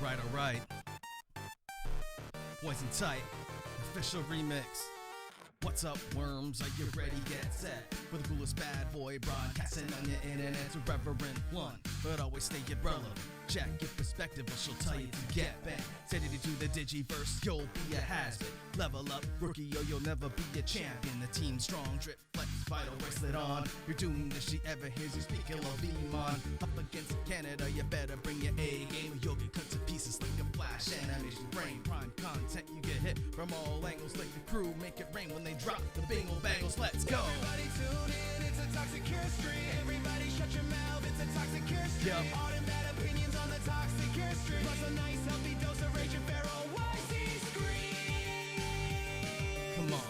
Alright. Poison Tight, official remix. What's up, worms? Are you ready? Get set for the coolest bad boy broadcasting on your internet's irreverent one, but always stay relevant. Check your perspective, or she'll tell you to get back. Set it into the digiverse, you'll be a hazard. Level up, rookie, or you'll never be a champion. The team strong, drip, flex, vital bracelet on. You're doomed if she ever hears you speak ill of Iman. Up against Canada, you better bring your A game, or you'll get cut to pieces like a flash animation brain. Prime content, you get hit from all angles like the crew. Make it rain when they drop the bingle bangles. Let's go. Everybody tune in, it's a toxic chemistry. Everybody shut your mouth, it's a toxic chemistry. Yep. All them bad opinions on the toxic chemistry. Plus a nice healthy dose of rage and feral YC scream. Come on.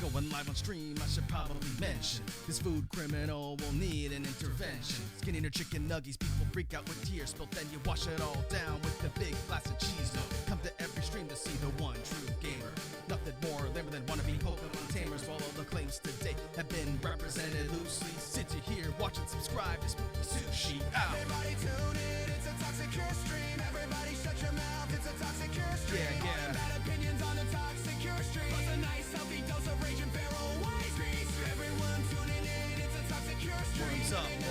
Going live on stream, I should probably mention this food criminal will need an intervention. Skinning her chicken nuggets, people freak out with tears spilled. Then you wash it all down with the big glass of cheese. Come to every stream to see the one true gamer. Nothing more lame than wannabe Pokemon tamers. All of the claims to date have been represented loosely. Sit you here, watch and subscribe to Spooky Sushi out. Everybody tune in, it's a toxic stream. Everybody shut your mouth, it's a toxic stream. Yeah. All them bad opinions on the toxic stream. Plus a nice healthy dose of rage and feral YC. Everyone tuning in, it's a toxic stream.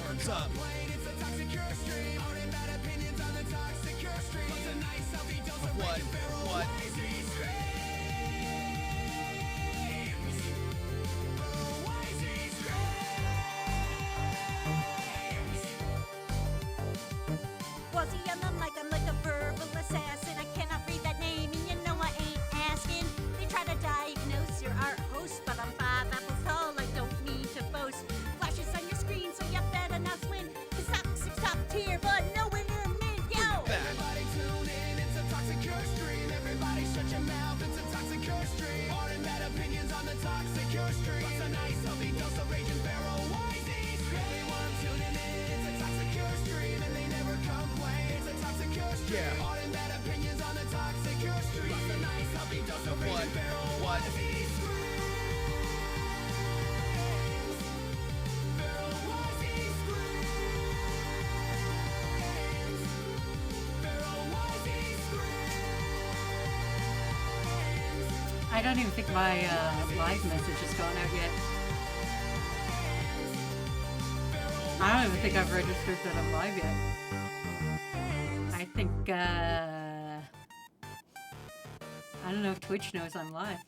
Warms up. It's a toxic stream. All them bad opinions on the toxic stream. Plus a nice healthy dose of What? rage and feral What? YC screams. Wazzy on the mic, I'm like a verbal assassin. I cannot read that name, and you know I ain't asking. They try to diagnose your art host, but I'm 5 apples tall, I don't mean to boast. Flashes on your screen, so you better not swim. Cause toxic's top tier, but nowhere near mid, yo! Everybody tune in, it's a toxic stream. Everybody shut your mouth, it's a toxic stream. All them bad opinions on the toxic stream. Plus a nice healthy dose of rage and feral YC. Everyone tuning in, it's a toxic stream, and they never complain. It's a toxic stream. Yeah. All them bad opinions on the toxic stream. Plus a nice healthy dose of rage and feral What? YC screams. Feral YC screams. Feral YC screams. I don't even think my live message has gone out yet. I don't even think I've registered that I'm live yet. I think, I don't know if Twitch knows I'm live.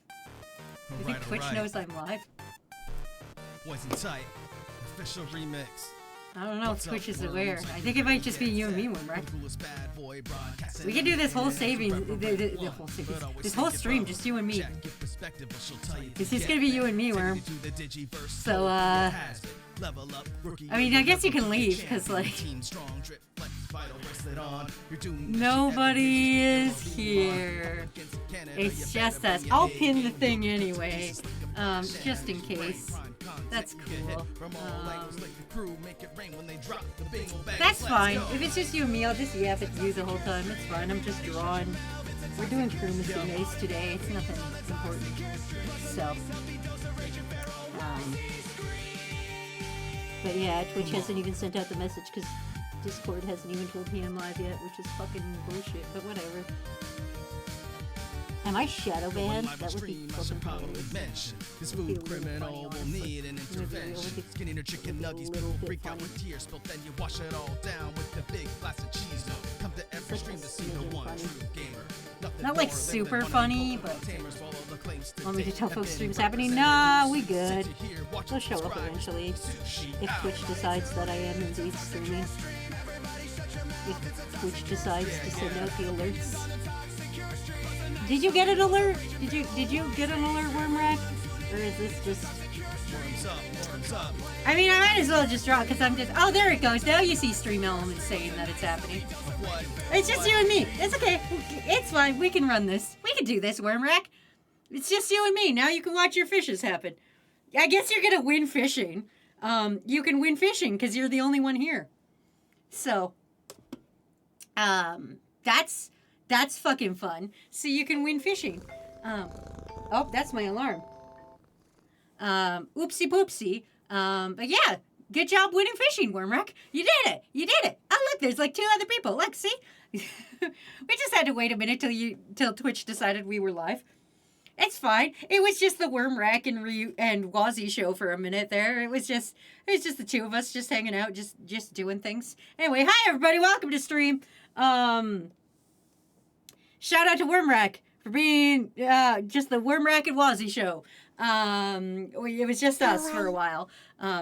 You think Twitch knows I'm live? Poison Tight, official remix. I don't know if What's Twitch up, is worms? aware. Are I you think it might ready? just be Get you and me set one, right? for the coolest bad boy broadcasting We can do this whole on the saving, internet's the irreverent whole one, savings, but always this stay whole stream, relevant. just you and me. Check your perspective, or she'll tell you to It's just get gonna be you back. and me, Take Worm. it to the digiverse, So, you'll be a hazard. Level up, rookie, I mean, you'll I guess you never can be a leave, 'cause, champion. like, Team strong, drip, flex, vital bracelet on. You're doomed if she nobody ever is hears you speak ill of Iman. here. Up against Canada, It's you just better us. bring your I'll A pin the game. thing Cut to anyway, pieces like a flash just in animation brain. case. Prime content, That's you get hit cool. from all angles like the crew. Make it rain when they drop the bingle bangles. That's Let's fine. go. If it's just you and me, I'll just yap at you the whole time. It's fine. I'm just drawing. We're doing Crewmusume Situation today. It's nothing important. So, but yeah, Twitch hasn't even sent out the message because Discord hasn't even told me I'm live yet, which is fucking bullshit. But whatever. Am I shadow Going banned? live on That would be stream, I fucking should probably hilarious. mention this It would be food a little criminal funny, will honestly. need an It would be a intervention. little bit- Skinning her chicken it would be a nuggets, little people bit freak out funny. with tears spilled. Then you wash it all down with the big glass of cheese. Come to every Such a stream to see the smidgen one funny. true gamer. Nothing Not like more than super wannabe funny, Pokemon but- tamers. Follow the claims to Want me to date tell have folks been stream's happening? represented Nah, we loosely. good. Sit you here, watch They'll and show up subscribe. eventually. Sushi If out. Twitch decides that I am indeed streaming. If Twitch decides to send out the alerts. Did you get an alert? Did you get an alert, Wormrack? Or is this just... Warms up. I mean, I might as well just draw because I'm just... Oh, there it goes. Now you see Stream Elements saying that it's happening. What? It's just you and me. It's okay. It's fine. We can run this. We can do this, Wormrack. It's just you and me. Now you can watch your fishes happen. I guess you're going to win fishing. You can win fishing because you're the only one here. So, that's fucking fun. So you can win fishing. Oh, that's my alarm. Oopsie poopsie. But yeah, good job winning fishing, Wormwreck. You did it. You did it. Oh, look, there's like 2 other people. Look, see? We just had to wait a minute till Twitch decided we were live. It's fine. It was just the Wormwreck and Wazzy show for a minute there. It was just the 2 of us just hanging out, just doing things. Anyway, hi everybody, welcome to stream. Shout out to Wormwreck for being just the Wormwreck and Wazzy show. It was just us for a while.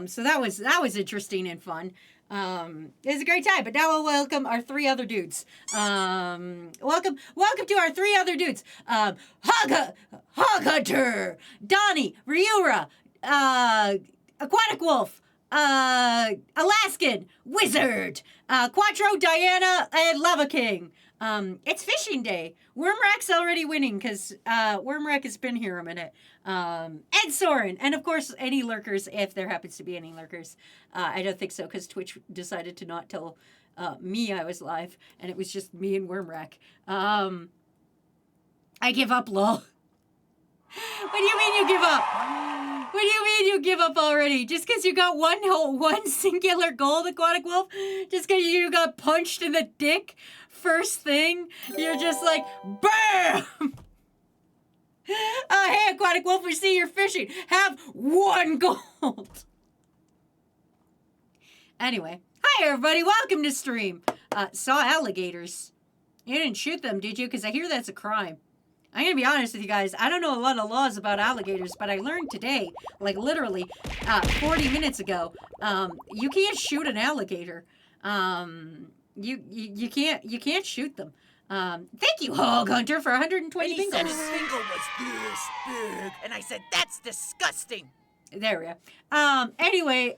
So that was interesting and fun. It was a great time, but now we'll welcome our 3 other dudes. Welcome to our 3 other dudes. Hog Hunter, Donnie, Ryura, Aquatic Wolf, Alaskan, Wizard, Quattro, Diana, and Lava King. It's fishing day. Wormwreck's already winning because Wormwreck has been here a minute. Ed Soren, and of course any lurkers, if there happens to be any lurkers. I don't think so because Twitch decided to not tell me I was live, and it was just me and Wormwreck. I give up, lol. What do you mean you give up? What do you mean you give up already? Just because you got one singular goal, Aquatic Wolf? Just because you got punched in the dick first thing? You're just like, BAM! Hey, Aquatic Wolf, we see you're fishing. Have 1 gold. Anyway, hi everybody, welcome to stream. Saw alligators. You didn't shoot them, did you? Because I hear that's a crime. I'm going to be honest with you guys. I don't know a lot of laws about alligators, but I learned today, like literally 40 minutes ago, you can't shoot an alligator. You can't shoot them. Thank you, Hog Hunter, for 120 He said bingos. his finger was this big, and I said, that's disgusting. There we go. Anyway,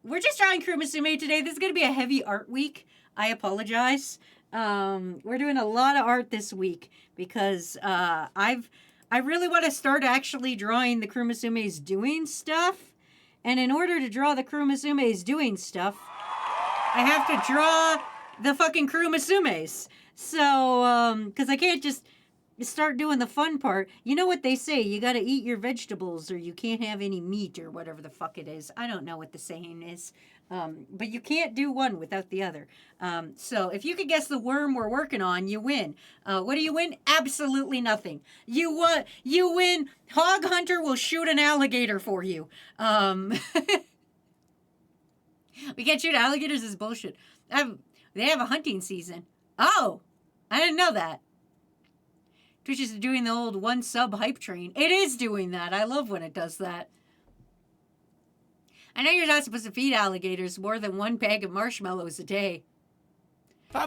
we're just drawing Crewmusume today. This is going to be a heavy art week. I apologize. We're doing a lot of art this week because I really want to start actually drawing the Crewmusume's doing stuff. And in order to draw the Crewmusume's doing stuff, I have to draw the fucking Crewmusumes. So, because I can't just start doing the fun part. You know what they say, you gotta eat your vegetables or you can't have any meat or whatever the fuck it is. I don't know what the saying is. But you can't do one without the other. So if you could guess the worm we're working on, you win. What do you win? Absolutely nothing. You win. Hog Hunter will shoot an alligator for you. We can't shoot alligators is bullshit. They have a hunting season. Oh, I didn't know that. Twitch is doing the old 1 sub hype train. It is doing that. I love when it does that. I know you're not supposed to feed alligators more than 1 bag of marshmallows a day.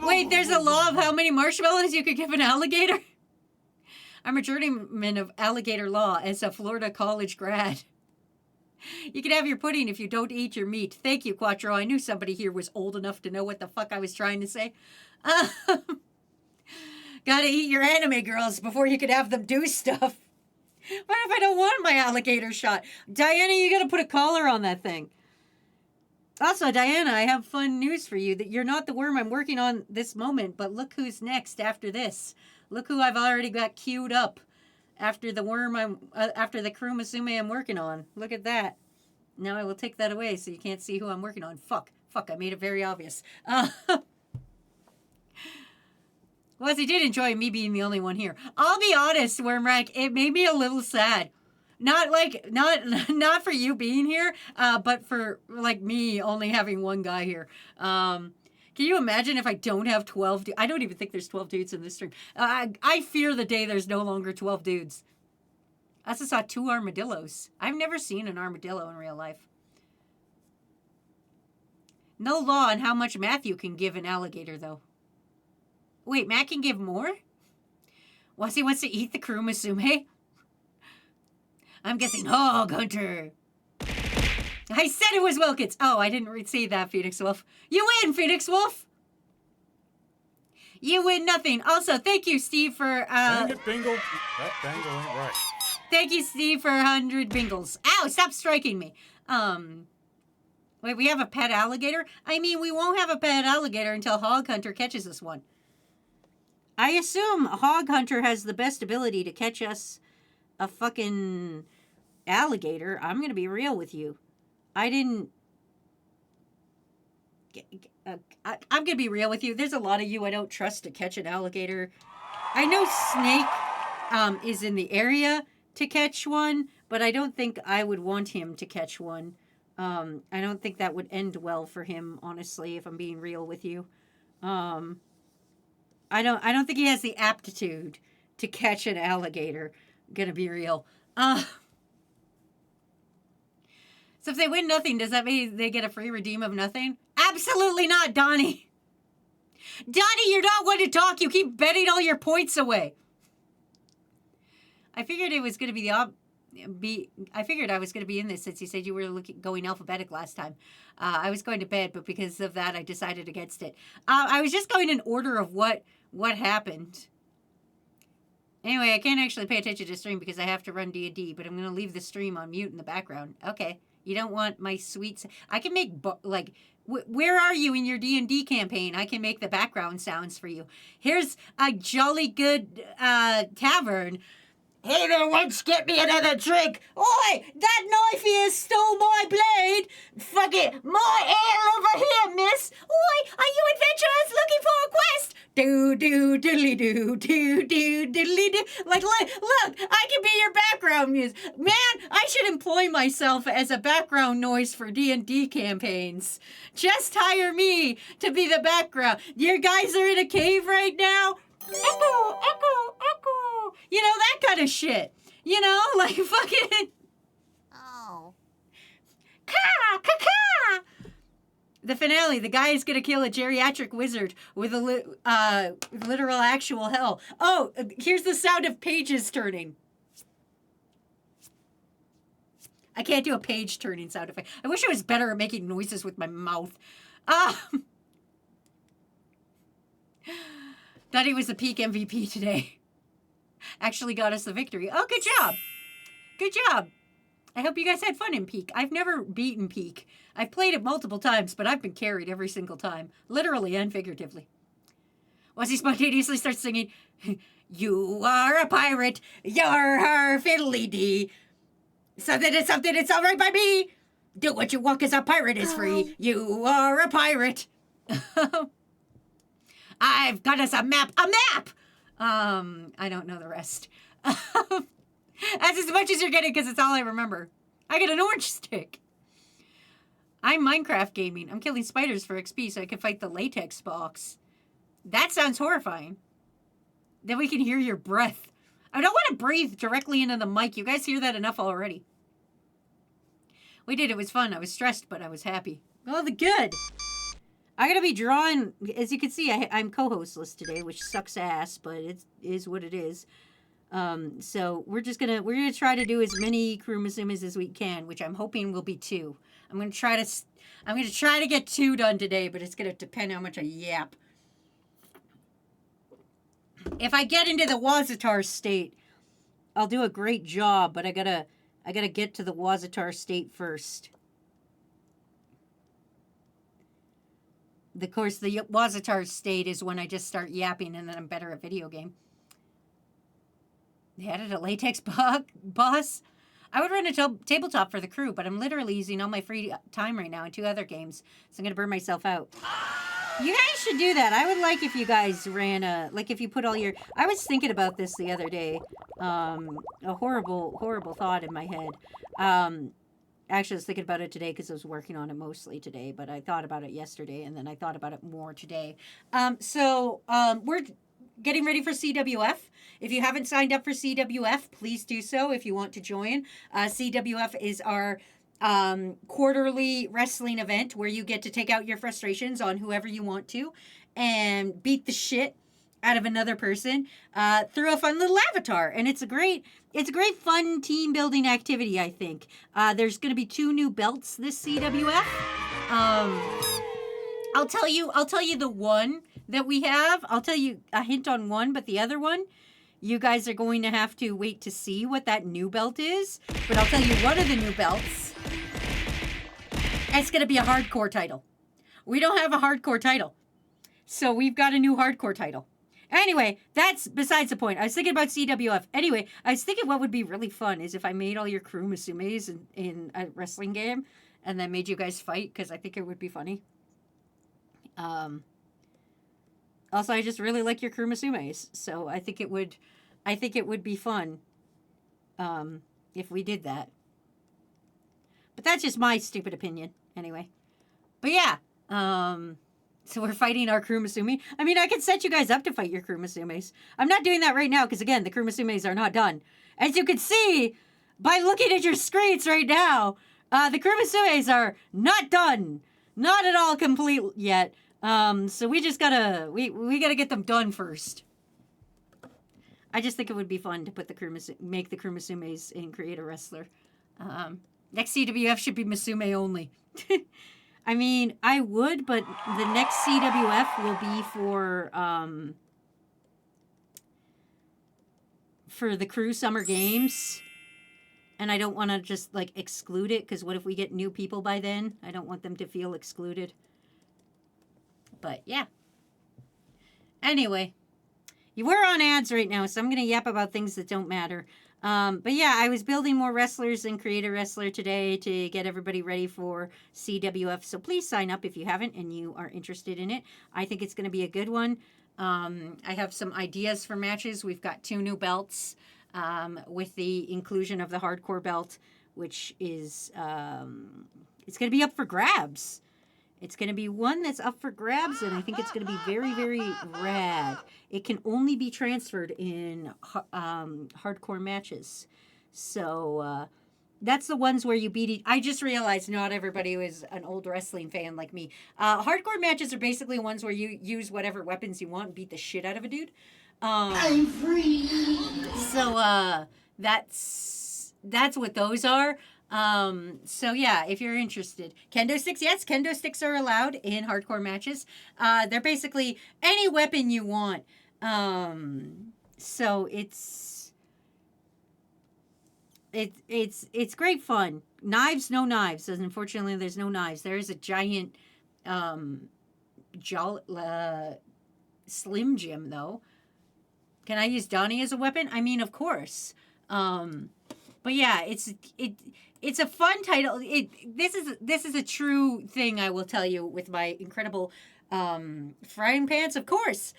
Wait, there's a law of how many marshmallows you could give an alligator? I'm a journeyman of alligator law as a Florida college grad. You can have your pudding if you don't eat your meat. Thank you, Quattro. I knew somebody here was old enough to know what the fuck I was trying to say. Gotta eat your anime girls before you could have them do stuff. What if I don't want my alligator shot? Diana, you gotta put a collar on that thing. Also, Diana, I have fun news for you. That you're not the worm I'm working on this moment, but look who's next after this. Look who I've already got queued up after the worm after the Crewmusume I'm working on. Look at that. Now I will take that away so you can't see who I'm working on. Fuck, I made it very obvious. Well, he did enjoy me being the only one here. I'll be honest, Wormrack, it made me a little sad. Not for you being here, but for like me only having 1 guy here. Can you imagine if I don't have 12 I don't even think there's 12 dudes in this stream. I fear the day there's no longer 12 dudes. I also saw 2 armadillos. I've never seen an armadillo in real life. No law on how much Matthew can give an alligator, though. Wait, Matt can give more? Wazzy wants to eat the Crewmusume? I'm guessing Hog Hunter. I said it was Wilkins. Oh, I didn't see that, Phoenix Wolf. You win, Phoenix Wolf. You win nothing. Also, thank you, Steve, for... Dang it, Bingle. That bangle ain't right. Thank you, Steve, for 100 bingles. Ow, stop striking me. Wait, we have a pet alligator? I mean, we won't have a pet alligator until Hog Hunter catches us one. I assume Hog Hunter has the best ability to catch us a fucking alligator, I'm going to be real with you. I didn't... I'm going to be real with you. There's a lot of you I don't trust to catch an alligator. I know Snake is in the area to catch one, but I don't think I would want him to catch one. I don't think that would end well for him, honestly, if I'm being real with you. I don't think he has the aptitude to catch an alligator. Gonna be real. So if they win nothing, does that mean they get a free redeem of nothing? Absolutely not, Donnie. Donnie, you're not one to talk. You keep betting all your points away. I figured it was going to I figured I was going to be in this since you said you were going alphabetic last time. I was going to bed, but because of that, I decided against it. I was just going in order of what happened. Anyway, I can't actually pay attention to stream because I have to run D&D, but I'm going to leave the stream on mute in the background. Okay. You don't want my sweet... I can make, where are you in your D&D campaign? I can make the background sounds for you. Here's a jolly good tavern. Hey there, wench, get me another drink. Oi, that knife here stole my blade. Fuck it, my ale over here, miss. Oi, are you adventurers looking for a quest? Do diddly do diddly do. Like, look, I can be your background music. Man, I should employ myself as a background noise for D&D campaigns. Just hire me to be the background. Your guys are in a cave right now. Echo, echo, echo. You know, that kind of shit. You know, like fucking... Oh. Ka, ka, ka. The finale, the guy is going to kill a geriatric wizard with a literal actual hell. Oh, here's the sound of pages turning. I can't do a page turning sound effect. I wish I was better at making noises with my mouth. Thought he was the peak MVP today. Actually got us the victory. Oh, good job. Good job. I hope you guys had fun in Peak. I've never beaten Peak. I've played it multiple times, but I've been carried every single time. Literally and figuratively. Was he spontaneously starts singing, you are a pirate, you're her fiddly-dee. Something, it's all right by me. Do what you want, 'cause a pirate is free. You are a pirate. I've got us a map. A map! I don't know the rest. That's as much as you're getting because it's all I remember. I get an orange stick. I'm Minecraft gaming. I'm killing spiders for XP so I can fight the latex box. That sounds horrifying. Then we can hear your breath. I don't want to breathe directly into the mic. You guys hear that enough already. We did. It was fun. I was stressed, but I was happy. Oh, the good. I'm going to be drawing, as you can see, I'm co-hostless today, which sucks ass, but it is what it is. So we're gonna try to do as many Crewmusumes as we can, which I'm hoping will be 2. I'm gonna try to get 2 done today, but it's gonna depend how much I yap. If I get into the Wazatar state, I'll do a great job, but I gotta get to the Wazatar state first. Of course, the Wazatar state is when I just start yapping and then I'm better at video game. They added a latex boss. I would run a tabletop for the crew, but I'm literally using all my free time right now in 2 other games, so I'm going to burn myself out. You guys should do that. I would like if you guys ran if you put all your... I was thinking about this the other day. A horrible, horrible thought in my head. Actually, I was thinking about it today because I was working on it mostly today, but I thought about it yesterday, and then I thought about it more today. We're getting ready for CWF. If you haven't signed up for CWF, please do so if you want to join. CWF is our quarterly wrestling event where you get to take out your frustrations on whoever you want to and beat the shit out of another person through a fun little avatar. And it's a great fun team building activity, I think. There's going to be 2 new belts this CWF. I'll tell you the one that we have. I'll tell you a hint on one, but the other one, you guys are going to have to wait to see what that new belt is. But I'll tell you one of the new belts. It's going to be a hardcore title. We don't have a hardcore title. So we've got a new hardcore title. Anyway, that's besides the point. I was thinking about CWF. Anyway, I was thinking what would be really fun is if I made all your Crewmusumes in a wrestling game and then made you guys fight, because I think it would be funny. Also, I just really like your Crewmusumes, so I think it would be fun if we did that. But that's just my stupid opinion, anyway. But yeah, so we're fighting our Crewmusume. I mean, I could set you guys up to fight your Crewmusumes. I'm not doing that right now because, again, the Crewmusumes are not done. As you can see by looking at your screens right now, the Crewmusumes are not done. Not at all complete yet. So we just gotta, we gotta get them done first. I just think it would be fun to put the make the Crewmusumes and create a wrestler. Next CWF should be Musume only. I mean, I would, but the next CWF will be for the Crew Summer Games. And I don't want to just, like, exclude it, because what if we get new people by then? I don't want them to feel excluded. But, yeah. Anyway, we're on ads right now, so I'm going to yap about things that don't matter. But yeah, I was building more wrestlers and Create a Wrestler today to get everybody ready for CWF. So please sign up if you haven't and you are interested in it. I think it's going to be a good one. I have some ideas for matches. We've got 2 new belts with the inclusion of the hardcore belt, which is it's going to be up for grabs. It's going to be one that's up for grabs, and I think it's going to be very, very rad. It can only be transferred in hardcore matches. So that's the ones where you beat I just realized not everybody was an old wrestling fan like me. Hardcore matches are basically ones where you use whatever weapons you want and beat the shit out of a dude. I'm free. So that's what those are. So yeah, if you're interested. Kendo sticks, yes, kendo sticks are allowed in hardcore matches. They're basically any weapon you want. So it's great fun. Knives, no knives. Unfortunately, there's no knives. There is a giant Slim Jim though. Can I use Donnie as a weapon? I mean, of course. But yeah, it's a fun title. This is a true thing, I will tell you, with my incredible frying pants, of course.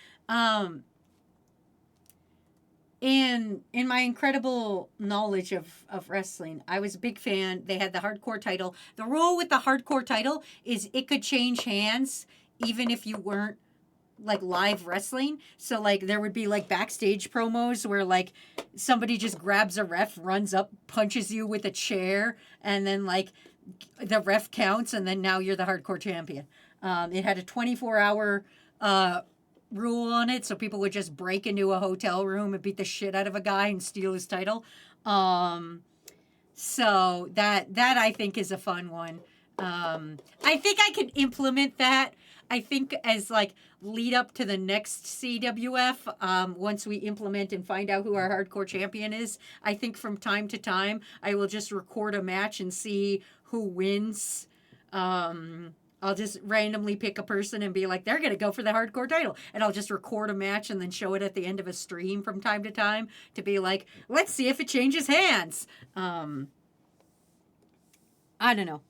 In my incredible knowledge of wrestling, I was a big fan. They had the hardcore title. The rule with the hardcore title is it could change hands even if you weren't like live wrestling. So like there would be like backstage promos where like somebody just grabs a ref, runs up, punches you with a chair, and then like the ref counts, and then now you're the hardcore champion. It had a 24-hour rule on it, so people would just break into a hotel room and beat the shit out of a guy and steal his title. So that I think is a fun one. I think I could implement that. I think as like lead up to the next CWF, once we implement and find out who our hardcore champion is, I think from time to time I will just record a match and see who wins. I'll just randomly pick a person and be like, they're going to go for the hardcore title. And I'll just record a match and then show it at the end of a stream from time to time to be like, let's see if it changes hands. I don't know.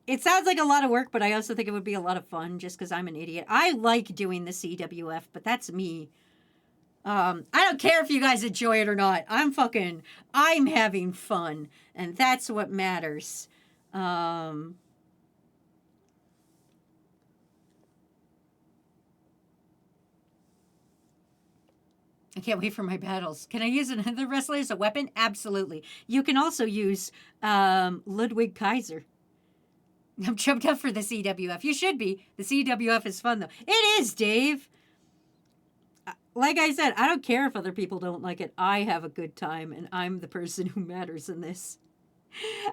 It sounds like a lot of work, but I also think it would be a lot of fun just because I'm an idiot. I like doing the CWF, but that's me. I don't care if you guys enjoy it or not. I'm having fun, and that's what matters. I can't wait for my battles. Can I use another wrestler as a weapon? Absolutely. You can also use Ludwig Kaiser. I'm jumped up for the CWF. You should be. The CWF is fun, though. It is, Dave. Like I said, I don't care if other people don't like it. I have a good time, and I'm the person who matters in this.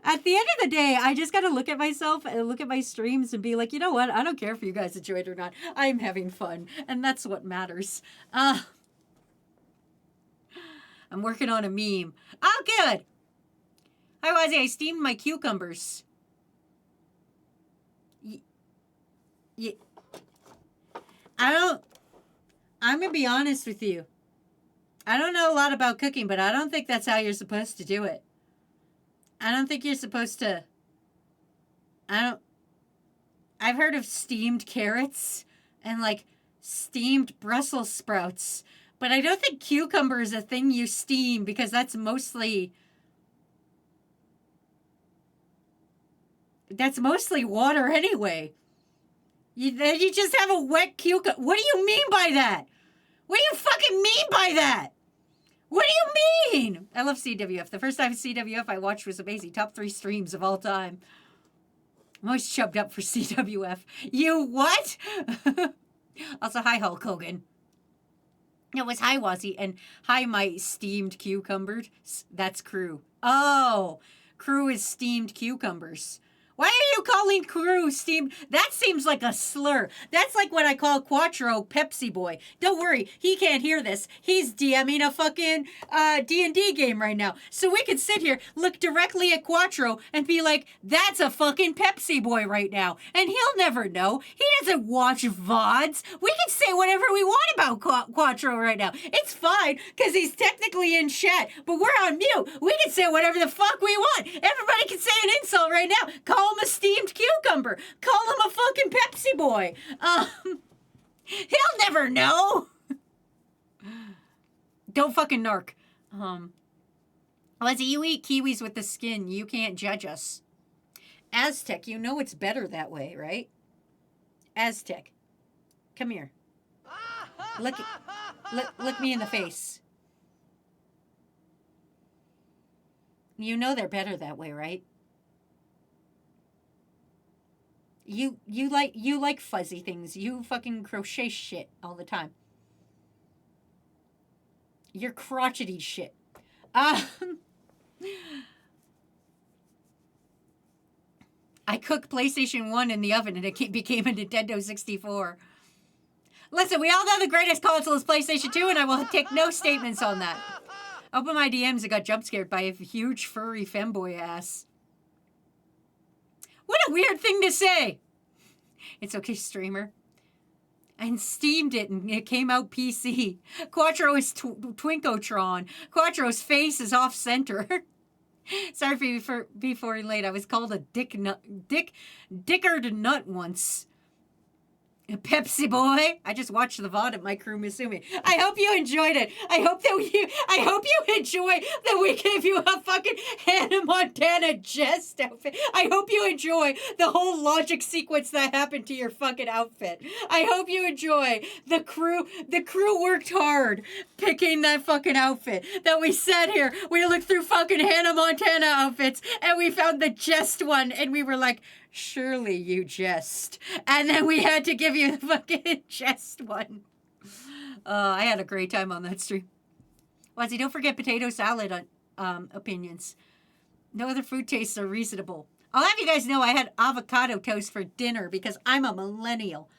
At the end of the day, I just got to look at myself and look at my streams and be like, you know what? I don't care if you guys enjoy it or not. I'm having fun, and that's what matters. I'm working on a meme. Oh, good. Hi, Wazzy. I steamed my cucumbers. Yeah. I I'm going to be honest with you. I don't know a lot about cooking, but I don't think that's how you're supposed to do it. I don't think you're supposed to... I've heard of steamed carrots and, like, steamed Brussels sprouts. But I don't think cucumber is a thing you steam because that's mostly water anyway. You just have a wet cucumber. What do you mean by that? What do you fucking mean by that? What do you mean? I love CWF. The first time CWF I watched was amazing. Top 3 streams of all time. I'm always chubbed up for CWF. You what? Also, hi, Hulk Hogan. It was hi, Wazzy, and hi, my steamed cucumbers. That's Crew. Oh, Crew is steamed cucumbers. Why are you calling Crew steamed? That seems like a slur. That's like what I call Quattro Pepsi Boy. Don't worry, he can't hear this. He's DMing a fucking D&D game right now. So we can sit here, look directly at Quattro, and be like, that's a fucking Pepsi Boy right now. And he'll never know. He doesn't watch VODs. We can say whatever we want about Quattro right now. It's fine, because he's technically in chat, but we're on mute. We can say whatever the fuck we want. Everybody can say an insult right now. Call him a steamed cucumber. Call him a fucking Pepsi Boy. He'll never know. Don't fucking narc. Leslie, you eat kiwis with the skin. You can't judge us. Aztec, you know it's better that way, right? Aztec, come here. Look me in the face. You know they're better that way, right? You like fuzzy things. You fucking crochet shit all the time. You're crotchety shit. I cooked PlayStation 1 in the oven and it became a Nintendo 64. Listen, we all know the greatest console is PlayStation 2 and I will take no statements on that. Open my DMs and got jump scared by a huge furry femboy ass. What a weird thing to say. It's okay, streamer. And steamed it and it came out PC. Quattro is Twinkotron. Quattro's face is off center. Sorry for before late. I was called a dickard nut once. Pepsi Boy. I just watched the VOD of my Crewmusume. I hope you enjoyed it. I hope you enjoy that we gave you a fucking Hannah Montana jest outfit. I hope you enjoy the whole logic sequence that happened to your fucking outfit. I hope you enjoy the crew. The crew worked hard picking that fucking outfit. That we sat here, we looked through fucking Hannah Montana outfits, and we found the jest one, and we were like, surely you jest. And then we had to give you the fucking jest one. I had a great time on that stream. Wazzy, don't forget potato salad opinions. No other food tastes are reasonable. I'll have you guys know I had avocado toast for dinner because I'm a millennial.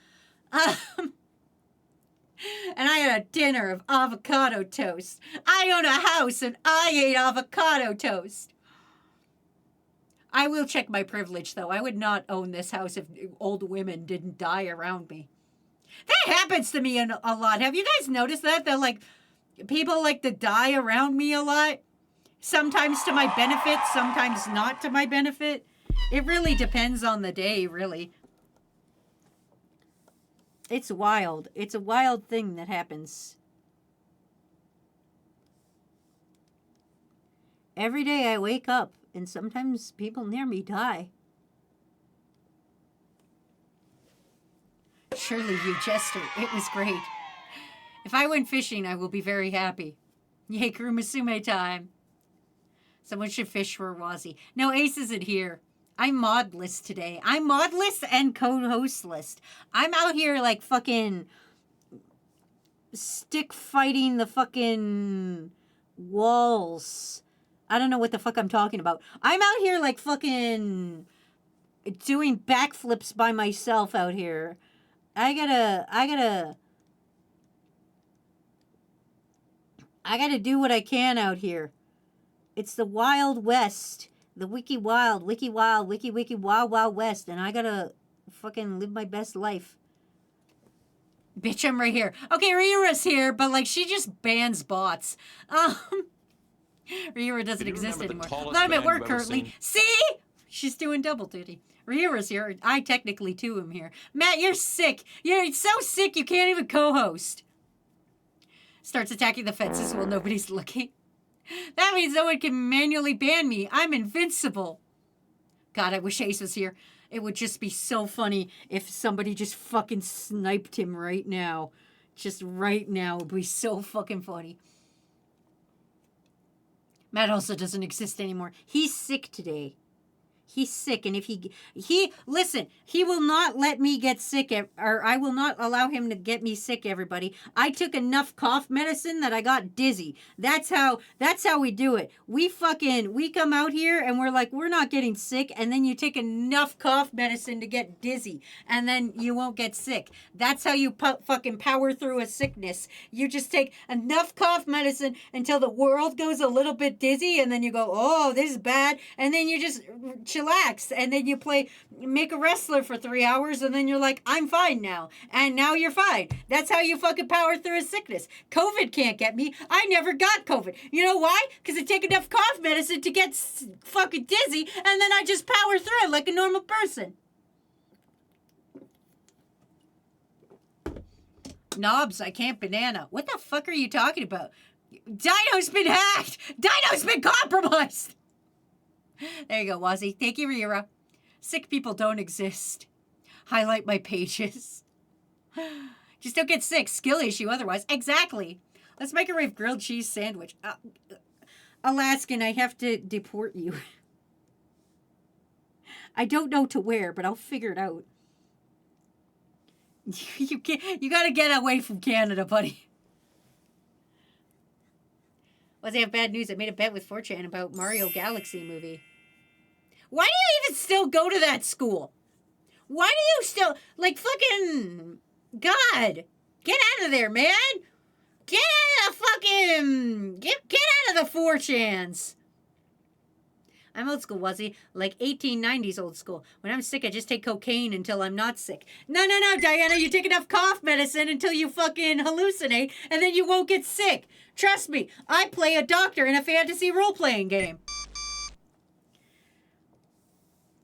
And I had a dinner of avocado toast. I own a house and I ate avocado toast. I will check my privilege, though. I would not own this house if old women didn't die around me. That happens to me a lot. Have you guys noticed that? That, like, people like to die around me a lot? Sometimes to my benefit, sometimes not to my benefit. It really depends on the day, really. It's wild. It's a wild thing that happens. Every day I wake up, and sometimes people near me die. Surely you jester. It was great. If I went fishing, I will be very happy. Yay, Crewmusume time. Someone should fish for Wazzy. No, Ace isn't here. I'm modless today. I'm modless and co-hostless. I'm out here like fucking stick fighting the fucking walls. I don't know what the fuck I'm talking about. I'm out here like fucking doing backflips by myself out here. I gotta do what I can out here. It's the Wild West. The wiki wild, wiki wild, wiki wild, wild west. And I gotta fucking live my best life. Bitch, I'm right here. Okay, Rira's here, but like she just bans bots. Rira doesn't you exist remember the anymore. tallest Not I'm man at work you've ever currently. seen? See? She's doing double duty. Rira's here. I technically too am here. Matt, you're sick. You're so sick you can't even co-host. Starts attacking the fences while nobody's looking. That means no one can manually ban me. I'm invincible. God, I wish Ace was here. It would just be so funny if somebody just fucking sniped him right now. Just right now. It would be so fucking funny. Matt also doesn't exist anymore. He's sick today. He's sick, and if he listen, he will not let me get sick, or I will not allow him to get me sick, everybody. I took enough cough medicine that I got dizzy. That's how we do it. We come out here and we're like, we're not getting sick, and then you take enough cough medicine to get dizzy, and then you won't get sick. That's how you fucking power through a sickness. You just take enough cough medicine until the world goes a little bit dizzy, and then you go, oh, this is bad, and then you just chillax, and then you make a wrestler for 3 hours, and then you're like, I'm fine now, and now you're fine. That's how you fucking power through a sickness. COVID can't get me. I never got COVID. You know why? Because I take enough cough medicine to get fucking dizzy, and then I just power through it like a normal person. Knobs, I can't banana. What the fuck are you talking about? Dino's been hacked! Dino's been compromised! There you go, Wazzy. Thank you, Rira. Sick people don't exist. Highlight my pages. Just don't get sick. Skill issue otherwise. Exactly. Let's microwave grilled cheese sandwich. Alaskan, I have to deport you. I don't know to where, but I'll figure it out. You gotta get away from Canada, buddy. Well, they have bad news. I made a bet with 4chan about Mario Galaxy movie. Why do you even still go to that school? Why do you still, like, fucking, God, get out of there, man. Get out of the fucking, get out of the 4chans. I'm old school, Wuzzy, like 1890s old school. When I'm sick, I just take cocaine until I'm not sick. No, Diana, you take enough cough medicine until you fucking hallucinate, and then you won't get sick. Trust me, I play a doctor in a fantasy role-playing game.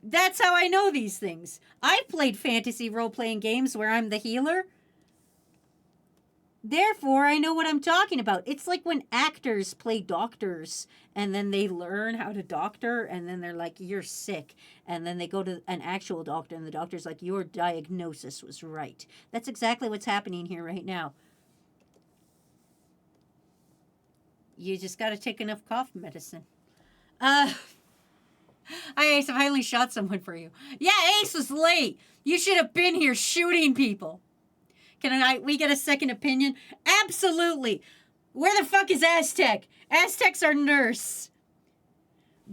That's how I know these things. I've played fantasy role-playing games where I'm the healer. Therefore, I know what I'm talking about. It's like when actors play doctors and then they learn how to doctor and then they're like, you're sick. And then they go to an actual doctor and the doctor's like, your diagnosis was right. That's exactly what's happening here right now. You just got to take enough cough medicine. Hi, Ace. I finally shot someone for you. Yeah, Ace was late. You should have been here shooting people. Can we get a second opinion? Absolutely. Where the fuck is Aztec? Aztec's our nurse.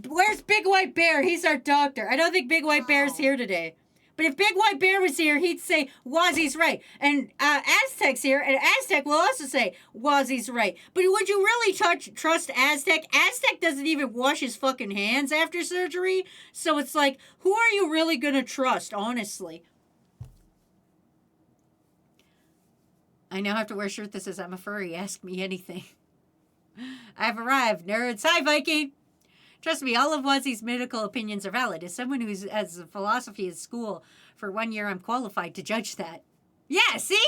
Where's Big White Bear? He's our doctor. I don't think Big White Bear's here today. But if Big White Bear was here, he'd say, Wazzy's right. And Aztec's here, and Aztec will also say, Wazzy's right. But would you really trust Aztec? Aztec doesn't even wash his fucking hands after surgery. So it's like, who are you really going to trust, honestly? I now have to wear a shirt that says, I'm a furry, ask me anything. I've arrived, nerds. Hi, Viking. Trust me, all of Wazzy's medical opinions are valid. As someone who has philosophy at school for 1 year, I'm qualified to judge that. Yeah, see?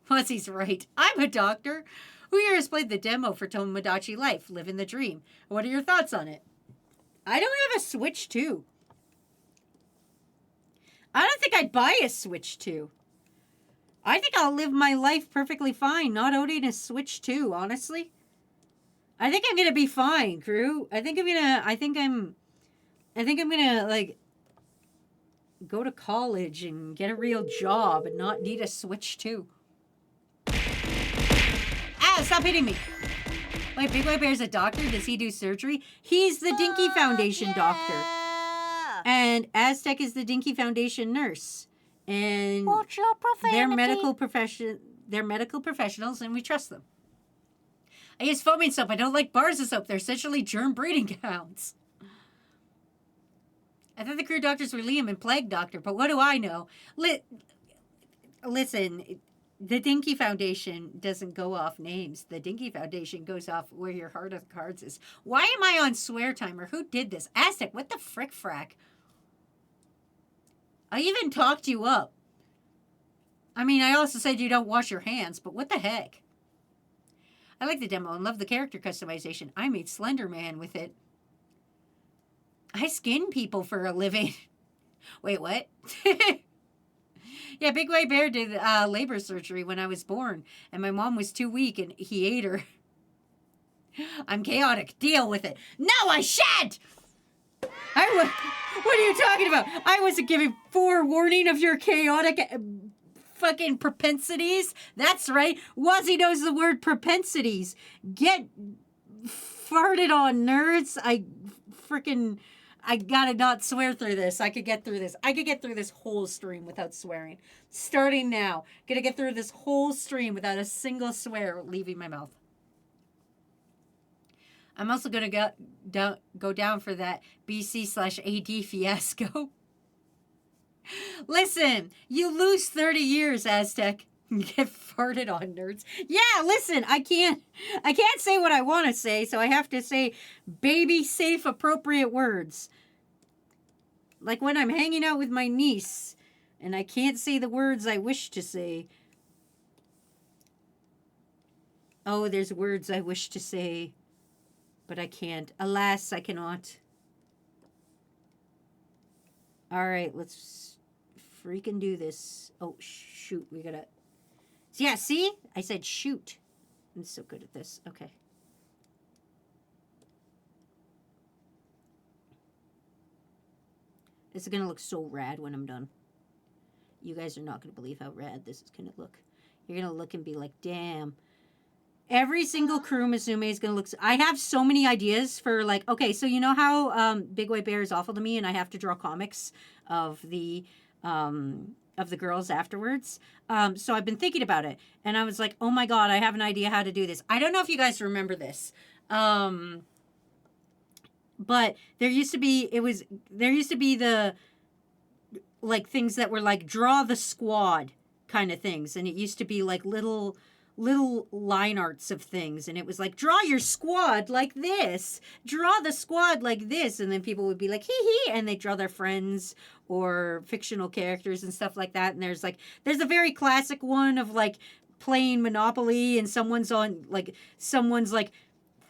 Wazzy's right. I'm a doctor. Who here has played the demo for Tomodachi Life, Living the Dream? What are your thoughts on it? I don't have a Switch 2. I don't think I'd buy a Switch 2. I think I'll live my life perfectly fine, not owning a Switch 2, honestly. I think I'm gonna be fine, crew. I think I'm gonna, like, go to college and get a real job and not need a Switch 2. Ah, stop hitting me. Wait, Big White Bear's a doctor? Does he do surgery? He's the Dinky Foundation doctor. And Aztec is the Dinky Foundation nurse. And Watch your profanity. they're medical professionals, and we trust them. I use foaming soap. I don't like bars of soap. They're essentially germ breeding grounds. I thought the crew doctors were Liam and Plague Doctor, but what do I know? Listen, The Dinky Foundation doesn't go off names. The Dinky Foundation goes off where your heart of cards is. Why am I on swear timer? Who did this? Aztec, what the frick frack? I even talked you up. I mean, I also said you don't wash your hands, but what the heck? I like the demo and love the character customization. I made Slender Man with it. I skin people for a living. Wait, what? Yeah, Big White Bear did labor surgery when I was born, and my mom was too weak, and he ate her. I'm chaotic. Deal with it. No, I shan't! What are you talking about? I wasn't giving forewarning of your chaotic fucking propensities. That's right. Wazzy knows the word propensities. Get farted on, nerds. I gotta not swear through this. I could get through this. I could get through this whole stream without swearing. Starting now. Gonna get through this whole stream without a single swear leaving my mouth. I'm also gonna go down for that BC/AD fiasco. Listen, you lose 30 years, Aztec. You get farted on, nerds. Yeah, listen, I can't say what I want to say, so I have to say baby safe appropriate words. Like when I'm hanging out with my niece and I can't say the words I wish to say. Oh, there's words I wish to say, but I can't. Alas, I cannot. All right, let's freaking do this. Oh, shoot, we gotta... Yeah, see? I said shoot. I'm so good at this. Okay. This is going to look so rad when I'm done. You guys are not going to believe how rad this is going to look. You're going to look and be like, damn. Every single Crewmusume is going to look... I have so many ideas for like... Okay, so you know how Big White Bear is awful to me and I have to draw comics of the girls afterwards. So I've been thinking about it. And I was like, oh my God, I have an idea how to do this. I don't know if you guys remember this. But there used to be the like things that were like draw the squad kind of things. And it used to be like little line arts of things. And it was like, draw your squad like this. Draw the squad like this. And then people would be like, hee hee. And they draw their friends or fictional characters and stuff like that. And there's a very classic one of like playing Monopoly and someone's like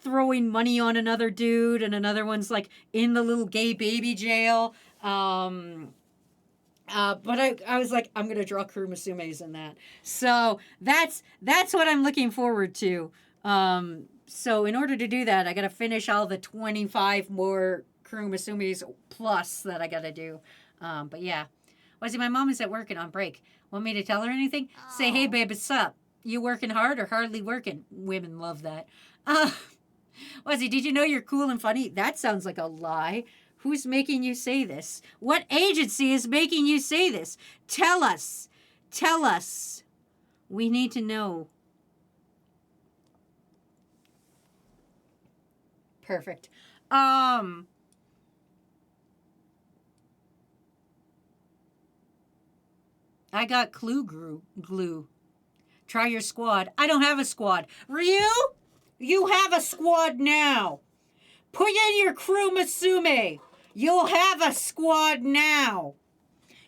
throwing money on another dude and another one's like in the little gay baby jail. But I was like, I'm going to draw Crewmusumes in that. So that's what I'm looking forward to. So in order to do that, I got to finish all the 25 more Crewmusumes plus that I got to do. But yeah. Wazzy, my mom is at work and on break. Want me to tell her anything? Oh. Say, hey, babe, what's up? You working hard or hardly working? Women love that. Wazzy, did you know you're cool and funny? That sounds like a lie. Who's making you say this? What agency is making you say this? Tell us. Tell us. We need to know. Perfect. I got glue. Try your squad. I don't have a squad. Ryu, you have a squad now. Put in your Crewmusume. You'll have a squad now.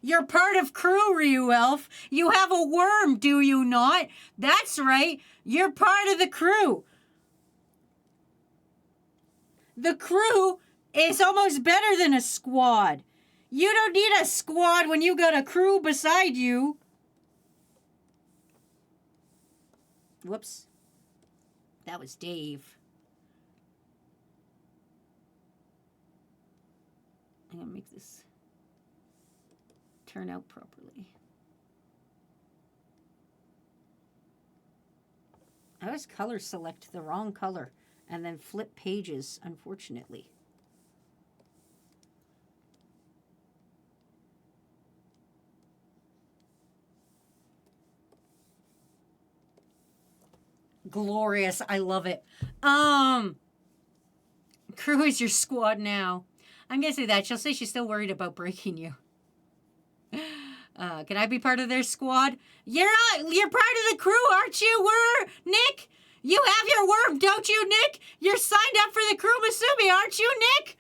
You're part of crew, Ryu Elf. You have a worm, do you not? That's right. You're part of the crew. The crew is almost better than a squad. You don't need a squad when you got a crew beside you. Whoops. That was Dave. I'm going to make this turn out properly. I always color select the wrong color and then flip pages, unfortunately. Glorious. I love it. Crew is your squad now. I'm going to say that. She'll say she's still worried about breaking you. Can I be part of their squad? You're part of the crew, aren't you, Nick? You have your worm, don't you, Nick? You're signed up for the Crewmusume, aren't you, Nick?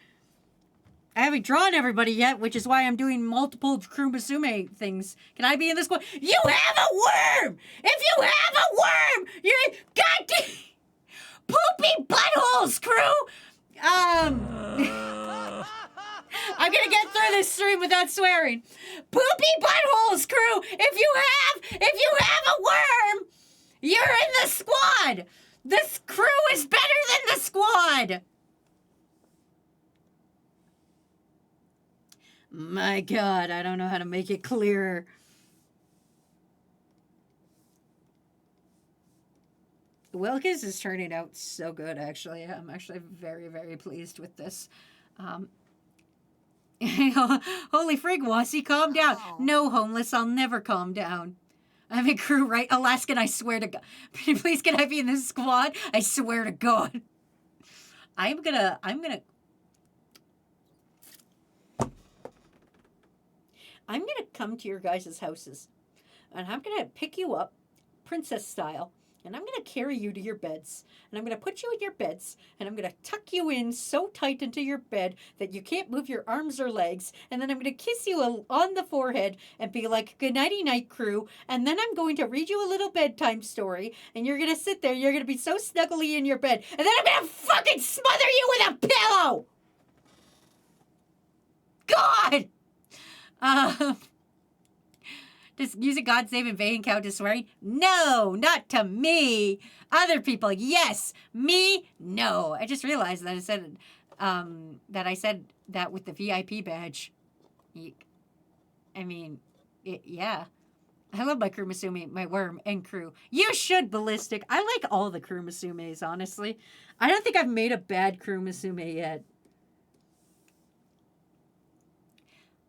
I haven't drawn everybody yet, which is why I'm doing multiple Crewmusume things. Can I be in the squad? You have a worm! If you have a worm, you're goddamn poopy buttholes, crew! I'm gonna get through this stream without swearing. Poopy buttholes, crew! If you have a worm, you're in the squad! This crew is better than the squad! My God, I don't know how to make it clearer. Wilkes is turning out so good, actually. I'm actually very, very pleased with this. Holy frig, Wasi, calm down. No, homeless, I'll never calm down. I'm in crew, right? Alaskan, I swear to God. Please, can I be in this squad? I swear to God. I'm gonna come to your guys' houses, and I'm gonna pick you up, princess style, and I'm gonna carry you to your beds, and I'm gonna put you in your beds, and I'm gonna tuck you in so tight into your bed that you can't move your arms or legs, and then I'm gonna kiss you on the forehead and be like, good nighty night, crew, and then I'm going to read you a little bedtime story, and you're gonna sit there, you're gonna be so snuggly in your bed, and then I'm gonna fucking smother you with a pillow! God! Does using God Save in Vain count as swearing? No, not to me. Other people, yes. Me, no. I just realized that I said that with the VIP badge. I mean, yeah. I love my Crewmusume, my worm, and crew. You should, Ballistic. I like all the Crewmusumes, honestly. I don't think I've made a bad Crewmusume yet.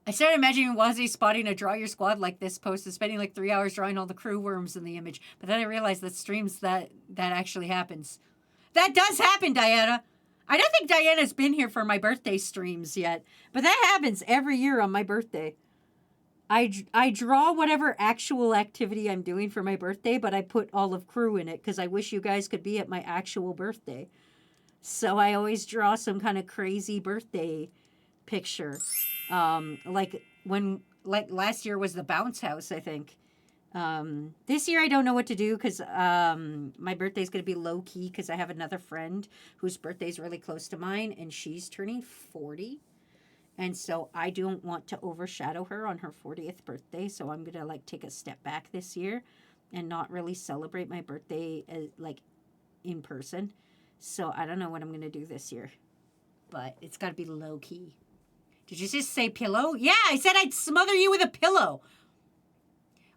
I started imagining Wazzy spotting a draw your squad like this post and spending like 3 hours drawing all the crew worms in the image. But then I realized that streams that actually happens. That does happen, Diana. I don't think Diana's been here for my birthday streams yet. But that happens every year on my birthday. I draw whatever actual activity I'm doing for my birthday, but I put all of crew in it because I wish you guys could be at my actual birthday. So I always draw some kind of crazy birthday picture. Like last year was the bounce house, I think. This year I don't know what to do because my birthday's going to be low key because I have another friend whose birthday's really close to mine and she's turning 40. And so I don't want to overshadow her on her 40th birthday. So I'm going to like take a step back this year and not really celebrate my birthday like in person. So I don't know what I'm going to do this year, but it's got to be low key. Did you just say pillow? Yeah, I said I'd smother you with a pillow.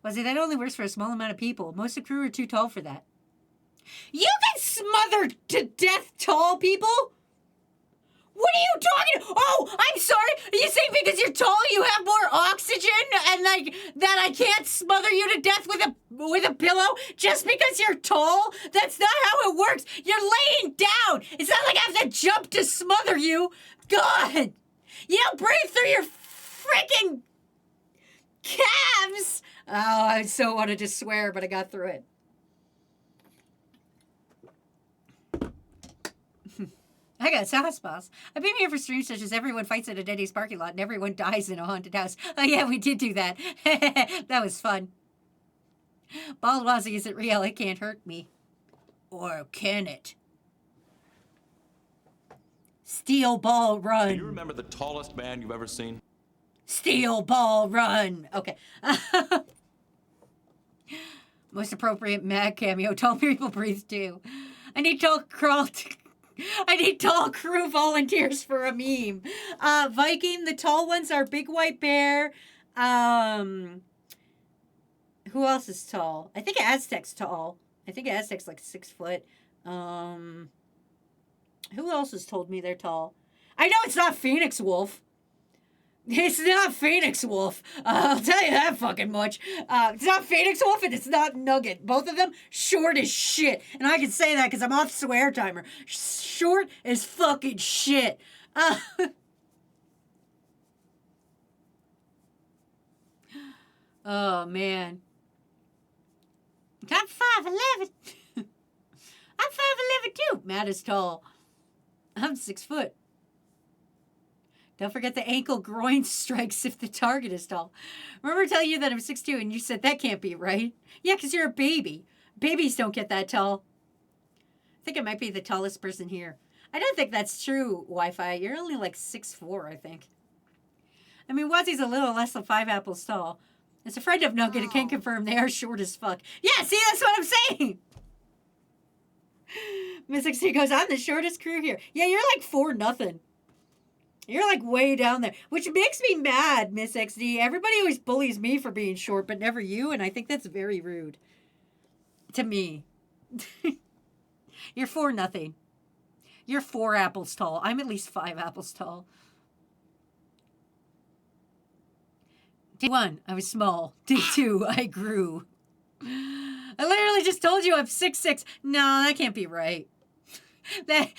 Was it that only works for a small amount of people? Most of the crew are too tall for that. You can smother to death tall people? What are you talking? Oh, I'm sorry. Are you saying because you're tall you have more oxygen and like that I can't smother you to death with a pillow just because you're tall? That's not how it works. You're laying down. It's not like I have to jump to smother you. God. You don't breathe through your freaking calves. Oh, I so wanted to swear, but I got through it. I got sauce balls. I've been here for streams such as everyone fights at a Denny's parking lot and everyone dies in a haunted house. Oh yeah, we did do that. That was fun. Bald Wazzy isn't real. It can't hurt me. Or can it? Steel ball run. Do you remember the tallest man you've ever seen? Steel ball run. Okay. Most appropriate mag cameo. Tall people breathe too. I need tall crew volunteers for a meme. Viking, the tall ones are Big White Bear. Who else is tall? I think Aztec's tall. I think Aztec's like 6 foot. Who else has told me they're tall? I know it's not Phoenix Wolf. It's not Phoenix Wolf. I'll tell you that fucking much. It's not Phoenix Wolf and it's not Nugget. Both of them short as shit. And I can say that because I'm off swear timer. Short as fucking shit. Oh, man. I'm 5'11". I'm 5'11" too. Matt is tall. I'm 6 foot. Don't forget the ankle groin strikes if the target is tall. Remember telling you that I'm 6'2", and you said that can't be right? Yeah, because you're a baby. Babies don't get that tall. I think I might be the tallest person here. I don't think that's true, Wi-Fi. You're only like 6'4", I think. I mean, Wazzie's a little less than 5 apples tall. As a friend of Nugget, I can confirm they are short as fuck. Yeah, see, that's what I'm saying. Miss XD goes, I'm the shortest crew here. Yeah, you're like 4'0". You're like way down there, which makes me mad, Miss XD. Everybody always bullies me for being short, but never you, and I think that's very rude. To me. You're 4'0". You're 4 apples tall. I'm at least 5 apples tall. Day 1, I was small. Day 2, I grew. I literally just told you I'm 6'6". No, that can't be right. That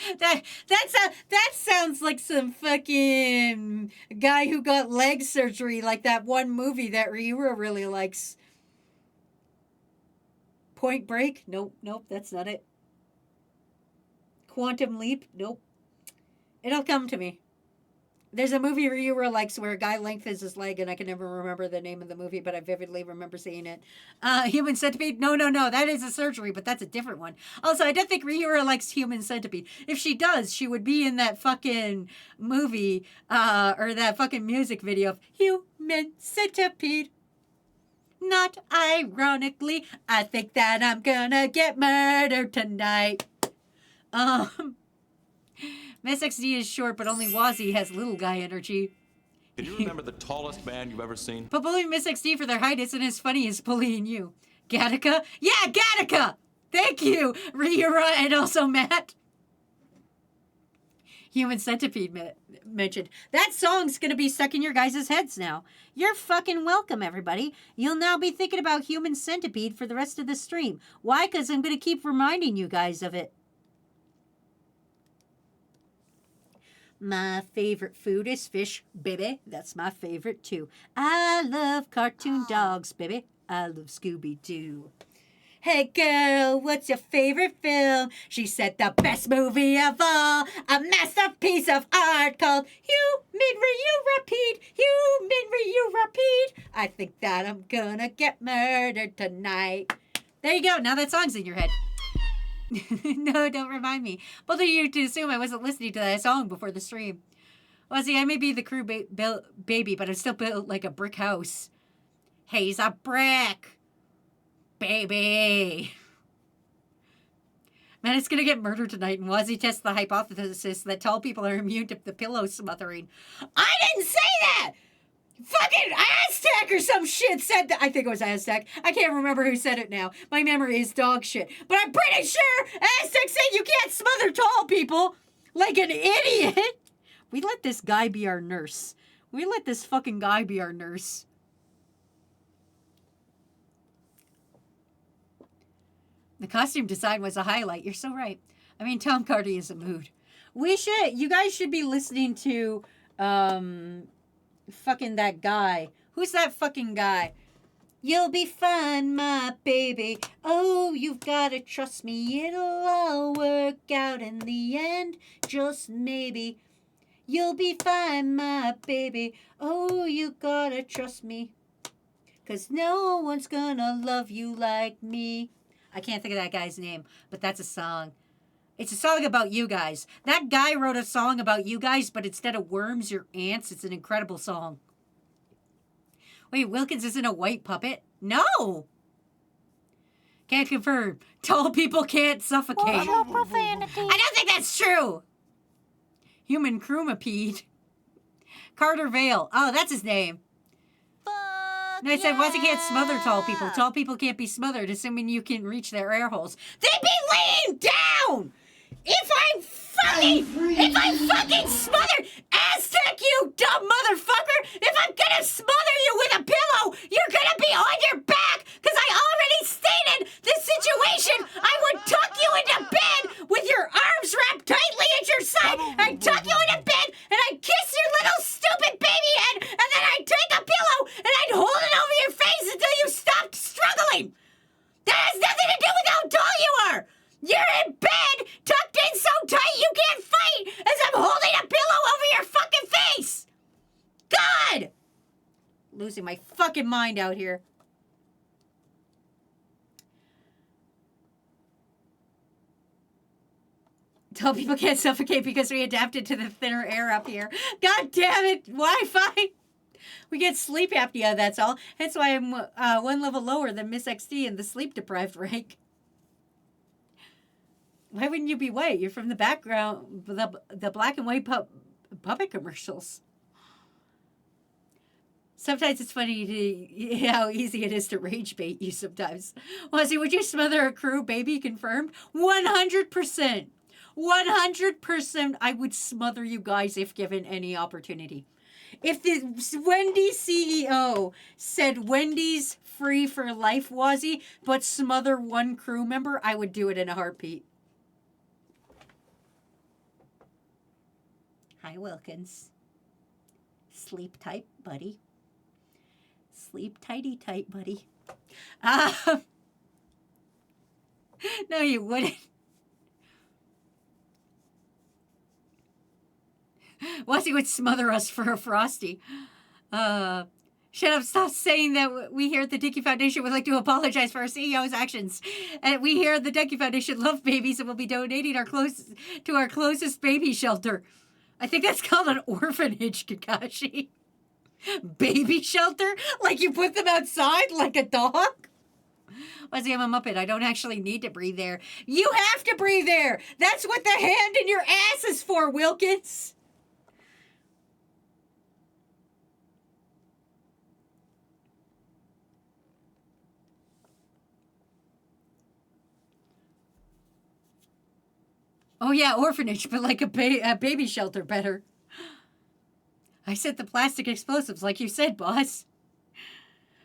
sounds like some fucking guy who got leg surgery, like that one movie that Ryura really likes. Point Break? Nope, that's not it. Quantum Leap? Nope. It'll come to me. There's a movie Ryura likes where a guy lengthens his leg, and I can never remember the name of the movie, but I vividly remember seeing it. Human Centipede? No. That is a surgery, but that's a different one. Also, I don't think Ryura likes Human Centipede. If she does, she would be in that fucking movie, or that fucking music video of Human Centipede. Not ironically, I think that I'm gonna get murdered tonight. Miss XD is short, but only Wazzy has little guy energy. Can you remember the tallest man you've ever seen? But bullying Miss XD for their height isn't as funny as bullying you. Gattaca? Yeah, Gattaca! Thank you, Ryura and also Matt. Human Centipede mentioned. That song's gonna be stuck in your guys' heads now. You're fucking welcome, everybody. You'll now be thinking about Human Centipede for the rest of the stream. Why? Because I'm gonna keep reminding you guys of it. My favorite food is fish, baby. That's my favorite, too. I love cartoon dogs, baby. I love Scooby-Doo. Hey, girl, what's your favorite film? She said the best movie of all. A masterpiece of art called Human Repeat. Human Repeat. I think that I'm gonna get murdered tonight. There you go. Now that song's in your head. No, don't remind me. Both of you to assume I wasn't listening to that song before the stream. Well, see, I may be the crew baby, but I'm still built like a brick house. He's a brick. Baby. Man, it's gonna get murdered tonight, and Wazzy tests the hypothesis that tall people are immune to the pillow smothering. I didn't say that! Fucking Aztec or some shit said that. I think it was Aztec. I can't remember who said it now. My memory is dog shit. But I'm pretty sure Aztec said you can't smother tall people like an idiot. We let this guy be our nurse. We let this fucking guy be our nurse. The costume design was a highlight. You're so right. I mean, Tom Cardy is a mood. You guys should be listening to, fucking that guy. Who's that fucking guy? You'll be fine, my baby. Oh, you've gotta trust me. It'll all work out in the end. Just maybe. You'll be fine, my baby. Oh, you gotta trust me. 'Cause no one's gonna love you like me. I can't think of that guy's name, but that's a song. It's a song about you guys. That guy wrote a song about you guys, but instead of worms, you're ants. It's an incredible song. Wait, Wilkins isn't a white puppet? No! Can't confirm. Tall people can't suffocate. No profanity. I don't think that's true! Human Crewmusume. Carter Vale. Oh, that's his name. Fuck No, I said, Wazzy can't smother tall people. yeah. Tall people can't be smothered, assuming you can reach their air holes. They'd be laying down! If I'm fucking smothered, Aztec, you dumb motherfucker! If I'm gonna smother you with a pillow, you're gonna be on your back! Cause I already stated the situation! I would tuck you into bed with your arms wrapped tightly at your side, I'd tuck you into bed, and I'd kiss your little stupid baby head, and then I'd take a pillow, and I'd hold it over your face Losing my fucking mind out here. Tell people can't suffocate because we adapted to the thinner air up here. God damn it, Wi-Fi! We get sleep apnea, that's all. That's why I'm one level lower than Miss XD in the sleep-deprived rank. Why wouldn't you be white? You're from the background, the black and white puppet commercials. Sometimes it's funny to how easy it is to rage bait you sometimes. Wazzy, would you smother a crew baby? Confirmed? 100%. 100% I would smother you guys if given any opportunity. If the Wendy's CEO said Wendy's free for life, Wazzy, but smother one crew member, I would do it in a heartbeat. Hi, Wilkins. Sleep tight, buddy. Sleep tighty tight, buddy. No, you wouldn't. Wazzy would smother us for a Frosty. Shut up, stop saying that we here at the Dickey Foundation would like to apologize for our CEO's actions. And we here at the Dickey Foundation love babies and will be donating our closest baby shelter. I think that's called an orphanage, Kakashi. Baby shelter? Like you put them outside like a dog? Wazzy, I'm a Muppet. I don't actually need to breathe there. You have to breathe there! That's what the hand in your ass is for, Wilkins! Oh yeah, orphanage, but like a baby shelter better. I said the plastic explosives, like you said, boss.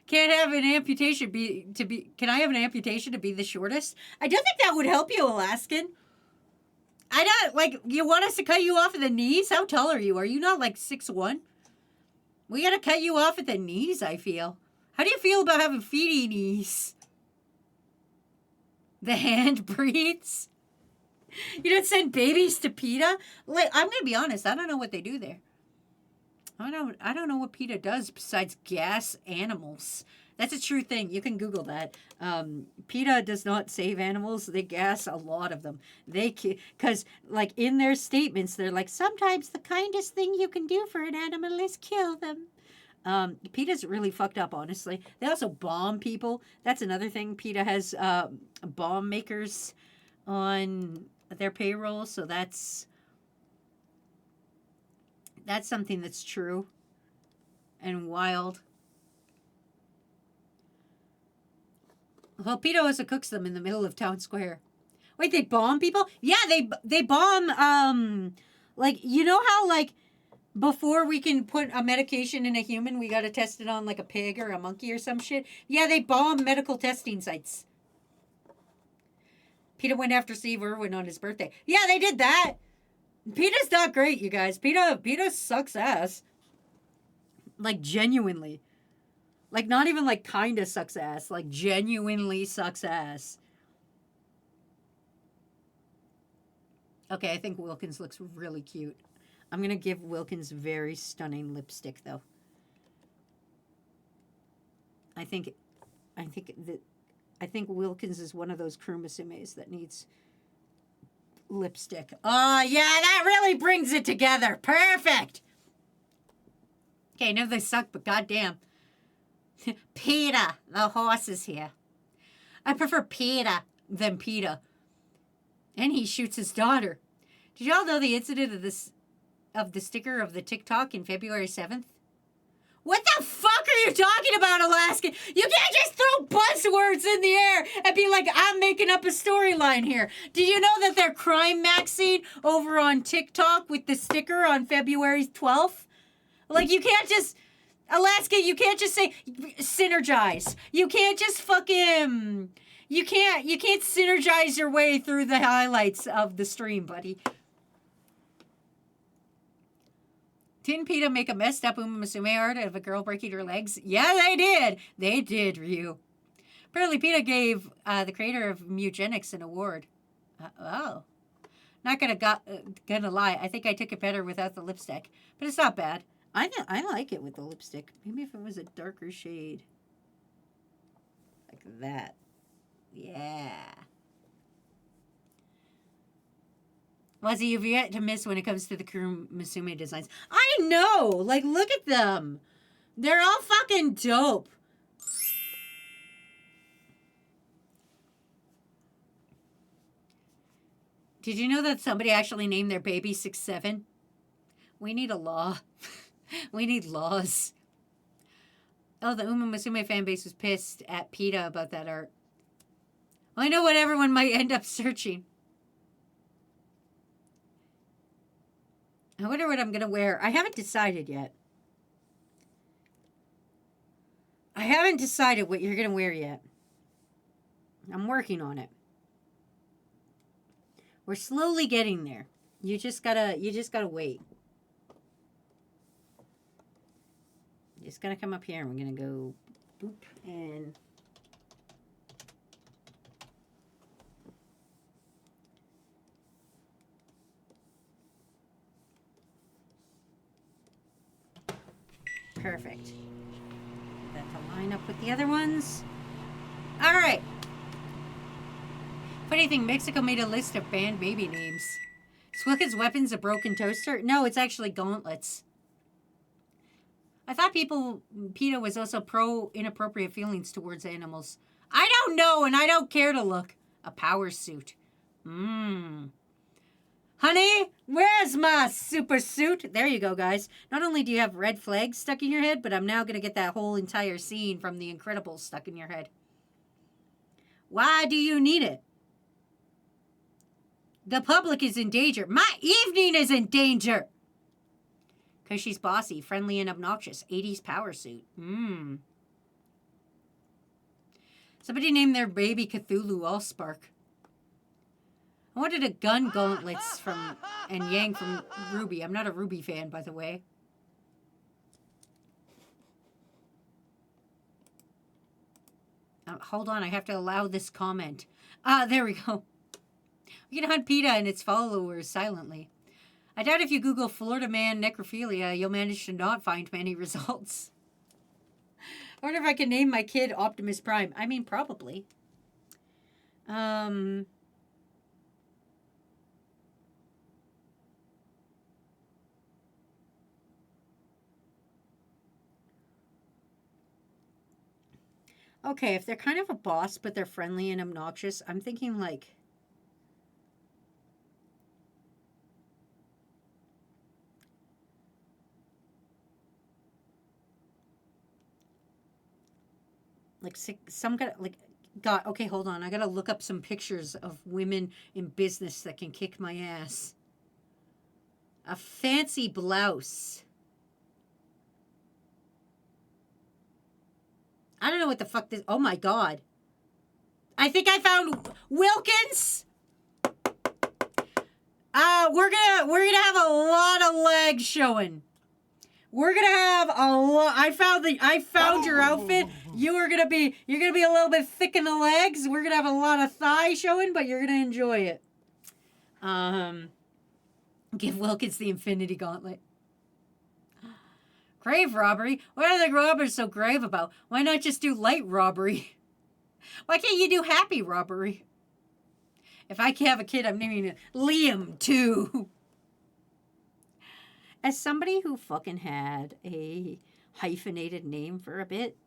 Can't have an amputation Can I have an amputation to be the shortest? I don't think that would help you, Alaskan. I don't, like, you want us to cut you off at the knees? How tall are you? Are you not like 6'1"? We gotta cut you off at the knees, I feel. How do you feel about having feety knees? The hand breathes? You don't send babies to PETA? Like, I'm gonna be honest, I don't know what they do there. I don't know what PETA does besides gas animals. That's a true thing. You can Google that. PETA does not save animals. They gas a lot of them. Because, like, in their statements, they're like, sometimes the kindest thing you can do for an animal is kill them. PETA's really fucked up, honestly. They also bomb people. That's another thing. PETA has bomb makers on their payroll, so that's something that's true and wild. Well, PETA also cooks them in the middle of town square. Wait, they bomb people? Yeah, they bomb, like, you know how, like, before we can put a medication in a human, we gotta test it on, like, a pig or a monkey or some shit? Yeah, they bomb medical testing sites. PETA went after Steve Irwin on his birthday. Yeah, they did that. PETA's not great, you guys. PETA sucks ass. Like, genuinely. Like, not even, like, kinda sucks ass. Like, genuinely sucks ass. Okay, I think Wilkins looks really cute. I'm gonna give Wilkins very stunning lipstick, though. I think Wilkins is one of those Crewmusumes that needs lipstick. Oh, yeah, that really brings it together. Perfect. Okay, I know they suck, but goddamn. PETA, the horse is here. I prefer PETA than PETA. And he shoots his daughter. Did y'all know the incident of the sticker of the TikTok in February 7th? What the fuck are you talking about, Alaska? You can't just throw buzzwords in the air and be like, I'm making up a storyline here. Did you know that their crime maxine over on TikTok with the sticker on February 12th? Like, you can't just... Alaska, you can't just say synergize. You can't just fucking... You can't synergize your way through the highlights of the stream, buddy. Didn't PETA make a messed up Musume art of a girl breaking her legs? Yeah, they did. They did, Ryu. Apparently, PETA gave the creator of Mugenics an award. Oh. Not gonna lie. I think I took it better without the lipstick. But it's not bad. I like it with the lipstick. Maybe if it was a darker shade. Like that. Yeah. Wazzy, you've yet to miss when it comes to the Crewmusume designs. I know! Like, look at them! They're all fucking dope. Did you know that somebody actually named their baby 6'7"? We need a law. We need laws. Oh, the Uma Musume fan base was pissed at PETA about that art. Well, I know what everyone might end up searching. I wonder what I'm going to wear. I haven't decided yet. I haven't decided what you're going to wear yet. I'm working on it. We're slowly getting there. You just gotta wait. Just gonna come up here and we're gonna go boop and perfect. That to line up with the other ones. All right. Funny thing, Mexico made a list of banned baby names. Swilkin's weapon's a broken toaster? No, it's actually gauntlets. I thought PETA was also pro inappropriate feelings towards animals. I don't know, and I don't care to look. A power suit. Honey, where's my super suit? There you go, guys. Not only do you have red flags stuck in your head, but I'm now going to get that whole entire scene from The Incredibles stuck in your head. Why do you need it? The public is in danger. My evening is in danger. Because she's bossy, friendly, and obnoxious. 80s power suit. Somebody named their baby Cthulhu Allspark. I wanted a gun gauntlets from and Yang from Ruby. I'm not a Ruby fan, by the way. Hold on, I have to allow this comment. There we go. We can hunt PETA and its followers silently. I doubt if you Google Florida man necrophilia, you'll manage to not find many results. I wonder if I can name my kid Optimus Prime. I mean, probably. Okay, if they're kind of a boss, but they're friendly and obnoxious, I'm thinking like... some kind of like God. Okay, hold on. I gotta look up some pictures of women in business that can kick my ass. A fancy blouse. I don't know what the fuck this. Oh my God. I think I found Wilkins. We're gonna have a lot of legs showing. We're gonna have a lot. I found your outfit. You're gonna be a little bit thick in the legs. We're gonna have a lot of thigh showing, but you're gonna enjoy it. Give Wilkins the Infinity Gauntlet. Grave robbery? What are the robbers so grave about? Why not just do light robbery? Why can't you do happy robbery? If I can have a kid, I'm naming it Liam too. As somebody who fucking had a hyphenated name for a bit,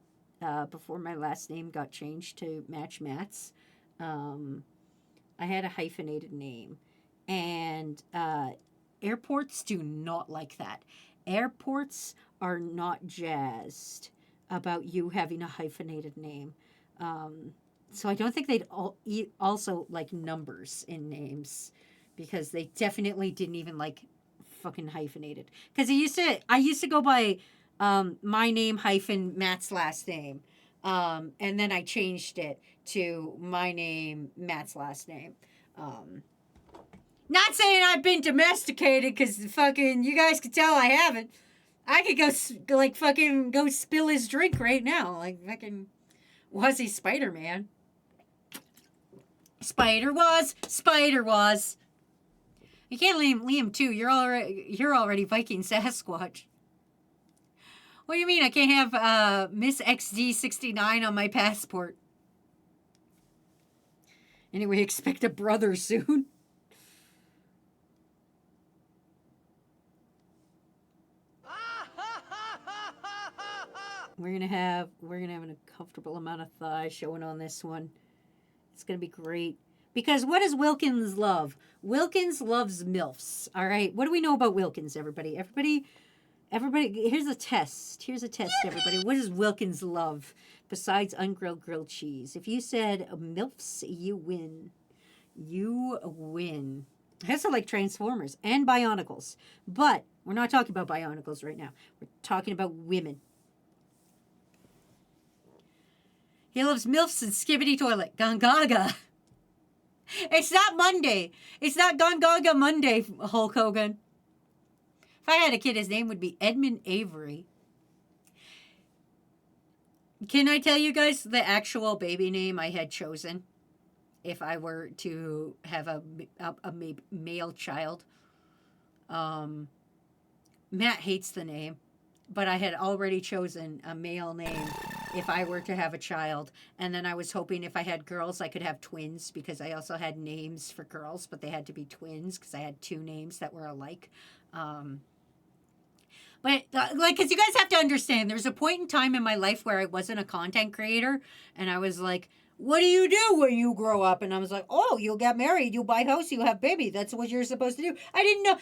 before my last name got changed to match Matt's, I had a hyphenated name. And airports do not like that. Airports are not jazzed about you having a hyphenated name. So I don't think they'd also like numbers in names, because they definitely didn't even like fucking hyphenated. Because I used to go by my name hyphen Matt's last name. And then I changed it to my name, Matt's last name. Not saying I've been domesticated, because fucking you guys could tell I haven't. I could go spill his drink right now. Like fucking was he Spider-Man? Spider was. You can't name Liam too. You're already Viking Sasquatch. What do you mean I can't have Miss XD69 on my passport? Anyway, expect a brother soon. We're gonna have an uncomfortable amount of thigh showing on this one. It's gonna be great. Because what does Wilkins love? Wilkins loves MILFs. All right. What do we know about Wilkins, everybody? Everybody, here's a test. Everybody. What does Wilkins love besides ungrilled grilled cheese? If you said MILFs, you win. You win. That's like Transformers and Bionicles. But we're not talking about Bionicles right now. We're talking about women. He loves MILFs and Skibbity Toilet. Gongaga. It's not Monday. It's not Gongaga Monday, Hulk Hogan. If I had a kid, his name would be Edmund Avery. Can I tell you guys the actual baby name I had chosen if I were to have a male child? Matt hates the name, but I had already chosen a male name if I were to have a child. And then I was hoping if I had girls, I could have twins, because I also had names for girls, but they had to be twins because I had two names that were alike. But, because you guys have to understand, there was a point in time in my life where I wasn't a content creator, and I was like, what do you do when you grow up? And I was like, oh, you'll get married, you'll buy a house, you have baby. That's what you're supposed to do. I didn't know.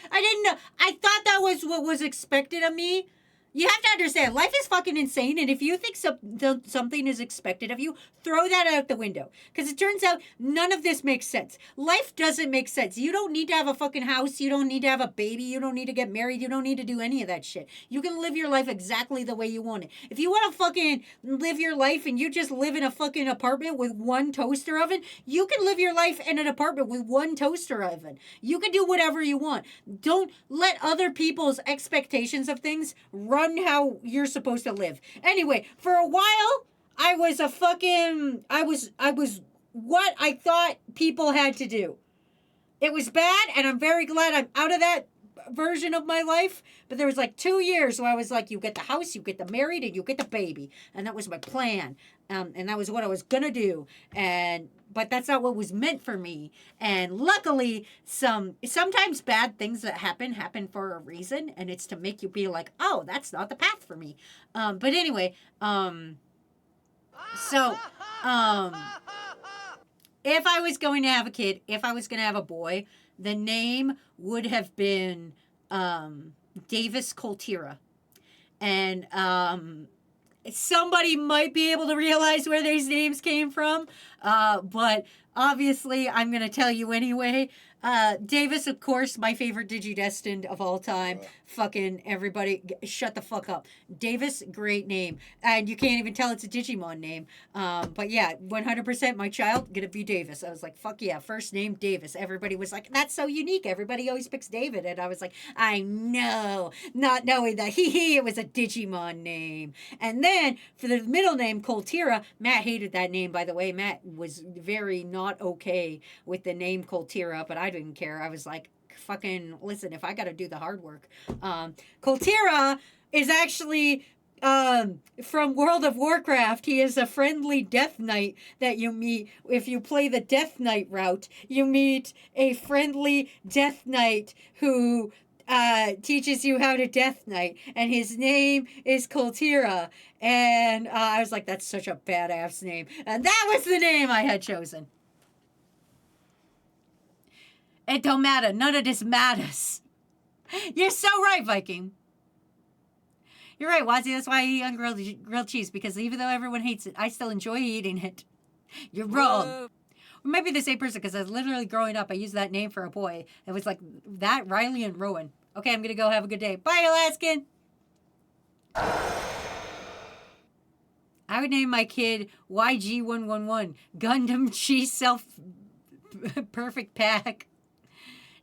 I thought that was what was expected of me. You have to understand, life is fucking insane, and if you think something is expected of you, throw that out the window. Because it turns out none of this makes sense. Life doesn't make sense. You don't need to have a fucking house. You don't need to have a baby. You don't need to get married. You don't need to do any of that shit. You can live your life exactly the way you want it. If you want to fucking live your life and you just live in a fucking apartment with one toaster oven, you can live your life in an apartment with one toaster oven. You can do whatever you want. Don't let other people's expectations of things run how you're supposed to live. Anyway, for a while, I was what I thought people had to do. It was bad, and I'm very glad I'm out of that version of my life. But there was like 2 years where I was like, you get the house, you get the married, and you get the baby. And that was my plan. And that was what I was gonna do. But that's not what was meant for me. And luckily, sometimes bad things that happen for a reason, and it's to make you be like, oh, that's not the path for me. But anyway, if I was going to have a kid, if I was going to have a boy, the name would have been Davis Coltira. And somebody might be able to realize where these names came from, but obviously I'm going to tell you anyway. Davis, of course, my favorite Digidestined of all time. Fucking everybody, shut the fuck up. Davis, great name. And you can't even tell it's a Digimon name. But yeah, 100% my child, gonna be Davis. I was like, fuck yeah, first name Davis. Everybody was like, that's so unique. Everybody always picks David. And I was like, I know. Not knowing that, it was a Digimon name. And then for the middle name, Coltira, Matt hated that name, by the way. Matt was very not okay with the name Coltira, but I didn't care. I was like, fucking listen, if I gotta do the hard work. Coltira is actually from World of Warcraft. He is a friendly death knight that you meet. If you play the death knight route, you meet a friendly death knight who teaches you how to death knight, and his name is Coltira. And I was like, that's such a badass name, and that was the name I had chosen. It don't matter. None of this matters. You're so right, Viking. You're right, Wazzy. That's why I eat grilled cheese, because even though everyone hates it, I still enjoy eating it. You're wrong. Or maybe the same person, because I was literally growing up, I used that name for a boy. It was like that, Riley and Rowan. Okay, I'm going to go have a good day. Bye, Alaskan. I would name my kid YG111, Gundam Cheese Self Perfect Pack.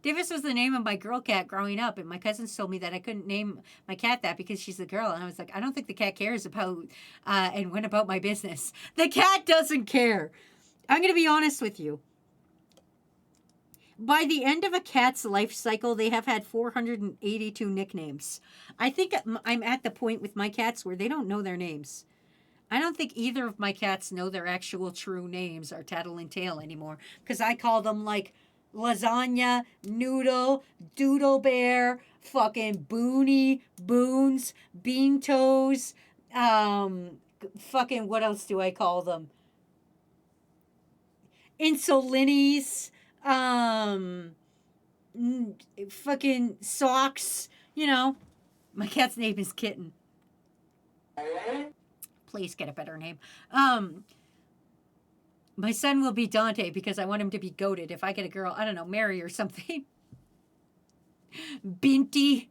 Davis was the name of my girl cat growing up, and my cousins told me that I couldn't name my cat that because she's a girl. And I was like, I don't think the cat cares about and went about my business. The cat doesn't care. I'm going to be honest with you. By the end of a cat's life cycle, they have had 482 nicknames. I think I'm at the point with my cats where they don't know their names. I don't think either of my cats know their actual true names or Tattle and Tail anymore. Because I call them like Lasagna, Noodle, Doodle Bear, fucking Boonie, Boons, Bean Toes, fucking what else do I call them? Insulinis, fucking Socks, you know. My cat's name is Kitten. Please get a better name. My son will be Dante because I want him to be goated. If I get a girl, I don't know, Mary or something. Binti.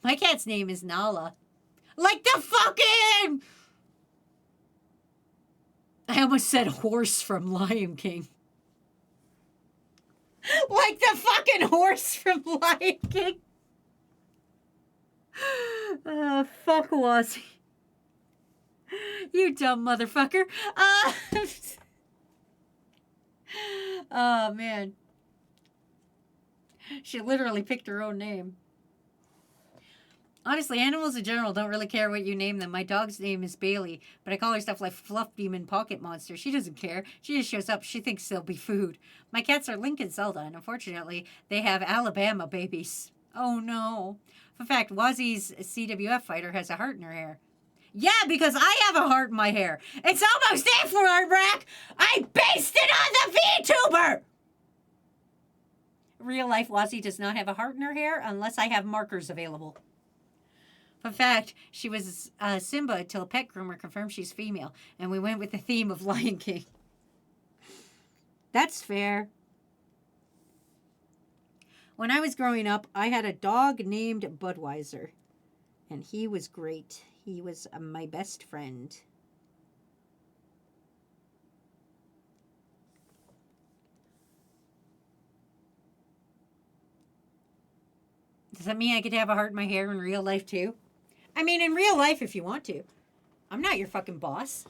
My cat's name is Nala. Like the fucking... I almost said horse from Lion King. Like the fucking horse from Lion King. Fuck Wazzy. You dumb motherfucker. Oh, man. She literally picked her own name. Honestly, animals in general don't really care what you name them. My dog's name is Bailey, but I call her stuff like Fluff Demon, Pocket Monster. She doesn't care. She just shows up. She thinks they'll be food. My cats are Link and Zelda, and unfortunately, they have Alabama babies. Oh, no. In fact, Wazzy's CWF fighter has a heart in her hair. Yeah, because I have a heart in my hair. It's almost there for our rack. I based it on the VTuber. Real life Wazzy does not have a heart in her hair unless I have markers available. In fact, she was Simba until a pet groomer confirmed she's female, and we went with the theme of Lion King. That's fair. When I was growing up, I had a dog named Budweiser, and he was great. He was my best friend. Does that mean I could have a heart in my hair in real life too? I mean, in real life if you want to. I'm not your fucking boss.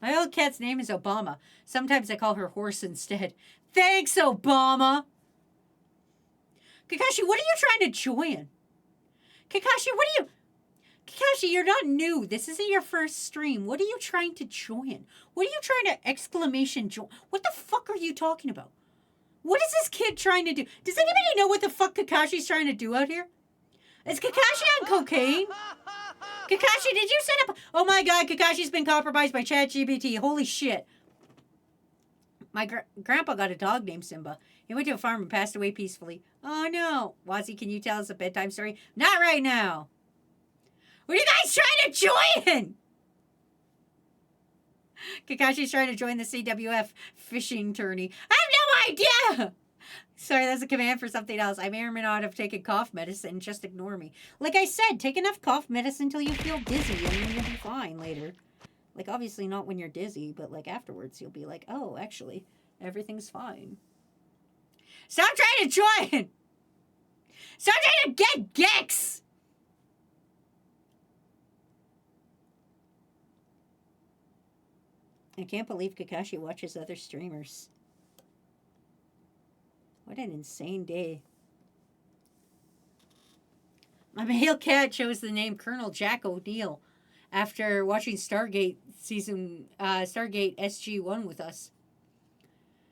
My old cat's name is Obama. Sometimes I call her Horse instead. Thanks, Obama! Kakashi, what are you trying to join? Kakashi, what are you... Kakashi, you're not new. This isn't your first stream. What are you trying to join? What are you trying to exclamation join? What the fuck are you talking about? What is this kid trying to do? Does anybody know what the fuck Kakashi's trying to do out here? Is Kakashi on cocaine? Kakashi, did you set up... Oh my god, Kakashi's been compromised by ChatGPT. Holy shit. My grandpa got a dog named Simba. He went to a farm and passed away peacefully. Oh no. Wazzy, can you tell us a bedtime story? Not right now. What are you guys trying to join? Kakashi's trying to join the CWF fishing tourney. I have no idea. Sorry, that's a command for something else. I may or may not have taken cough medicine. Just ignore me. Like I said, take enough cough medicine until you feel dizzy and then you'll be fine later. Like, obviously not when you're dizzy, but like afterwards you'll be like, oh, actually, everything's fine. Stop trying to join! Stop trying to get Gex! I can't believe Kakashi watches other streamers. What an insane day. My male cat chose the name Colonel Jack O'Neill after watching Stargate Stargate SG-1 with us.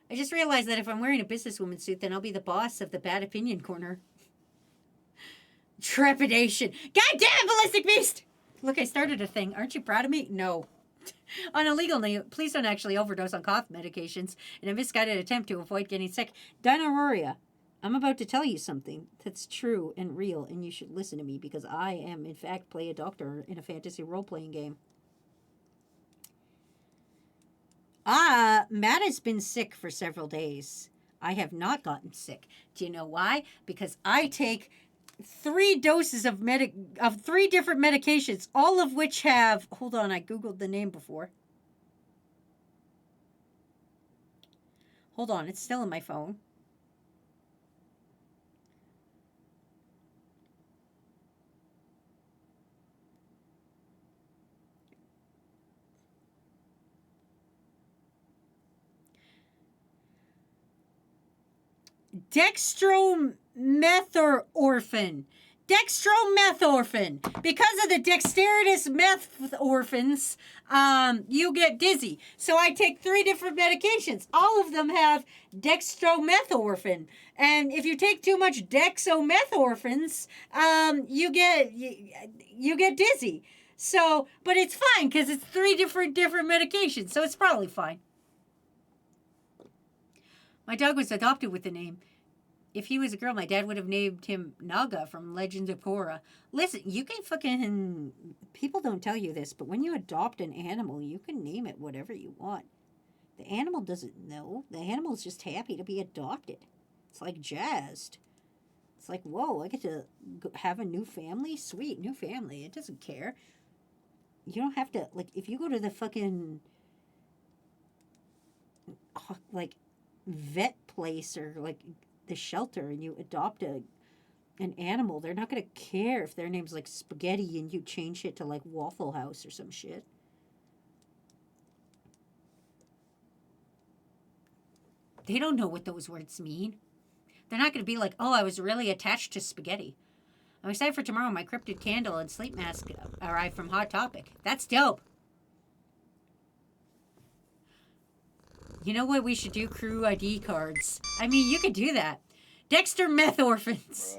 I just realized that if I'm wearing a businesswoman suit, then I'll be the boss of the Bad Opinion Corner. Trepidation. God damn it, Ballistic Beast! Look, I started a thing. Aren't you proud of me? No. On a legal note, please don't actually overdose on cough medications in a misguided attempt to avoid getting sick. Dinoruria, I'm about to tell you something that's true and real, and you should listen to me because I am, in fact, play a doctor in a fantasy role-playing game. Matt has been sick for several days. I have not gotten sick. Do you know why? Because I take 3 doses of 3 different medications, all of which have... Hold on, I Googled the name before. Hold on, it's still in my phone. dextromethorphan. Dextromethorphan. Because of the dexterous meth orphans, you get dizzy. So I take 3 different medications. All of them have dextromethorphan. And if you take too much dexomethorphans, you get dizzy. So, but it's fine because it's 3 different medications. So it's probably fine. My dog was adopted with the name. If he was a girl, my dad would have named him Naga from Legend of Korra. Listen, you can fucking... People don't tell you this, but when you adopt an animal, you can name it whatever you want. The animal doesn't know. The animal's just happy to be adopted. It's like jazzed. It's like, whoa, I get to have a new family? Sweet, new family. It doesn't care. You don't have to... Like, if you go to the fucking... Like, vet place or, like... the shelter and you adopt an animal, they're not going to care if their name's like Spaghetti and you change it to like Waffle House or some shit. They don't know what those words mean. They're not going to be like, oh, I was really attached to spaghetti. I'm excited for tomorrow. My cryptid candle and sleep mask arrive from Hot Topic. That's dope. You know what we should do? Crew ID cards. I mean, you could do that. Dexter Meth Orphans.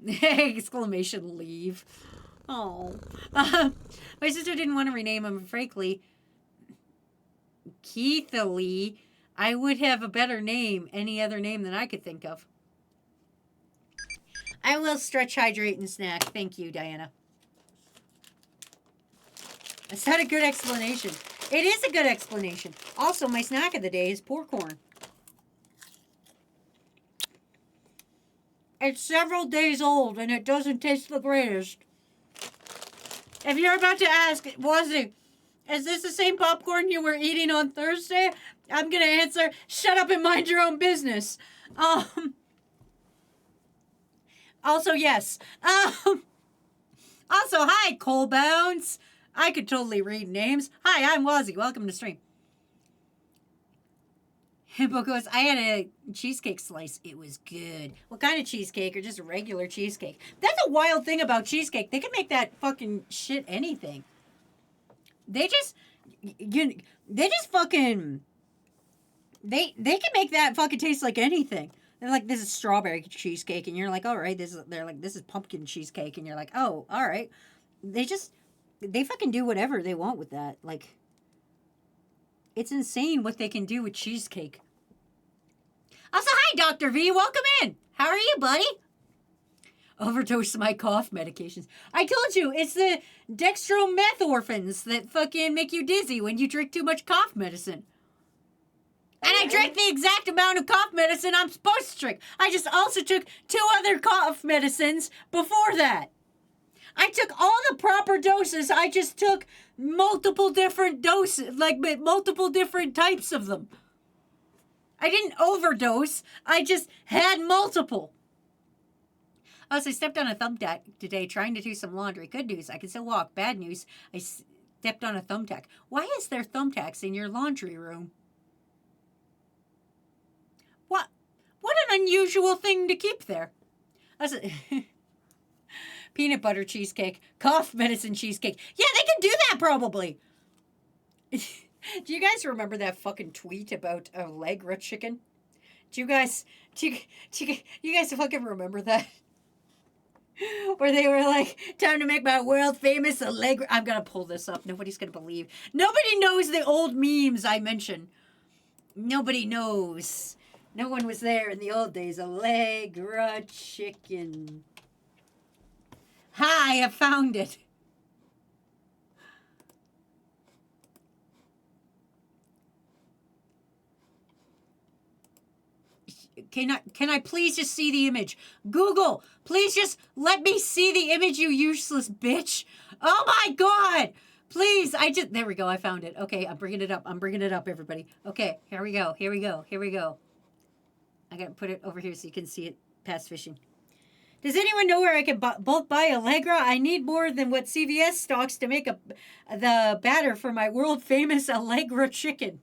Exclamation leave. Oh. My sister didn't want to rename him, frankly. Keitha Lee. I would have a better name, any other name than I could think of. I will stretch, hydrate, and snack. Thank you, Diana. Is that a good explanation? It is a good explanation. Also, my snack of the day is popcorn. It's several days old, and it doesn't taste the greatest. If you're about to ask, Wazzy, is this the same popcorn you were eating on Thursday? I'm going to answer, shut up and mind your own business. Also, yes. Also, hi, Cole Bounce. I could totally read names. Hi, I'm Wazzy. Welcome to stream. Hippo goes, I had a cheesecake slice. It was good. What kind of cheesecake or just a regular cheesecake? That's a wild thing about cheesecake. They can make that fucking shit anything. They can make that fucking taste like anything. They're like, this is strawberry cheesecake. And you're like, all right. This is pumpkin cheesecake. And you're like, oh, all right. They fucking do whatever they want with that. Like, it's insane what they can do with cheesecake. Also, hi, Dr. V. Welcome in. How are you, buddy? Overdose my cough medications. I told you, it's the dextromethorphans that fucking make you dizzy when you drink too much cough medicine. And I drank the exact amount of cough medicine I'm supposed to drink. I just also took 2 other cough medicines before that. I took all the proper doses. I just took multiple different doses, like multiple different types of them. I didn't overdose. I just had multiple. Also, I stepped on a thumbtack today trying to do some laundry. Good news, I can still walk. Bad news, I stepped on a thumbtack. Why is there thumbtacks in your laundry room? What an unusual thing to keep there. Peanut butter cheesecake, cough medicine cheesecake. Yeah, they can do that probably. Do you guys remember that fucking tweet about Allegra chicken? Do you guys fucking remember that? Where they were like, time to make my world famous Allegra. I'm gonna pull this up. Nobody's gonna believe. Nobody knows the old memes I mentioned. Nobody knows. No one was there in the old days. Allegra chicken. Hi, I found it. Can I please just see the image? Google, please just let me see the image, you useless bitch. Oh my God. Please, there we go, I found it. Okay, I'm bringing it up, everybody. Okay, here we go. I gotta put it over here so you can see it past fishing. Does anyone know where I can bulk buy Allegra? I need more than what CVS stocks to make the batter for my world famous Allegra chicken.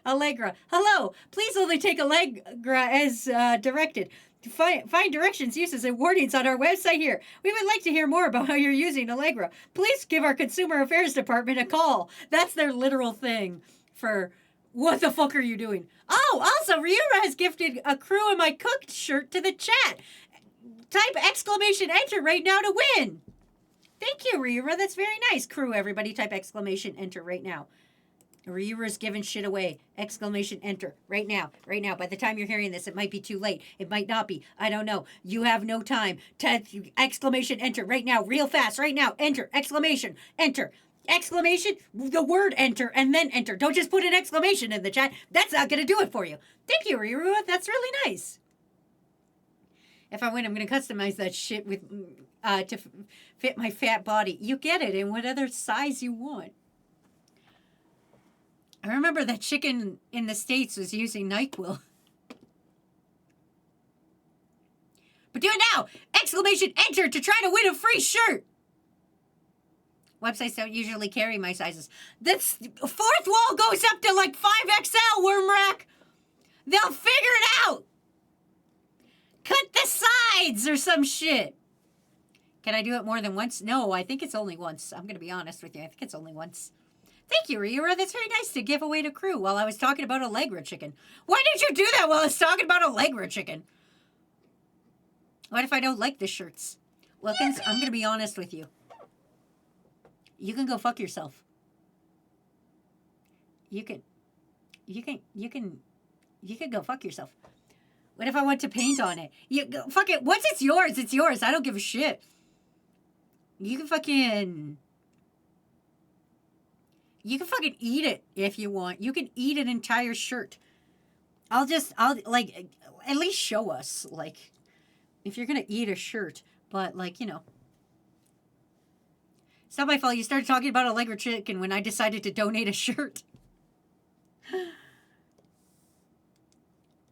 Allegra. Hello. Please only take Allegra as directed. To find directions, uses, and warnings on our website here. We would like to hear more about how you're using Allegra. Please give our Consumer Affairs Department a call. That's their literal thing for what the fuck are you doing? Oh, also, Ryura has gifted a Crew Am I Cooked shirt to the chat. Type exclamation enter right now to win. Thank you, Ryura. That's very nice. Crew, everybody type exclamation enter right now. Ryura's giving shit away. Exclamation enter. Right now. Right now. By the time you're hearing this, it might be too late. It might not be. I don't know. You have no time. Exclamation enter. Right now. Real fast. Right now. Enter. Exclamation. Enter. Exclamation. The word enter and then enter. Don't just put an exclamation in the chat. That's not going to do it for you. Thank you, Ryura. That's really nice. If I win, I'm going to customize that shit with to fit my fat body. You get it in whatever size you want. I remember that chicken in the States was using NyQuil. But do it now! Exclamation enter to try to win a free shirt! Websites don't usually carry my sizes. This fourth wall goes up to like 5XL, Wormrack! They'll figure it out! Cut the sides or some shit! Can I do it more than once? No, I think it's only once. I'm going to be honest with you. I think it's only once. Thank you, Ryura. That's very nice to give away to Crew while I was talking about Allegra chicken. Why did you do that while I was talking about Allegra chicken? What if I don't like the shirts? Wilkins, I'm going to be honest with you. You can go fuck yourself. You can go fuck yourself. What if I want to paint on it? Fuck it. Once it's yours, it's yours. I don't give a shit. You can fucking eat it if you want. You can eat an entire shirt. I'll like, at least show us, like, if you're going to eat a shirt. But, like, you know. It's not my fault you started talking about Allegra chicken when I decided to donate a shirt.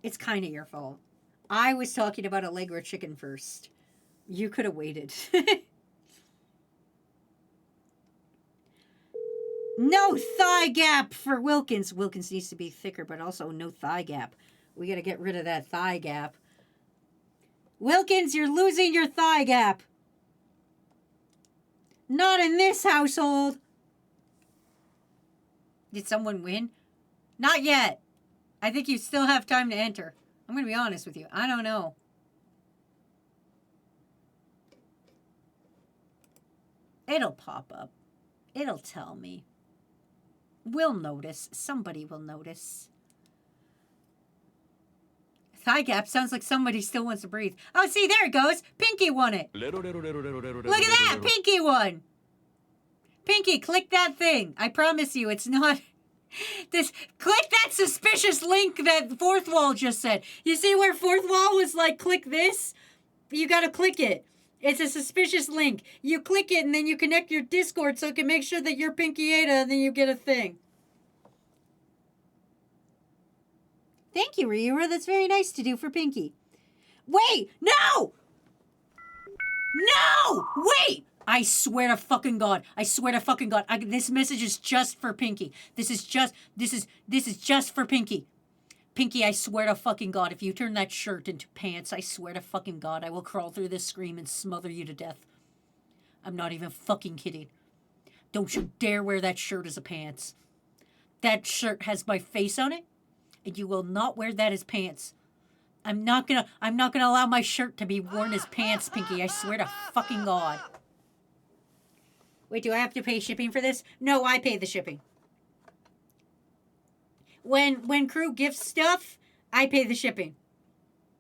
It's kind of your fault. I was talking about Allegra chicken first. You could have waited. No thigh gap for Wilkins. Wilkins needs to be thicker, but also no thigh gap. We got to get rid of that thigh gap. Wilkins, you're losing your thigh gap. Not in this household. Did someone win? Not yet. I think you still have time to enter. I'm going to be honest with you. I don't know. It'll pop up. It'll tell me. We'll notice. Somebody will notice. Thigh gap sounds like somebody still wants to breathe. Oh, see, there it goes. Pinky won it. Look at that. Pinky won. Pinky, click that thing. I promise you, it's not... Click that suspicious link that Fourth Wall just said. You see where Fourth Wall was like, click this? You gotta click it. It's a suspicious link. You click it and then you connect your Discord so it can make sure that you're Pinky Ada and then you get a thing. Thank you, Ryura. That's very nice to do for Pinky. Wait! No! No! Wait! I swear to fucking God. I swear to fucking God. This message is just for Pinky. This is just for Pinky. Pinky, I swear to fucking God, if you turn that shirt into pants, I swear to fucking God, I will crawl through this screen and smother you to death. I'm not even fucking kidding. Don't you dare wear that shirt as a pants. That shirt has my face on it, and you will not wear that as pants. I'm not gonna allow my shirt to be worn as pants, Pinky. I swear to fucking God. Wait, do I have to pay shipping for this? No, I pay the shipping. When Crew gifts stuff, I pay the shipping.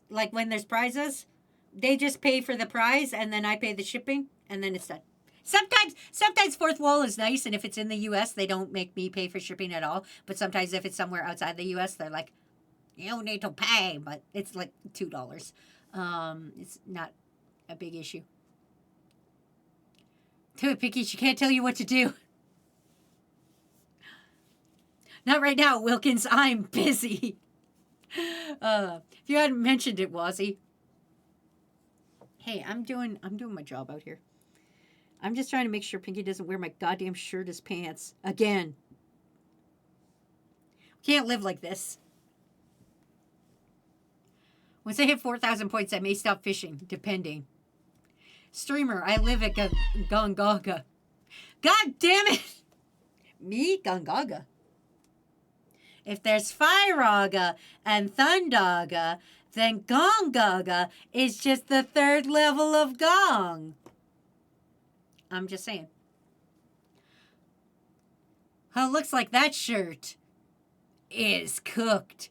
Like when there's prizes, they just pay for the prize and then I pay the shipping and then it's done. Sometimes Fourth Wall is nice, and if it's in the U.S., they don't make me pay for shipping at all. But sometimes if it's somewhere outside the U.S., they're like, you don't need to pay, but it's like $2. It's not a big issue. Do it, Pinky. She can't tell you what to do. Not right now, Wilkins. I'm busy. If you hadn't mentioned it, Wazzy. Hey, I'm doing my job out here. I'm just trying to make sure Pinky doesn't wear my goddamn shirt as pants again. Can't live like this. Once I hit 4,000 points, I may stop fishing, depending. Streamer, I live at Gongaga. God damn it! Me? Gongaga. If there's Fyraga and Thundaga, then Gongaga is just the third level of Gong. I'm just saying. Oh, looks like that shirt is cooked.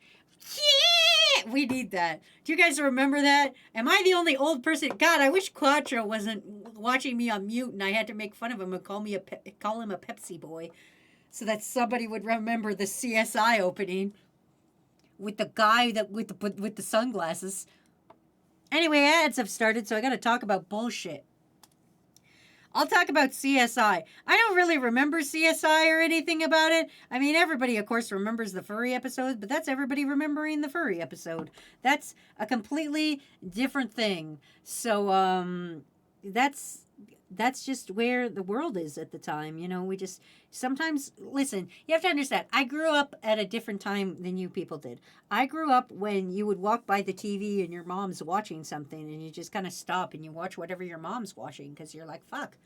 Yeah! We need that. Do you guys remember that? Am I the only old person? God, I wish Quattro wasn't watching me on mute and I had to make fun of him and call him a Pepsi boy so that somebody would remember the CSI opening with the guy that with the sunglasses. Anyway, ads have started, so I got to talk about bullshit. I'll talk about CSI. I don't really remember CSI or anything about it. I mean, everybody, of course, remembers the furry episode, but that's everybody remembering the furry episode. That's a completely different thing. So, that's just where the world is at the time. You know, we just sometimes listen. You have to understand. I grew up at a different time than you people did. I grew up when you would walk by the TV and your mom's watching something, and you just kind of stop and you watch whatever your mom's watching because you're like, "Fuck,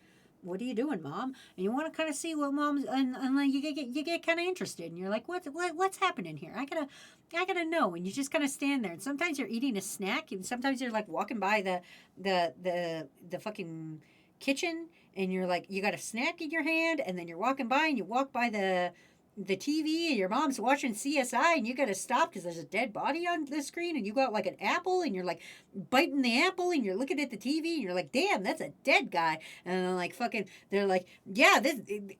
what are you doing, Mom?" And you want to kind of see what mom's and like you get kind of interested, and you're like, what's happening here? I gotta know. And you just kind of stand there. And sometimes you're eating a snack, and sometimes you're like walking by the fucking kitchen, and you're like, you got a snack in your hand, and then you're walking by and you walk by the TV and your mom's watching CSI and you got to stop because there's a dead body on the screen, and you got like an apple and you're like biting the apple and you're looking at the TV and you're like, damn, that's a dead guy. And then like fucking, they're like, yeah,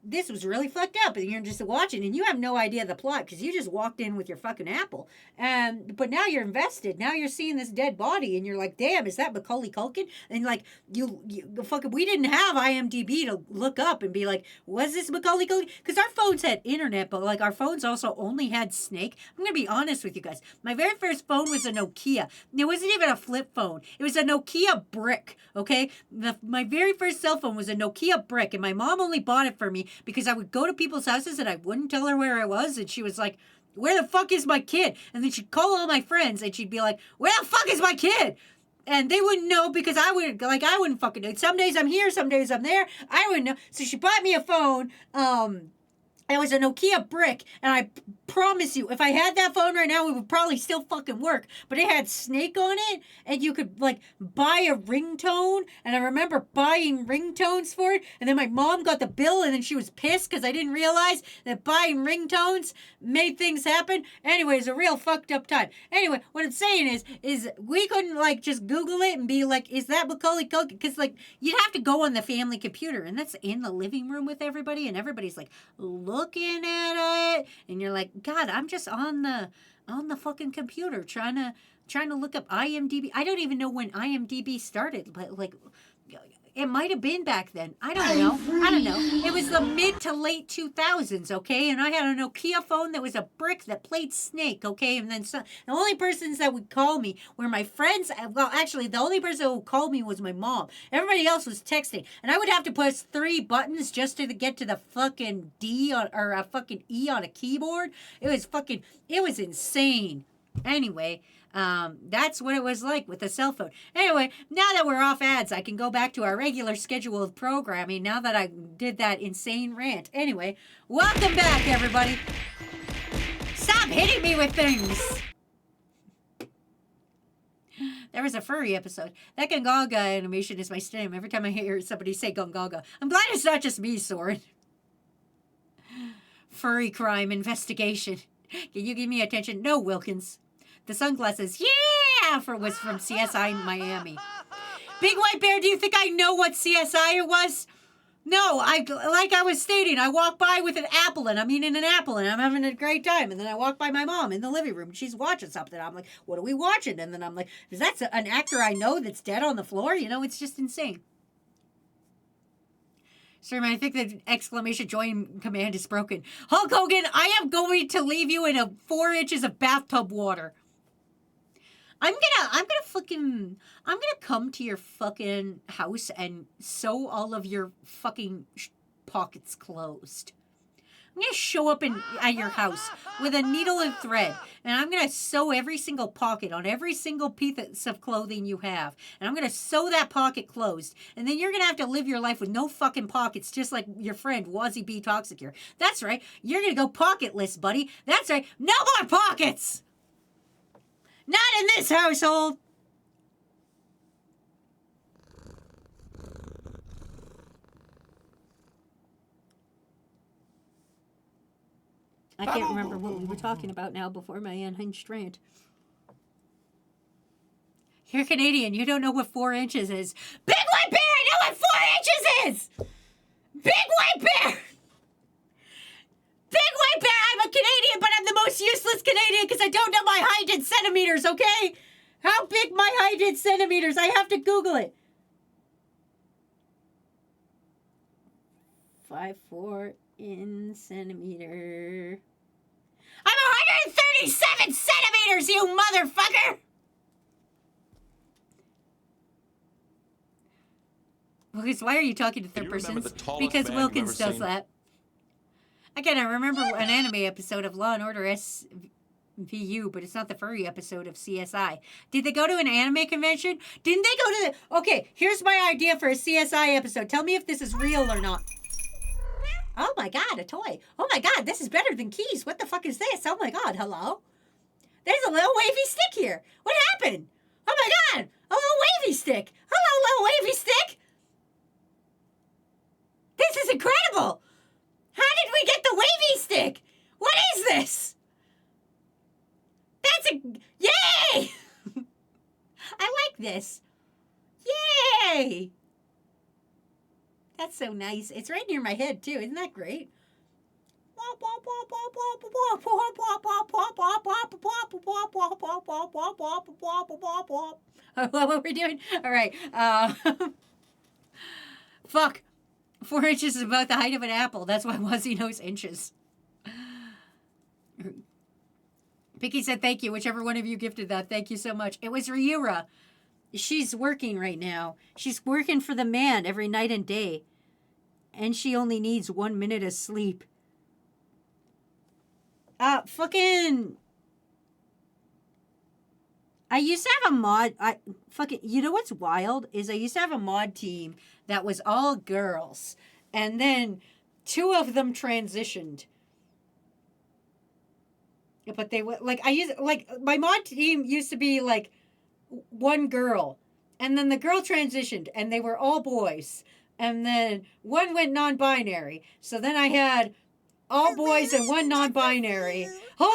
this was really fucked up, and you're just watching and you have no idea the plot because you just walked in with your fucking apple. But now you're invested. Now you're seeing this dead body and you're like, damn, is that Macaulay Culkin? And like you fucking, we didn't have IMDb to look up and be like, was this Macaulay Culkin? Because our phones had internet, but like our phones also only had Snake. I'm gonna be honest with you guys. My very first phone was a Nokia. It wasn't even a flip phone. It was a Nokia brick. Okay, my very first cell phone was a Nokia brick, and my mom only bought it for me because I would go to people's houses and I wouldn't tell her where I was, and she was like, "Where the fuck is my kid?" And then she'd call all my friends and she'd be like, "Where the fuck is my kid?" And they wouldn't know because I wouldn't fucking know. Some days I'm here, some days I'm there. I wouldn't know. So she bought me a phone. It was a Nokia brick, and I promise you, if I had that phone right now, it would probably still fucking work. But it had Snake on it, and you could, like, buy a ringtone, and I remember buying ringtones for it, and then my mom got the bill, and then she was pissed because I didn't realize that buying ringtones made things happen. Anyway, it's a real fucked up time. Anyway, what I'm saying is we couldn't, like, just Google it and be like, is that Macaulay Culkin? Because, like, you'd have to go on the family computer, and that's in the living room with everybody, and everybody's like, looking at it, and you're like, God, I'm just on the fucking computer trying to look up IMDb. I don't even know when IMDb started, but like it might have been back then. I don't know. It was the mid to late 2000s, okay? And I had a Nokia phone that was a brick that played Snake, okay? And then the only persons that would call me were my friends. Well, actually, the only person who called me was my mom. Everybody else was texting. And I would have to push 3 buttons just to get to the fucking D or a fucking E on a keyboard. It was insane. Anyway, that's what it was like with the cell phone. Anyway, now that we're off ads, I can go back to our regular schedule of programming now that I did that insane rant. Anyway, welcome back, everybody. Stop hitting me with things. There was a furry episode. That Gongaga animation is my stem. Every time I hear somebody say Gongaga, I'm glad it's not just me, Soren. Furry crime investigation. Can you give me attention? No, Wilkins. The sunglasses, yeah, was from CSI Miami. Big White Bear, do you think I know what CSI was? No, like I was stating, I walk by with an apple, and I'm eating an apple, and I'm having a great time. And then I walk by my mom in the living room, and she's watching something. I'm like, what are we watching? And then I'm like, is that an actor I know that's dead on the floor? You know, it's just insane. Sir, I think the exclamation join command is broken. Hulk Hogan, I am going to leave you in 4 inches of bathtub water. I'm gonna come to your fucking house and sew all of your fucking pockets closed. I'm I'm gonna show up at your house with a needle and thread, and I'm gonna sew every single pocket on every single piece of clothing you have, and I'm gonna sew that pocket closed, and then you're gonna have to live your life with no fucking pockets, just like your friend Wazzy B Toxic here. That's right, you're gonna go pocketless, buddy. That's right, no more pockets. Not in this household. I can't remember what we were talking about now before my unhinged rant. You're Canadian. You don't know what 4 inches is. Big White Bear, I know what 4 inches is! Big White Bear! Big White Bear, I'm a Canadian, but I'm the most useless Canadian because I don't know my height in centimeters, okay? How big my height in centimeters? I have to Google it. 5'4" in centimeter. I'm 137 centimeters, you motherfucker! Wilkins, why are you talking to third you remember persons? the tallest Because man Wilkins you've ever does seen? that. Again, I remember an anime episode of Law & Order SVU, but it's not the furry episode of CSI. Did they go to an anime convention? Didn't they go to the... Okay, here's my idea for a CSI episode. Tell me if this is real or not. Oh my god, a toy. Oh my god, this is better than keys. What the fuck is this? Oh my god, hello? There's a little wavy stick here. What happened? Oh my god, a little wavy stick. Hello, little wavy stick. This is incredible. How did we get the wavy stick? What is this? That's a... Yay! I like this. Yay! That's so nice. It's right near my head, too. Isn't that great? What we're doing? All right. Fuck. 4 inches is about the height of an apple. That's why Wazzy knows inches. Picky said thank you. Whichever one of you gifted that. Thank you so much. It was Ryura. She's working right now. She's working for the man every night and day. And she only needs 1 minute of sleep. Fucking... I used to have a mod... You know what's wild? Is I used to have a mod team that was all girls. And then 2 of them transitioned. But they were... my mod team used to be, 1 girl. And then the girl transitioned. And they were all boys. And then 1 went non-binary. So then I had all boys and 1 non-binary. Hold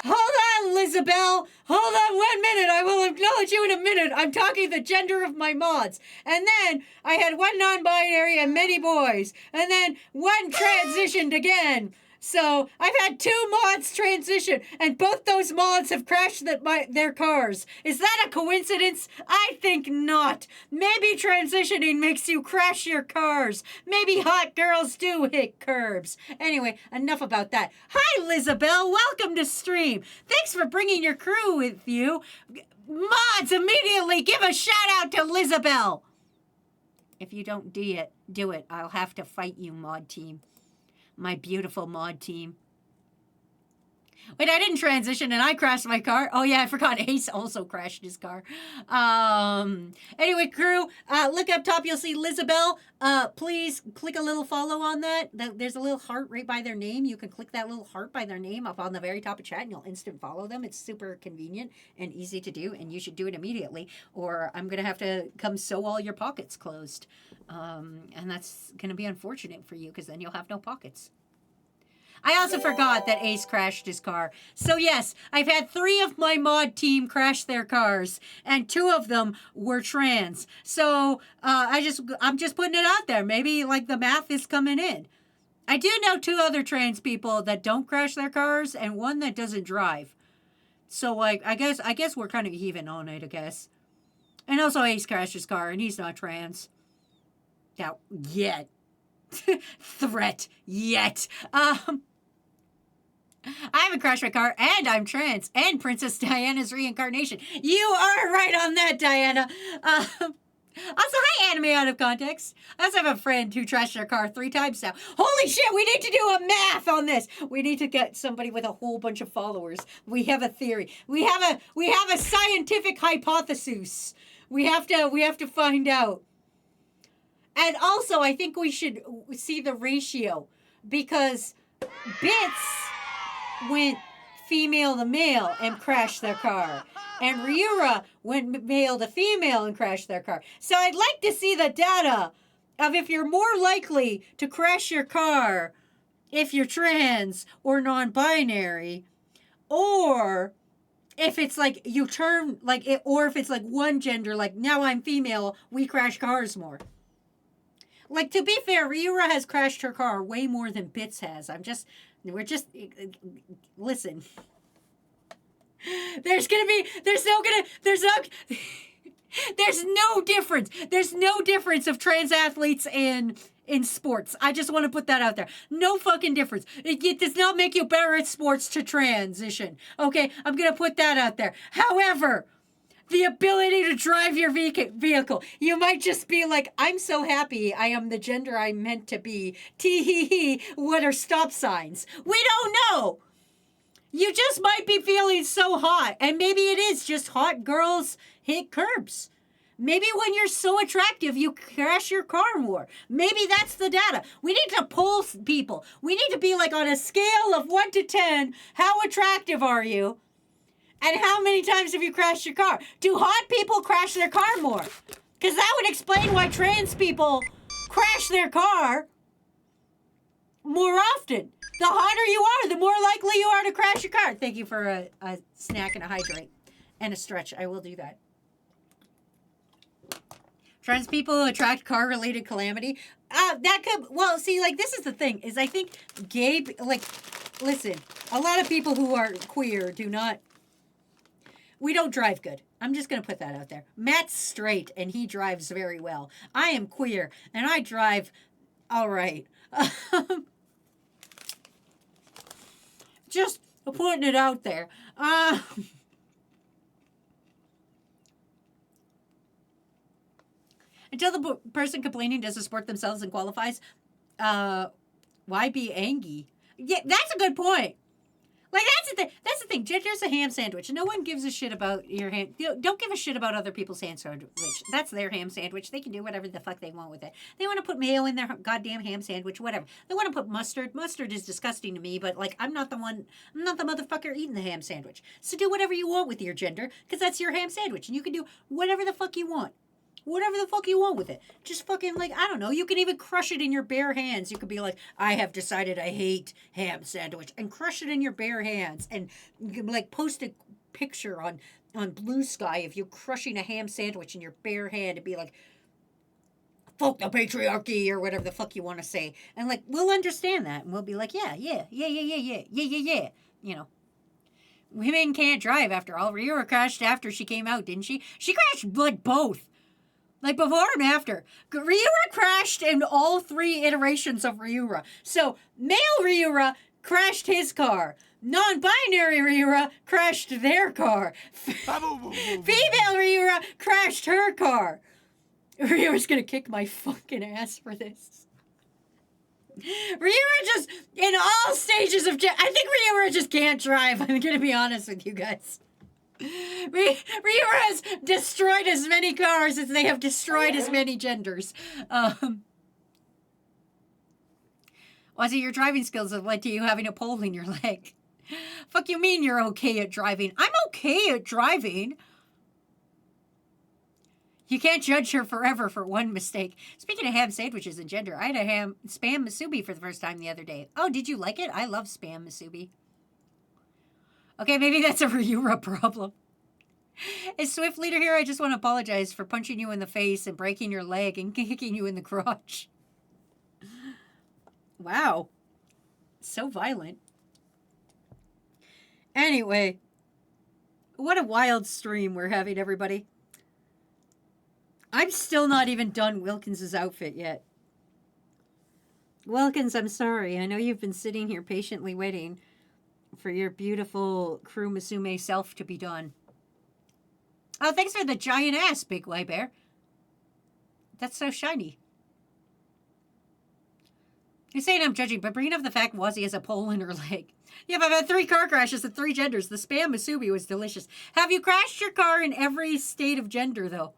on, Lizabelle. Hold on 1 minute. I will acknowledge you in a minute. I'm talking the gender of my mods. And then I had 1 non-binary and many boys. And then 1 transitioned again. So I've had 2 mods transition, and both those mods have crashed their cars. Is that a coincidence? I think not. Maybe transitioning makes you crash your cars. Maybe hot girls do hit curbs. Anyway, enough about that. Hi, Lizabelle. Welcome to stream. Thanks for bringing your crew with you. Mods, immediately give a shout out to Lizabelle. If you don't do it, I'll have to fight you, mod team. My beautiful mod team. Wait, I didn't transition and I crashed my car. Oh yeah, I forgot Ace also crashed his car. Anyway, crew, look up top, you'll see Lizabelle. Please click a little follow on that. There's a little heart right by their name. You can click that little heart by their name up on the very top of chat and you'll instant follow them. It's super convenient and easy to do, and you should do it immediately, or I'm gonna have to come sew all your pockets closed. And that's gonna be unfortunate for you because then you'll have no pockets. I also forgot that Ace crashed his car. So yes, I've had 3 of my mod team crash their cars, and 2 of them were trans. So I'm just putting it out there. Maybe the math is coming in. I do know 2 other trans people that don't crash their cars, and 1 that doesn't drive. So I guess we're kind of even on it. I guess. And also Ace crashed his car, and he's not trans. Now yet. Threat yet. I haven't crashed my car, and I'm trans, and Princess Diana's reincarnation. You are right on that, Diana. Also, hi, Anime Out of Context. I also have a friend who trashed their car 3 times now. Holy shit, we need to do a math on this. We need to get somebody with a whole bunch of followers. We have a theory. We have a scientific hypothesis. We have to find out. And also, I think we should see the ratio because Bits went female to male and crashed their car. And Ryura went male to female and crashed their car. So I'd like to see the data of if you're more likely to crash your car if you're trans or non-binary, or if it's like you turn like it, or if it's like one gender, like now I'm female, we crash cars more. Like, to be fair, Ryura has crashed her car way more than Bits has. Listen. There's no difference. There's no difference of trans athletes in sports. I just want to put that out there. No fucking difference. It does not make you better at sports to transition. Okay, I'm going to put that out there. However, the ability to drive your vehicle. You might just be like, I'm so happy I am the gender I'm meant to be. Tee-hee-hee, what are stop signs? We don't know. You just might be feeling so hot, and maybe it is just hot girls hit curbs. Maybe when you're so attractive, you crash your car more. Maybe that's the data. We need to poll people. We need to be like on a scale of 1 to 10, how attractive are you? And how many times have you crashed your car? Do hot people crash their car more? Because that would explain why trans people crash their car more often. The hotter you are, the more likely you are to crash your car. Thank you for a snack and a hydrate and a stretch. I will do that. Trans people attract car-related calamity. That could, well, see, like, this is the thing, is I think gay, like, listen, a lot of people who are queer we don't drive good. I'm just going to put that out there. Matt's straight, and he drives very well. I am queer, and I drive all right. Just putting it out there. Until the person complaining doesn't support themselves and qualifies, why be angry? Yeah, that's a good point. Like, that's the thing. Gender's a ham sandwich. No one gives a shit about your ham. Don't give a shit about other people's ham sandwich. That's their ham sandwich. They can do whatever the fuck they want with it. They want to put mayo in their goddamn ham sandwich, whatever. They want to put mustard. Mustard is disgusting to me, but, like, I'm not the motherfucker eating the ham sandwich. So do whatever you want with your gender, because that's your ham sandwich. And you can do whatever the fuck you want. Whatever the fuck you want with it. Just fucking, like, I don't know. You can even crush it in your bare hands. You could be like, I have decided I hate ham sandwich. And crush it in your bare hands. And, you can, like, post a picture on Blue Sky of you crushing a ham sandwich in your bare hand and be like, fuck the patriarchy, or whatever the fuck you want to say. And, like, we'll understand that. And we'll be like, yeah. You know. Women can't drive after all. Ryura crashed after she came out, didn't she? She crashed, like, both. Like, before and after. Ryura crashed in all 3 iterations of Ryura. So, male Ryura crashed his car. Non-binary Ryura crashed their car. Female Ryura crashed her car. Ryura's gonna kick my fucking ass for this. Ryura just, in all stages of... I think Ryura just can't drive. I'm gonna be honest with you guys. Ryura has destroyed as many cars as they have destroyed as many genders. Ozzy, your driving skills have led to you having a pole in your leg. Fuck you mean you're okay at driving? I'm okay at driving. You can't judge her forever for one mistake. Speaking of ham sandwiches and gender, I had a ham spam musubi for the first time the other day. Oh, did you like it? I love spam musubi. Okay, maybe that's a Ryura problem. As Swift Leader here, I just want to apologize for punching you in the face and breaking your leg and kicking you in the crotch. Wow. So violent. Anyway. What a wild stream we're having, everybody. I'm still not even done Wilkins' outfit yet. Wilkins, I'm sorry. I know you've been sitting here patiently waiting for your beautiful Crewmusume self to be done. Oh, thanks for the giant ass, Big White Bear. That's so shiny. You're saying I'm judging, but bringing up the fact Wazzy has a pole in her leg. Yeah, but I've had 3 car crashes at 3 genders. The Spam Musubi was delicious. Have you crashed your car in every state of gender, though?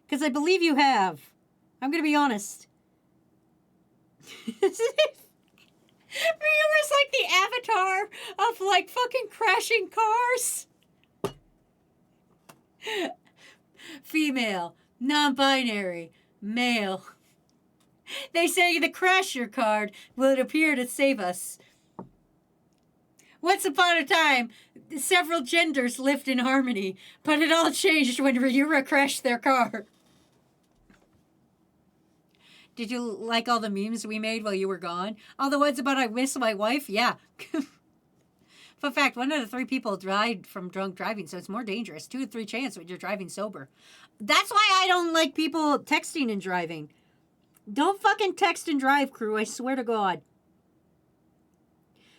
Because I believe you have. I'm going to be honest. Ryuma's like the avatar of, like, fucking crashing cars. Female, non-binary, male. They say the crasher card will appear to save us. Once upon a time, several genders lived in harmony, but it all changed when Ryura crashed their car. Did you like all the memes we made while you were gone? All the ones about I miss my wife? Yeah. Fun fact, 1 out of 3 people died from drunk driving, so it's more dangerous. 2 to 3 chance when you're driving sober. That's why I don't like people texting and driving. Don't fucking text and drive, crew. I swear to God.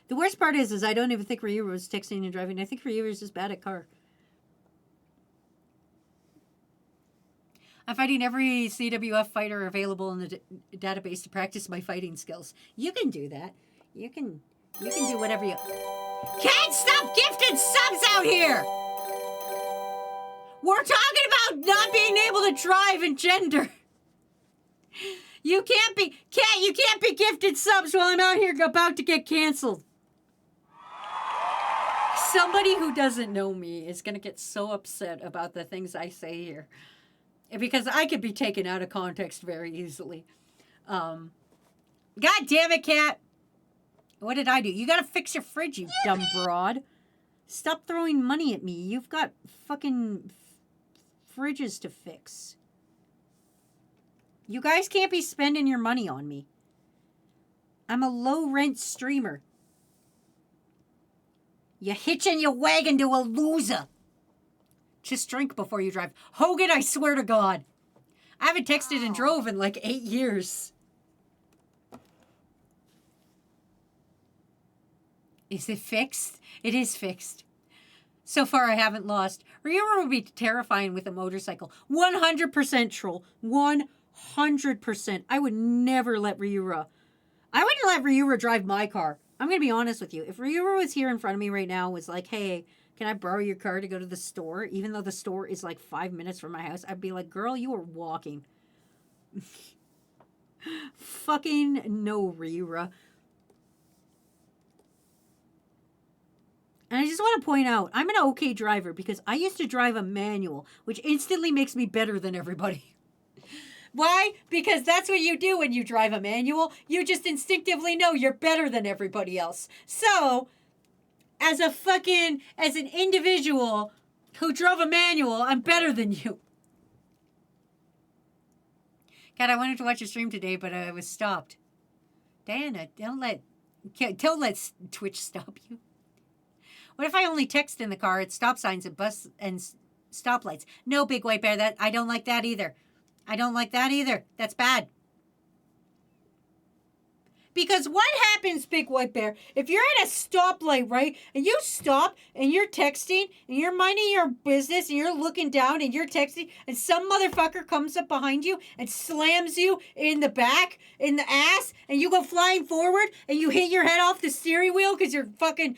The worst part is I don't even think Ryura was texting and driving. I think Ryura is just bad at car. I'm fighting every CWF fighter available in the database to practice my fighting skills. You can do that. You can do whatever you... Can't stop gifted subs out here! We're talking about not being able to drive and gender. You can't be gifted subs while I'm out here about to get canceled. Somebody who doesn't know me is going to get so upset about the things I say here. Because I could be taken out of context very easily. God damn it, Cat. What did I do? You gotta fix your fridge, you dumb broad. Stop throwing money at me. You've got fucking fridges to fix. You guys can't be spending your money on me. I'm a low-rent streamer. You're hitching your wagon to a loser. Just drink before you drive. Hogan, I swear to God. I haven't texted and drove in like 8 years. Is it fixed? It is fixed. So far, I haven't lost. Ryura would be terrifying with a motorcycle. 100% troll. 100%. I would never let Ryura. I wouldn't let Ryura drive my car. I'm going to be honest with you. If Ryura was here in front of me right now and was like, hey, can I borrow your car to go to the store? Even though the store is like 5 minutes from my house, I'd be like, girl, you are walking. Fucking no, Ryura. And I just want to point out, I'm an okay driver because I used to drive a manual, which instantly makes me better than everybody. Why? Because that's what you do when you drive a manual. You just instinctively know you're better than everybody else. So, as an individual who drove a manual, I'm better than you. God, I wanted to watch a stream today, but I was stopped. Diana, don't let Twitch stop you. What if I only text in the car at stop signs and bus and stoplights? No, Big White Bear, I don't like that either. I don't like that either. That's bad. Because what happens, Big White Bear, if you're at a stoplight, right, and you stop and you're texting and you're minding your business and you're looking down and you're texting and some motherfucker comes up behind you and slams you in the back, in the ass, and you go flying forward and you hit your head off the steering wheel because your airbag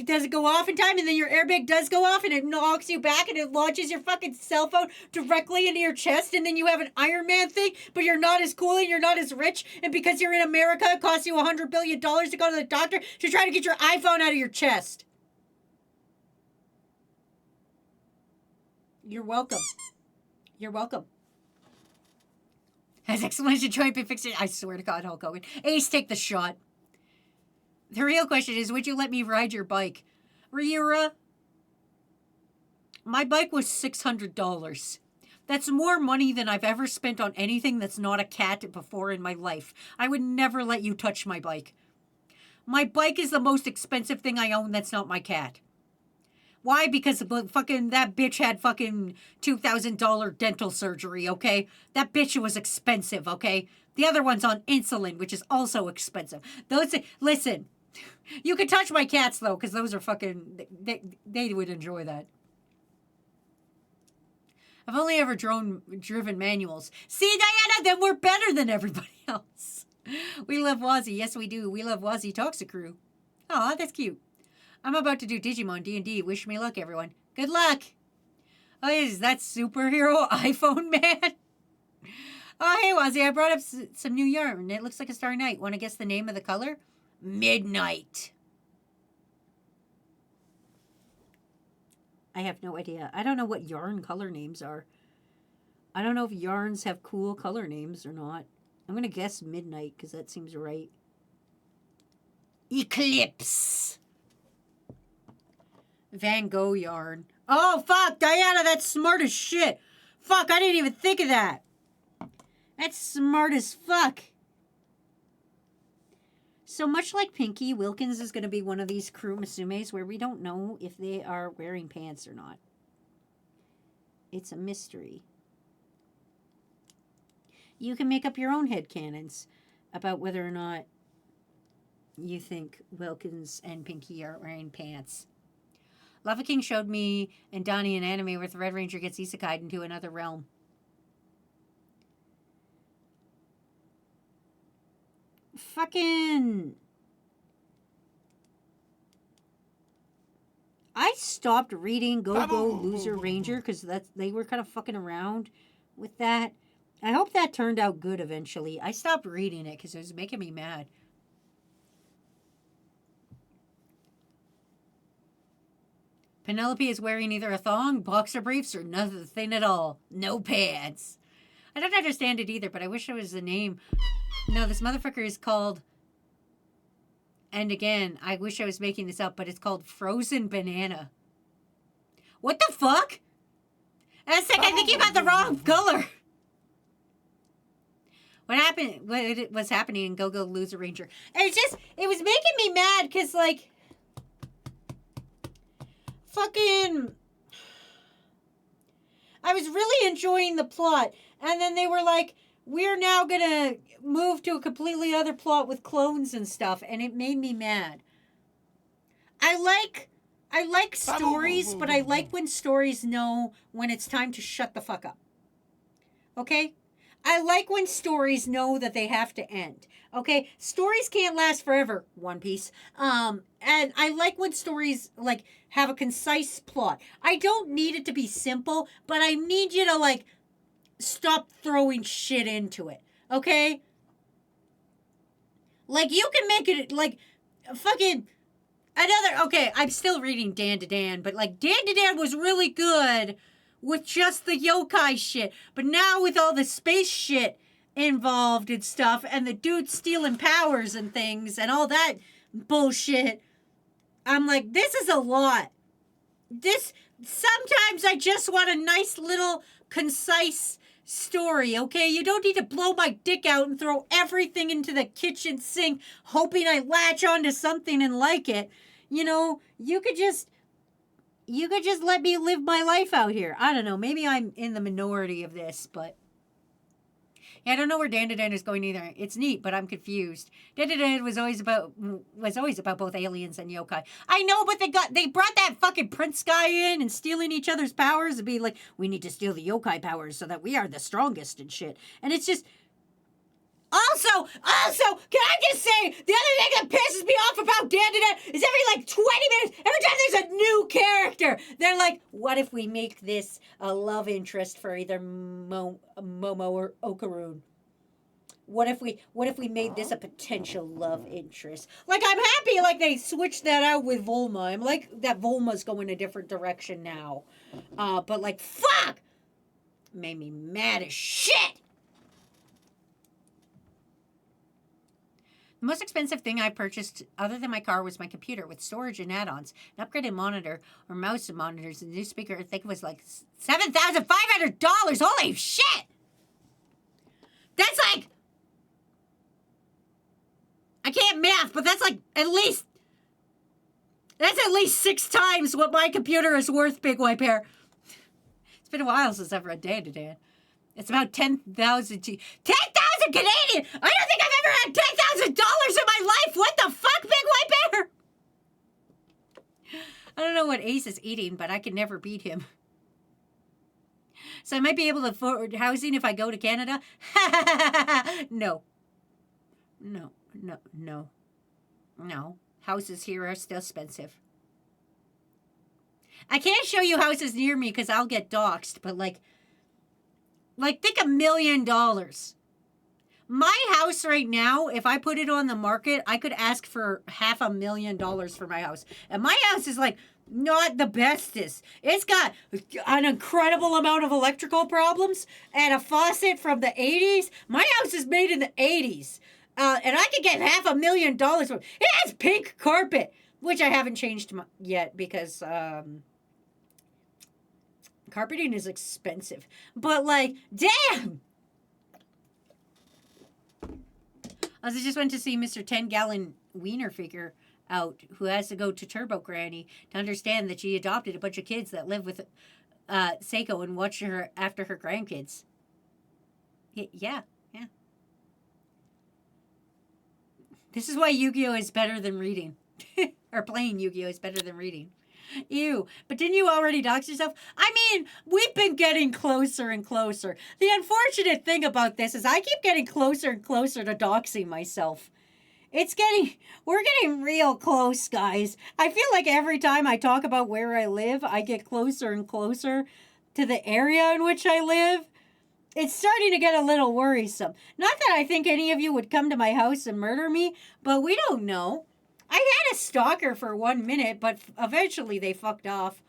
doesn't go off in time, and then your airbag does go off and it knocks you back and it launches your fucking cell phone directly into your chest, and then you have an Iron Man thing, but you're not as cool and you're not as rich, and because you're in America, it costs you $100 billion to go to the doctor to try to get your iPhone out of your chest. You're welcome. You're welcome. Has exclamation joint been fixed? I swear to God, Hulk Hogan. Ace, take the shot. The real question is, would you let me ride your bike? Ryura, my bike was $600. That's more money than I've ever spent on anything that's not a cat before in my life. I would never let you touch my bike. My bike is the most expensive thing I own that's not my cat. Why? Because fucking that bitch had fucking $2,000 dental surgery, okay? That bitch was expensive, okay? The other one's on insulin, which is also expensive. Listen, you can touch my cats, though, because those are fucking... They would enjoy that. I've only ever driven manuals. See, Diana, then we're better than everybody else. We love Wazzy. Yes, we do. We love Wazzy Toxic Crew. Aw, that's cute. I'm about to do Digimon D&D. Wish me luck, everyone. Good luck. Oh, is that superhero iPhone man? Oh, hey, Wazzy. I brought up some new yarn. It looks like a Starry Night. Want to guess the name of the color? Midnight. I have no idea. I don't know what yarn color names are. I don't know if yarns have cool color names or not. I'm going to guess midnight because that seems right. Eclipse. Van Gogh yarn. Oh, fuck, Diana, that's smart as shit. Fuck, I didn't even think of that. That's smart as fuck. So much like Pinky, Wilkins is going to be one of these Crewmusumes where we don't know if they are wearing pants or not. It's a mystery. You can make up your own headcanons about whether or not you think Wilkins and Pinky are wearing pants. Lava King showed me and Donnie an anime where the Red Ranger gets isekai'd into another realm. Fucking... I stopped reading Go Go Loser Ranger because they were kind of fucking around with that. I hope that turned out good eventually. I stopped reading it because it was making me mad. Penelope is wearing either a thong, boxer briefs, or nothing at all. No pants. I don't understand it either, but I wish it was the name. No, this motherfucker is called... And again, I wish I was making this up, but it's called Frozen Banana. What the fuck? And a sec, I think you got the wrong color. What happened? What was happening in Go Go Loser Ranger? And it's just, it was making me mad because, like... Fucking... I was really enjoying the plot. And then they were like, we're now going to move to a completely other plot with clones and stuff. And it made me mad. I like stories, but I like when stories know when it's time to shut the fuck up. Okay? I like when stories know that they have to end. Okay? Stories can't last forever, One Piece. And I like when stories, like, have a concise plot. I don't need it to be simple, but I need you to, like, stop throwing shit into it. Okay? Like, you can make it, like, fucking... Another... Okay, I'm still reading Dan to Dan, but, like, Dan to Dan was really good with just the yokai shit. But now with all the space shit involved and stuff, and the dude stealing powers and things, and all that bullshit, I'm like, this is a lot. Sometimes I just want a nice little concise story, okay? You don't need to blow my dick out and throw everything into the kitchen sink hoping I latch onto something and like it. You know, you could just let me live my life out here. I don't know. Maybe I'm in the minority of this, but... Yeah, I don't know where Dan to Dan is going either. It's neat, but I'm confused. Dan to Dan was always about both aliens and yokai. I know, but they brought that fucking prince guy in and stealing each other's powers and being like, we need to steal the yokai powers so that we are the strongest and shit. And it's just... Also, can I just say, the other thing that pisses me off about Dan to Dan is every, like, 20 minutes, every time there's a new character, they're like, what if we make this a love interest for either Momo or Okaroon? What if we made this a potential love interest? Like, I'm happy, like, they switched that out with Volma. I'm like that Volma's going a different direction now. But, like, fuck! Made me mad as shit! The most expensive thing I purchased other than my car was my computer with storage and add-ons, an upgraded monitor or mouse and monitors, and a new speaker. I think it was like $7,500. Holy shit! That's like... I can't math, but that's like at least 6 times what my computer is worth, Big White Bear. It's been a while since I've read Dan to Dan. It's about 10,000 Canadian! I don't think I've ever had $10,000 in my life! What the fuck, Big White Bear? I don't know what Ace is eating, but I can never beat him. So I might be able to afford housing if I go to Canada. No. No. No. No. No. Houses here are still expensive. I can't show you houses near me because I'll get doxxed, but like think $1 million. My house right now, if I put it on the market, I could ask for $500,000 for my house. And my house is like not the bestest. It's got an incredible amount of electrical problems and a faucet from the 80s. My house is made in the 80s. And I could get $500,000 for it. It has pink carpet, which I haven't changed yet because carpeting is expensive. But like, damn! I just went to see Mr. 10-gallon wiener figure out who has to go to Turbo Granny to understand that she adopted a bunch of kids that live with Seiko and watch her after her grandkids. Yeah. This is why Yu-Gi-Oh! Is better than reading. Or playing Yu-Gi-Oh! Is better than reading. Ew. But didn't you already dox yourself? I mean, we've been getting closer and closer. The unfortunate thing about this is I keep getting closer and closer to doxing myself. We're getting real close, guys. I feel like every time I talk about where I live, I get closer and closer to the area in which I live. It's starting to get a little worrisome. Not that I think any of you would come to my house and murder me, but we don't know. I had a stalker for 1 minute, but eventually they fucked off.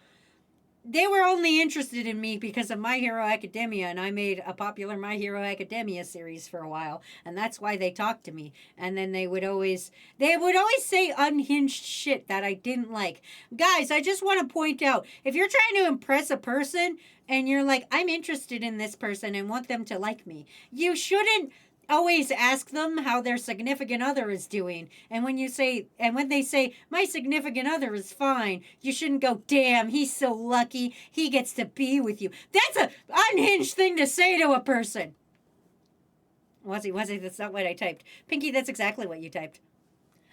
They were only interested in me because of My Hero Academia, and I made a popular My Hero Academia series for a while, and that's why they talked to me. And then they would always say unhinged shit that I didn't like. Guys, I just want to point out, if you're trying to impress a person and you're like, I'm interested in this person and want them to like me, you shouldn't always ask them how their significant other is doing. And when they say, my significant other is fine, you shouldn't go, damn, he's so lucky, he gets to be with you. That's an unhinged thing to say to a person. Wazzy, that's not what I typed. Pinky, that's exactly what you typed.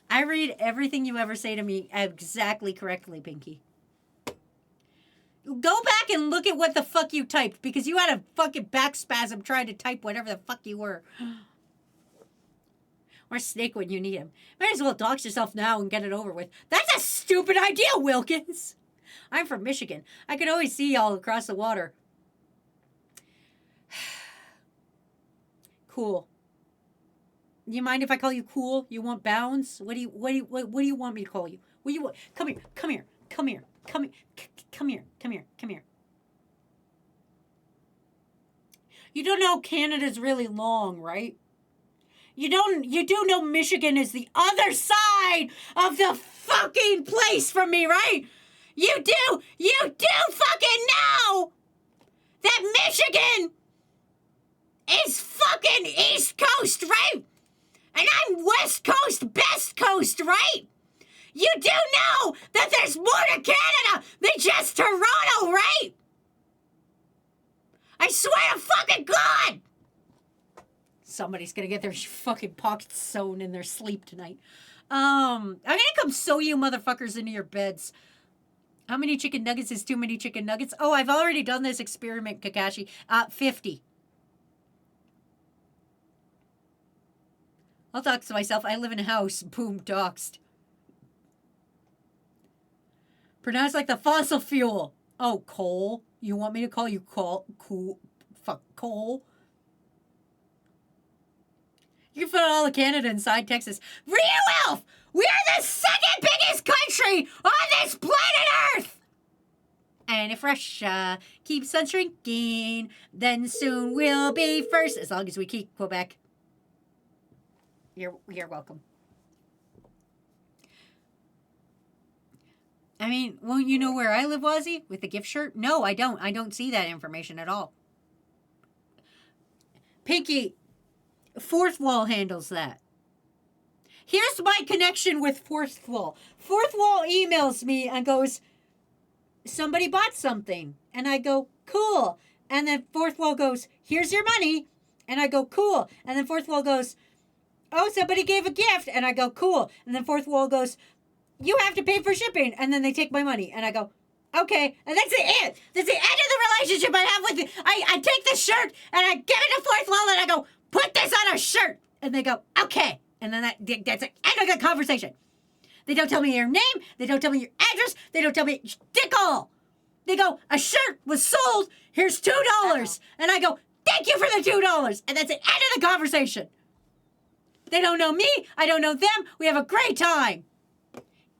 I read everything you ever say to me exactly correctly, Pinky. Go back and look at what the fuck you typed, because you had a fucking back spasm trying to type whatever the fuck you were. Or Snake when you need him. Might as well dox yourself now and get it over with. That's a stupid idea, Wilkins! I'm from Michigan. I can always see y'all across the water. Cool. You mind if I call you cool? You want bounds? What do you want me to call you? What do you want? Come here. You don't know Canada's really long, right? You do know Michigan is the other side of the fucking place from me, right? You do fucking know that Michigan is fucking East Coast, right? And I'm West Coast, best coast, right? You do know that there's more to Canada than just Toronto, right? I swear to fucking God! Somebody's gonna get their fucking pockets sewn in their sleep tonight. I'm gonna come sew you motherfuckers into your beds. How many chicken nuggets is too many chicken nuggets? Oh, I've already done this experiment, Kakashi. 50. I'll dox myself. I live in a house. Boom, doxed. Pronounced like the fossil fuel. Oh, coal. You want me to call you coal? Coal? You can fit all of Canada inside Texas. Real Elf! We are the second biggest country on this planet Earth! And if Russia keeps on shrinking, then soon we'll be first. As long as we keep Quebec. You're welcome. I mean, won't you know where I live, Wazzy? With the gift shirt? No, I don't. I don't see that information at all. Pinky, Fourth Wall handles that. Here's my connection with Fourth Wall. Fourth Wall emails me and goes, somebody bought something. And I go, cool. And then Fourth Wall goes, here's your money. And I go, cool. And then Fourth Wall goes, oh, somebody gave a gift. And I go, cool. And then Fourth Wall goes, you have to pay for shipping. And then they take my money. And I go, okay. And that's it. That's the end of the relationship I have with you. I take this shirt and I give it to fourth wall and I go, put this on a shirt. And they go, okay. And then that's the end of the conversation. They don't tell me your name. They don't tell me your address. They don't tell me dick all. They go, a shirt was sold. Here's $2. And I go, thank you for the $2. And that's the end of the conversation. They don't know me. I don't know them. We have a great time.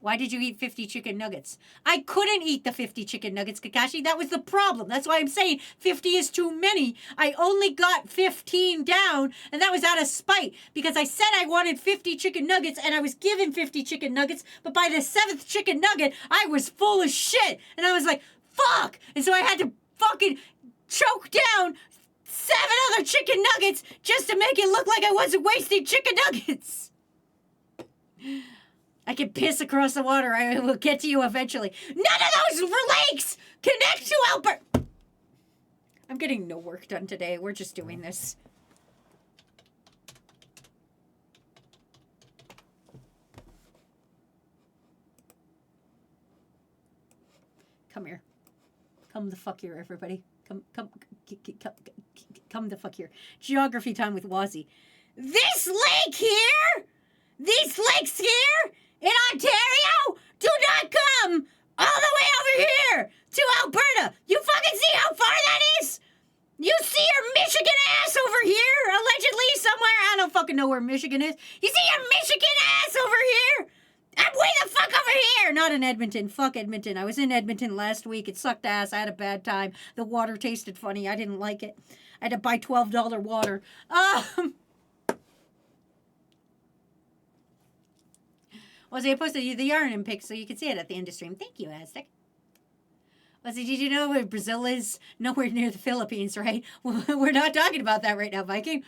Why did you eat 50 chicken nuggets? I couldn't eat the 50 chicken nuggets, Kakashi. That was the problem. That's why I'm saying 50 is too many. I only got 15 down, and that was out of spite because I said I wanted 50 chicken nuggets, and I was given 50 chicken nuggets, but by the 7th chicken nugget, I was full of shit. And I was like, fuck! And so I had to fucking choke down 7 other chicken nuggets just to make it look like I wasn't wasting chicken nuggets. I can piss across the water. I will get to you eventually. None of those lakes connect to Alberta. I'm getting no work done today. We're just doing this. Come here. Come the fuck here, everybody. Come the fuck here. Geography time with Wazzy. This lake here, these lakes here in Ontario do not come all the way over here to Alberta. You fucking see how far that is? You see your Michigan ass over here, allegedly somewhere. I don't fucking know where Michigan is. You see your Michigan ass over here? I'm way the fuck over here. Not in Edmonton. Fuck Edmonton. I was in Edmonton last week. It sucked ass. I had a bad time. The water tasted funny. I didn't like it. I had to buy $12 water. Well, I posted you the yarn pic so you can see it at the end of stream. Thank you, Aztec. Well, did you know where Brazil is? Nowhere near the Philippines, right? We're not talking about that right now, Viking.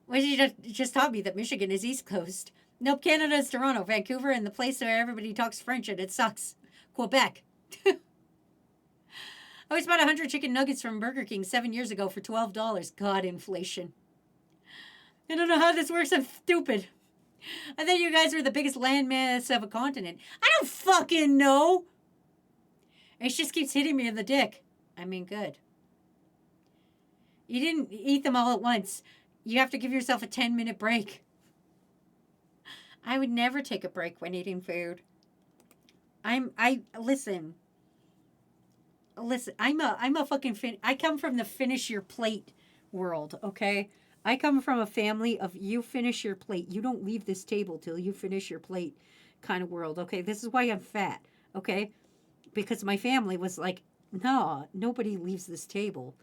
Well, you just taught me that Michigan is East Coast. Nope, Canada is Toronto, Vancouver, and the place where everybody talks French and it sucks. Quebec. I was bought 100 chicken nuggets from Burger King 7 years ago for $12. God, inflation. I don't know how this works. I'm stupid. I thought you guys were the biggest landmass of a continent. I don't fucking know. It just keeps hitting me in the dick. I mean, good. You didn't eat them all at once. You have to give yourself a 10-minute break. I would never take a break when eating food. Listen, I'm a fucking I come from the finish your plate world, okay? I come from a family of you finish your plate. You don't leave this table till you finish your plate kind of world, okay? This is why I'm fat, okay? Because my family was like, no, nobody leaves this table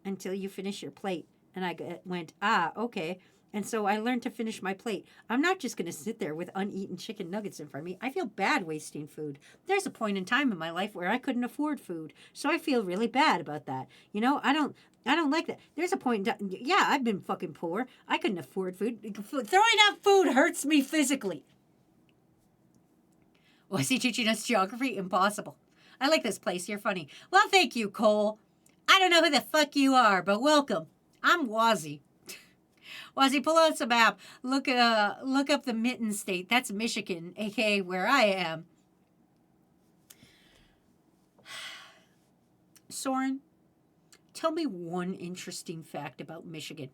until you finish your plate. And I went, okay. And so I learned to finish my plate. I'm not just going to sit there with uneaten chicken nuggets in front of me. I feel bad wasting food. There's a point in time in my life where I couldn't afford food. So I feel really bad about that. You know, I don't like that. There's a point in time, yeah, I've been fucking poor. I couldn't afford food. Throwing out food hurts me physically. Was he teaching us geography? Impossible. I like this place. You're funny. Well, thank you, Cole. I don't know who the fuck you are, but welcome. I'm Wazzy. Wazzy, pull out some map. Look up the Mitten State. That's Michigan, aka where I am. Soren, tell me one interesting fact about Michigan.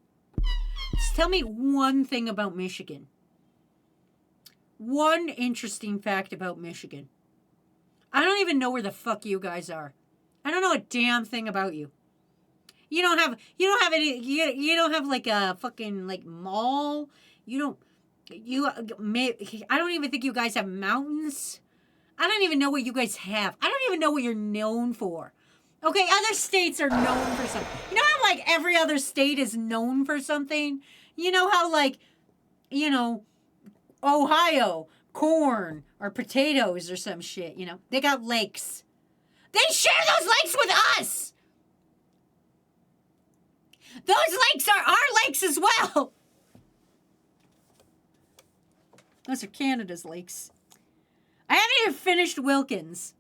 Just tell me one thing about Michigan. One interesting fact about Michigan. I don't even know where the fuck you guys are. I don't know a damn thing about you. You don't have any, you don't have like a fucking like mall. I don't even think you guys have mountains. I don't even know what you guys have. I don't even know what you're known for. Okay, other states are known for something. You know how like every other state is known for something? You know how like, Ohio, corn or potatoes or some shit, They got lakes. They share those lakes with us. Those lakes are our lakes as well. Those are Canada's lakes. I haven't even finished Wilkins.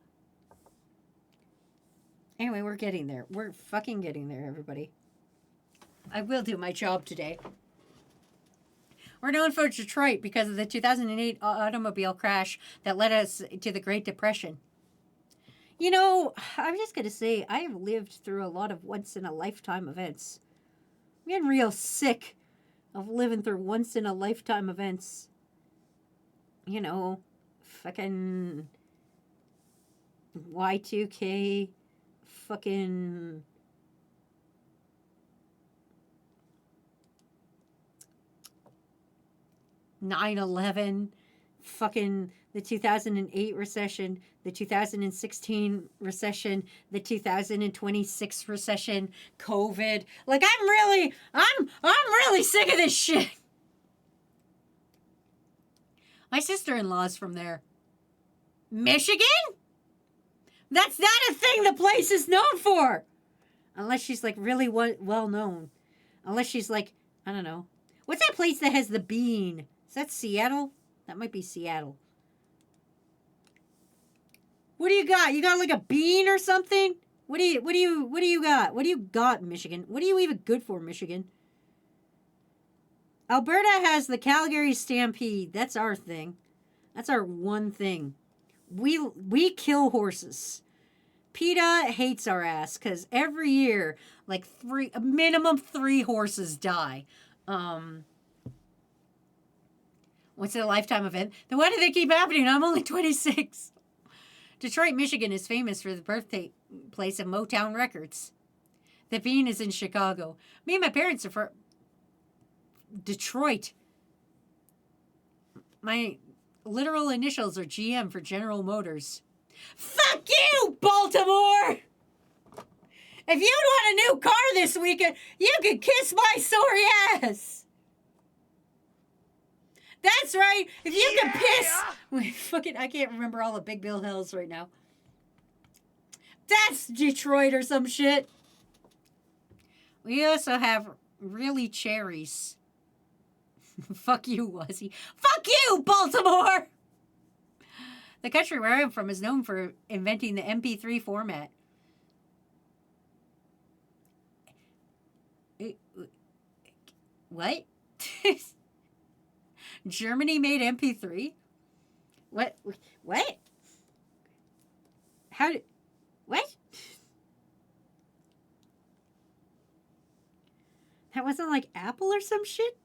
Anyway, we're getting there. We're fucking getting there, everybody. I will do my job today. We're known for Detroit because of the 2008 automobile crash that led us to the Great Depression. You know, I'm just gonna say I've lived through a lot of once in a lifetime events. I'm getting real sick of living through once in a lifetime events. You know, fucking Y2K, fucking 9/11, fucking the 2008 recession, the 2016 recession, the 2026 recession, COVID. Like I'm really sick of this shit. My sister-in-law's from there. Michigan? That's not a thing the place is known for. Unless she's like really well known. Unless she's like, I don't know. What's that place that has the bean? Is that Seattle? That might be Seattle. What do you got? You got like a bean or something? What do you got? What do you got in Michigan? What are you even good for, Michigan? Alberta has the Calgary Stampede. That's our thing. That's our one thing. We kill horses. PETA hates our ass because every year, like a minimum 3 horses die. Once in a lifetime event. Then why do they keep happening? I'm only 26. Detroit, Michigan is famous for the birthplace of Motown Records. The Bean is in Chicago. Me and my parents are from Detroit. My literal initials are GM for General Motors. Fuck you, Baltimore! If you want a new car this weekend, you can kiss my sorry ass. That's right. If you can piss... Wait, fucking... I can't remember all the Big Bill Hills right now. That's Detroit or some shit. We also have really cherries. Fuck you, Wuzzy. Fuck you, Baltimore! The country where I'm from is known for inventing the MP3 format. What? Germany made MP3? What? What? How did... What? That wasn't like Apple or some shit?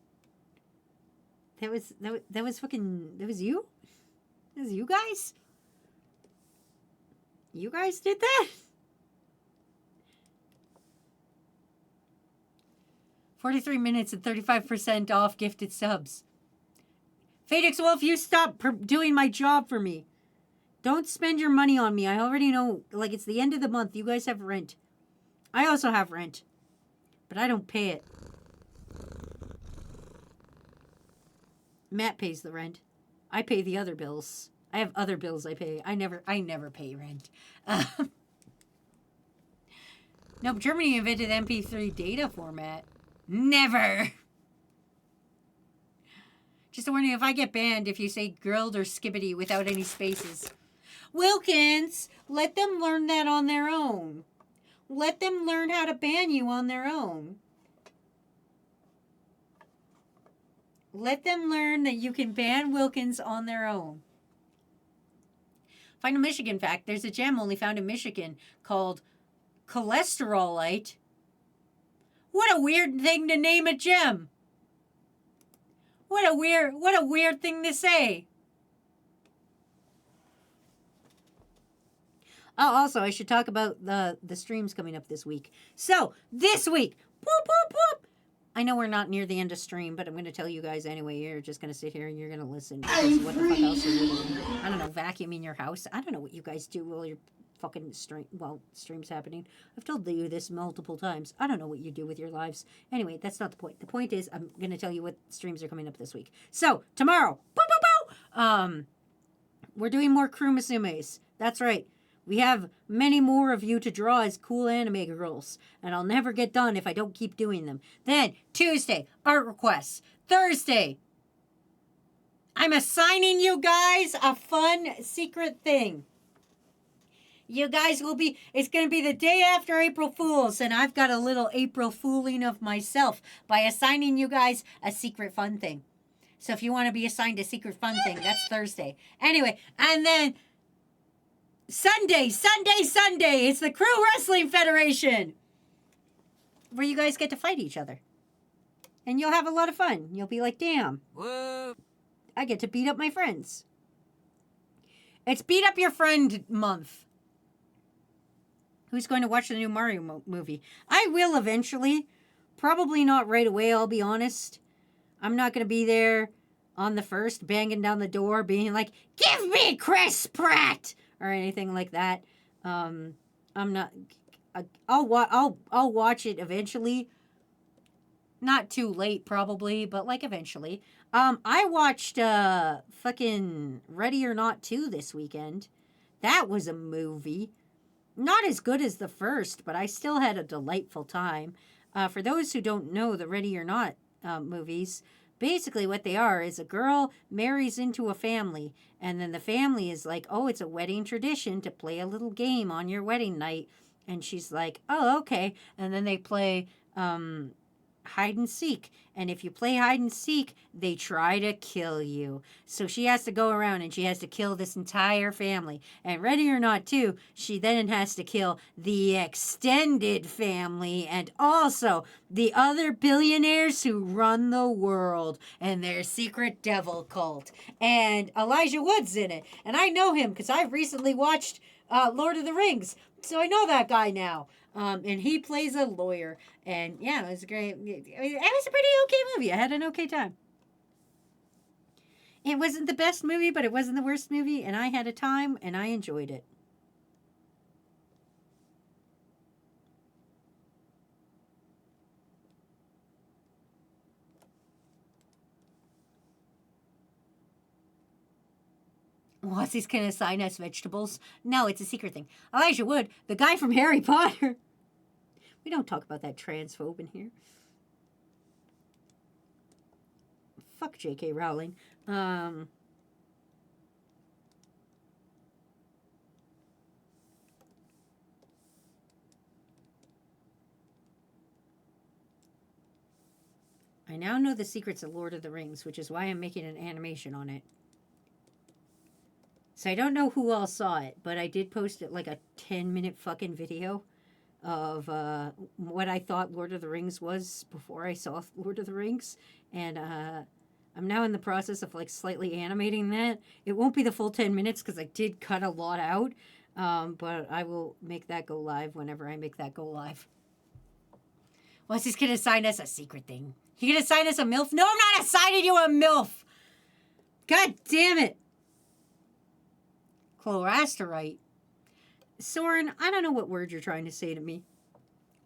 That was fucking... That was you? That was you guys? You guys did that? 43 minutes and 35% off gifted subs. Phoenix Wolf, you stop doing my job for me. Don't spend your money on me. I already know. Like, it's the end of the month. You guys have rent. I also have rent. But I don't pay it. Matt pays the rent. I pay the other bills. I have other bills I pay. I never pay rent. Nope, Germany invented MP3 data format. Never. Just a warning, if I get banned if you say grilled or skibbity without any spaces. Wilkins, let them learn that on their own. Let them learn how to ban you on their own. Let them learn that you can ban Wilkins on their own. Final Michigan fact, there's a gem only found in Michigan called cholesterolite. What a weird thing to name a gem. What a weird thing to say. Oh, also, I should talk about the streams coming up this week. So, this week, whoop, whoop, whoop. I know we're not near the end of stream, but I'm going to tell you guys anyway. You're just going to sit here and you're going to listen. Because what the fuck else are you doing? I don't know, vacuuming your house. I don't know what you guys do while your fucking stream's happening. I've told you this multiple times. I don't know what you do with your lives. Anyway, that's not the point. The point is, I'm going to tell you what streams are coming up this week. So, tomorrow, we're doing more Crewmusumes. That's right. We have many more of you to draw as cool anime girls, and I'll never get done if I don't keep doing them. Then, Tuesday, art requests. Thursday, I'm assigning you guys a fun secret thing. You guys will be, it's going to be the day after April Fool's, and I've got a little April Fooling of myself by assigning you guys a secret fun thing. So if you want to be assigned a secret fun thing, that's Thursday. Anyway, and then Sunday. It's the Crew Wrestling Federation, where you guys get to fight each other. And you'll have a lot of fun. You'll be like, damn, Whoa. I get to beat up my friends. It's Beat Up Your Friend month. Who's going to watch the new Mario movie? I will eventually. Probably not right away, I'll be honest. I'm not going to be there on the 1st, banging down the door, being like, give me Chris Pratt! Or anything like that. I'm not... I'll watch it eventually. Not too late, probably, but like eventually. I watched fucking Ready or Not 2 this weekend. That was a movie. Not as good as the first, but I still had a delightful time. For those who don't know the Ready or Not movies, basically what they are is a girl marries into a family, and then the family is like, oh, it's a wedding tradition to play a little game on your wedding night. And she's like, oh, okay. And then they play hide and seek. And if you play hide and seek, they try to kill you. So she has to go around and she has to kill this entire family. And Ready or Not 2, she then has to kill the extended family and also the other billionaires who run the world and their secret devil cult. And Elijah Wood's in it. And I know him because I've recently watched Lord of the Rings. So I know that guy now. And he plays a lawyer. And yeah, it was great. It was a pretty okay movie. I had an okay time. It wasn't the best movie, but it wasn't the worst movie. And I had a time and I enjoyed it. What's he's going to assign us vegetables? No, it's a secret thing. Elijah Wood, the guy from Harry Potter. We don't talk about that transphobe in here. Fuck J.K. Rowling. I now know the secrets of Lord of the Rings, which is why I'm making an animation on it. So I don't know who all saw it, but I did post it like a 10-minute fucking video of what I thought Lord of the Rings was before I saw Lord of the Rings. And I'm now in the process of like slightly animating that. It won't be the full 10 minutes because I did cut a lot out. But I will make that go live whenever I make that go live. What's he's going to assign us a secret thing? He going to assign us a MILF? No, I'm not assigning you a MILF! God damn it! Chloroasterite. Soren, I don't know what word you're trying to say to me.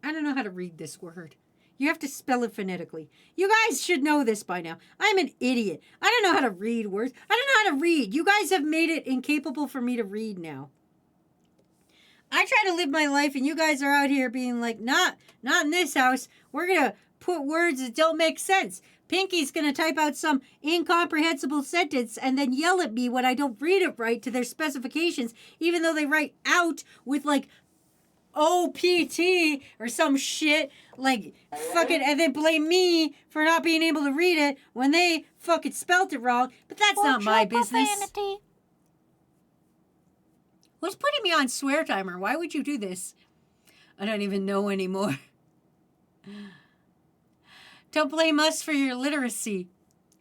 I don't know how to read this word. You have to spell it phonetically. You guys should know this by now. I'm an idiot. I don't know how to read words. I don't know how to read. You guys have made it incapable for me to read now. I try to live my life and you guys are out here being like, not in this house. We're going to put words that don't make sense. Pinky's going to type out some incomprehensible sentence and then yell at me when I don't read it right to their specifications, even though they write out with like OPT or some shit, like fucking, and then blame me for not being able to read it when they fucking spelt it wrong. But that's not my business. Profanity. Who's putting me on swear timer? Why would you do this? I don't even know anymore. Don't blame us for your literacy.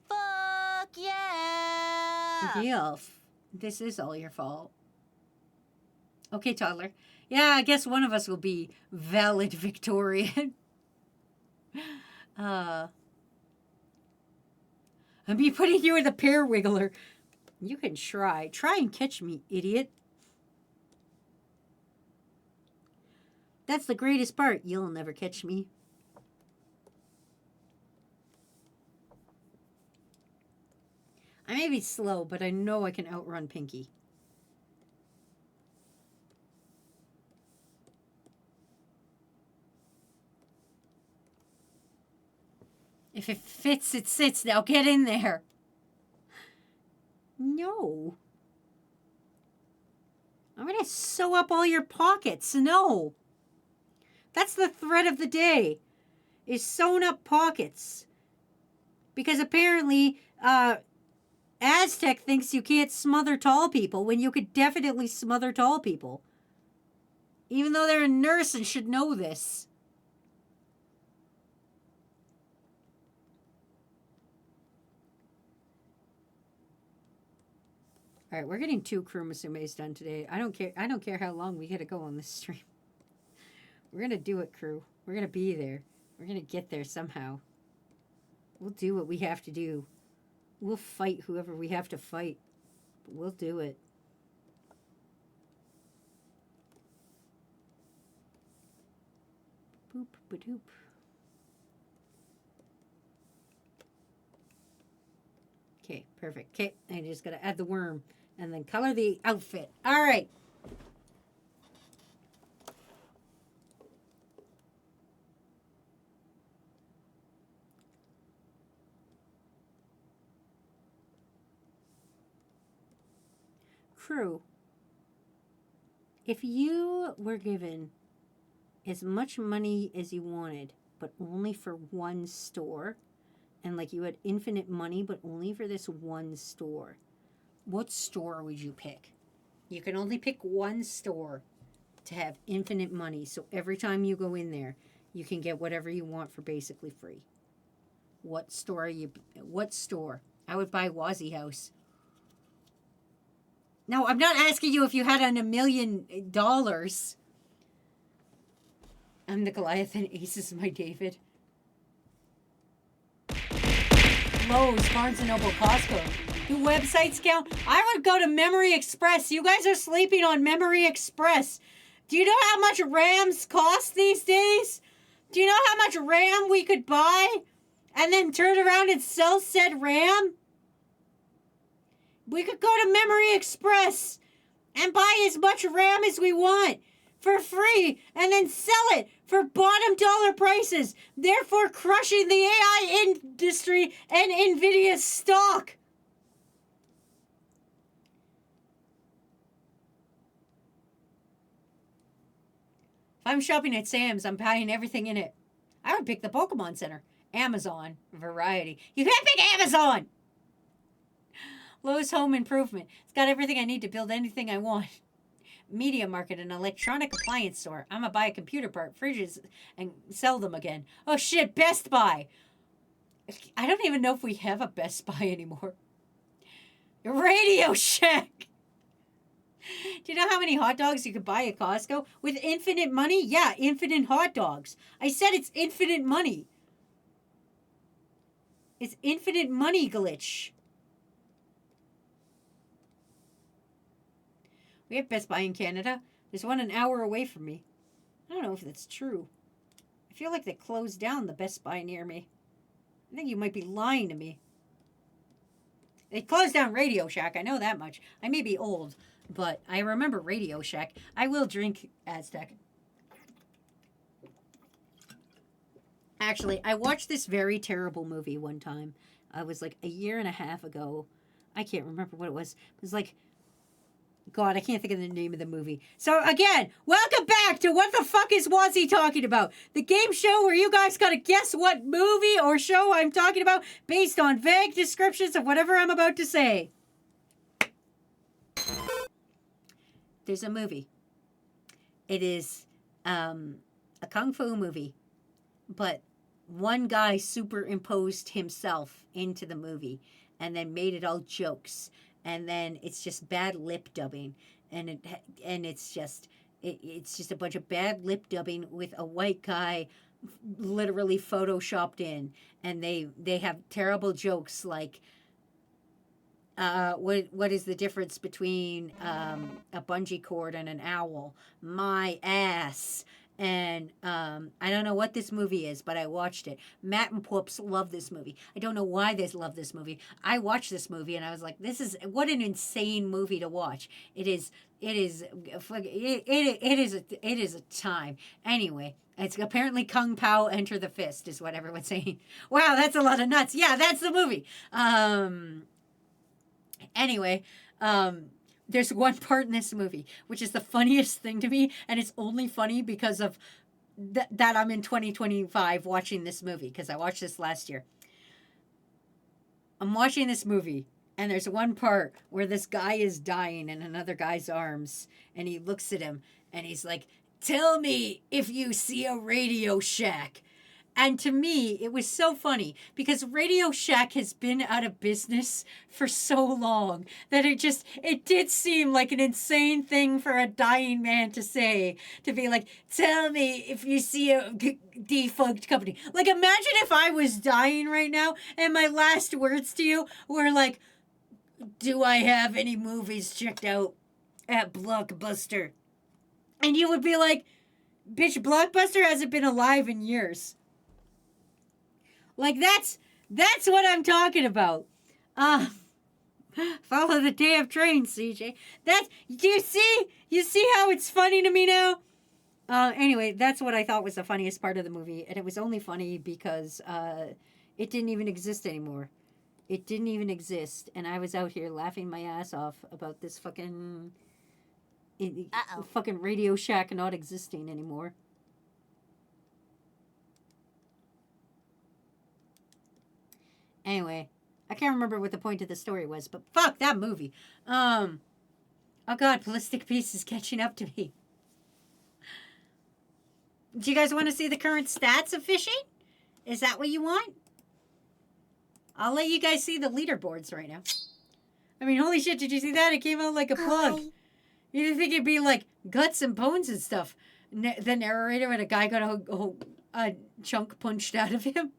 Fuck yeah. Yelf. This is all your fault. Okay, toddler. Yeah, I guess one of us will be valedictorian. I'll be putting you in the pear wiggler. You can try. Try and catch me, idiot. That's the greatest part. You'll never catch me. I may be slow, but I know I can outrun Pinky. If it fits, it sits. Now get in there. No. I'm going to sew up all your pockets. No. That's the thread of the day, is sewn up pockets. Because apparently, Aztec thinks you can't smother tall people when you could definitely smother tall people. Even though they're a nurse and should know this. All right, we're getting 2 Crewmusumes done today. I don't care how long we gotta go on this stream. We're gonna do it, crew. We're gonna be there. We're gonna get there somehow. We'll do what we have to do. We'll fight whoever we have to fight. But we'll do it. Boop, ba-doop. Okay, perfect. Okay, I just gotta add the worm and then color the outfit. All right. Crew, if you were given as much money as you wanted, but only for one store, and like you had infinite money, but only for this one store, what store would you pick? You can only pick one store to have infinite money. So every time you go in there, you can get whatever you want for basically free. What store what store? I would buy Wazzy House. No, I'm not asking you if you had $1 million. I'm the Goliath and Ace is my David. Lowe's, Barnes & Noble, Costco. Do websites count? I would go to Memory Express. You guys are sleeping on Memory Express. Do you know how much RAMs cost these days? Do you know how much RAM we could buy and then turn around and sell said RAM? We could go to Memory Express and buy as much RAM as we want for free and then sell it for bottom dollar prices, therefore crushing the AI industry and Nvidia's stock. If I'm shopping at Sam's, I'm buying everything in it. I would pick the Pokemon Center. Amazon. Variety. You can't pick Amazon! Lowe's Home Improvement. It's got everything I need to build anything I want. Media Market, an electronic appliance store. I'm gonna buy a computer part, fridges, and sell them again. Oh shit, Best Buy. I don't even know if we have a Best Buy anymore. Radio Shack. Do you know how many hot dogs you could buy at Costco? With infinite money? Yeah, infinite hot dogs. I said it's infinite money. It's infinite money glitch. We have Best Buy in Canada. There's one an hour away from me. I don't know if that's true. I feel like they closed down the Best Buy near me. I think you might be lying to me. They closed down Radio Shack. I know that much. I may be old, but I remember Radio Shack. I will drink Aztec. Actually, I watched this very terrible movie one time. I was like a year and a half ago. I can't remember what it was. It was like, God, I can't think of the name of the movie. So again, welcome back to What the Fuck is Wazzy Talking About? The game show where you guys gotta guess what movie or show I'm talking about based on vague descriptions of whatever I'm about to say. There's a movie. It is a kung fu movie, but one guy superimposed himself into the movie and then made it all jokes. And then it's just bad lip dubbing, and it's just a bunch of bad lip dubbing with a white guy literally photoshopped in, and they have terrible jokes like, what is the difference between a bungee cord and an owl? My ass. And I don't know what this movie is, but I watched it. Matt and Poops love this movie. I don't know why they love this movie. I watched this movie and I was like, what an insane movie to watch. It is a time. Anyway, it's apparently Kung Pao Enter the Fist is what everyone's saying. Wow, that's a lot of nuts. Yeah, that's the movie. Anyway, there's one part in this movie, which is the funniest thing to me, and it's only funny because of that I'm in 2025 watching this movie, because I watched this last year. I'm watching this movie, And there's one part where this guy is dying in another guy's arms, and he looks at him and he's like, "Tell me if you see a Radio Shack." And to me, it was so funny because Radio Shack has been out of business for so long that it did seem like an insane thing for a dying man to say, to be like, "Tell me if you see a defunct company." Like, imagine if I was dying right now and my last words to you were like, "Do I have any movies checked out at Blockbuster?" And you would be like, "Bitch, Blockbuster hasn't been alive in years." Like, that's what I'm talking about. Follow the damn train, CJ. Do you see? You see how it's funny to me now? Anyway, that's what I thought was the funniest part of the movie. And it was only funny because it didn't even exist anymore. It didn't even exist. And I was out here laughing my ass off about this fucking Radio Shack not existing anymore. Anyway, I can't remember what the point of the story was, but fuck that movie. Oh god, Ballistic Beast is catching up to me. Do you guys want to see the current stats of fishing? Is that what you want? I'll let you guys see the leaderboards right now. I mean, holy shit, did you see that? It came out like a plug. You didn't think it'd be like guts and bones and stuff. The narrator and a guy got a chunk punched out of him.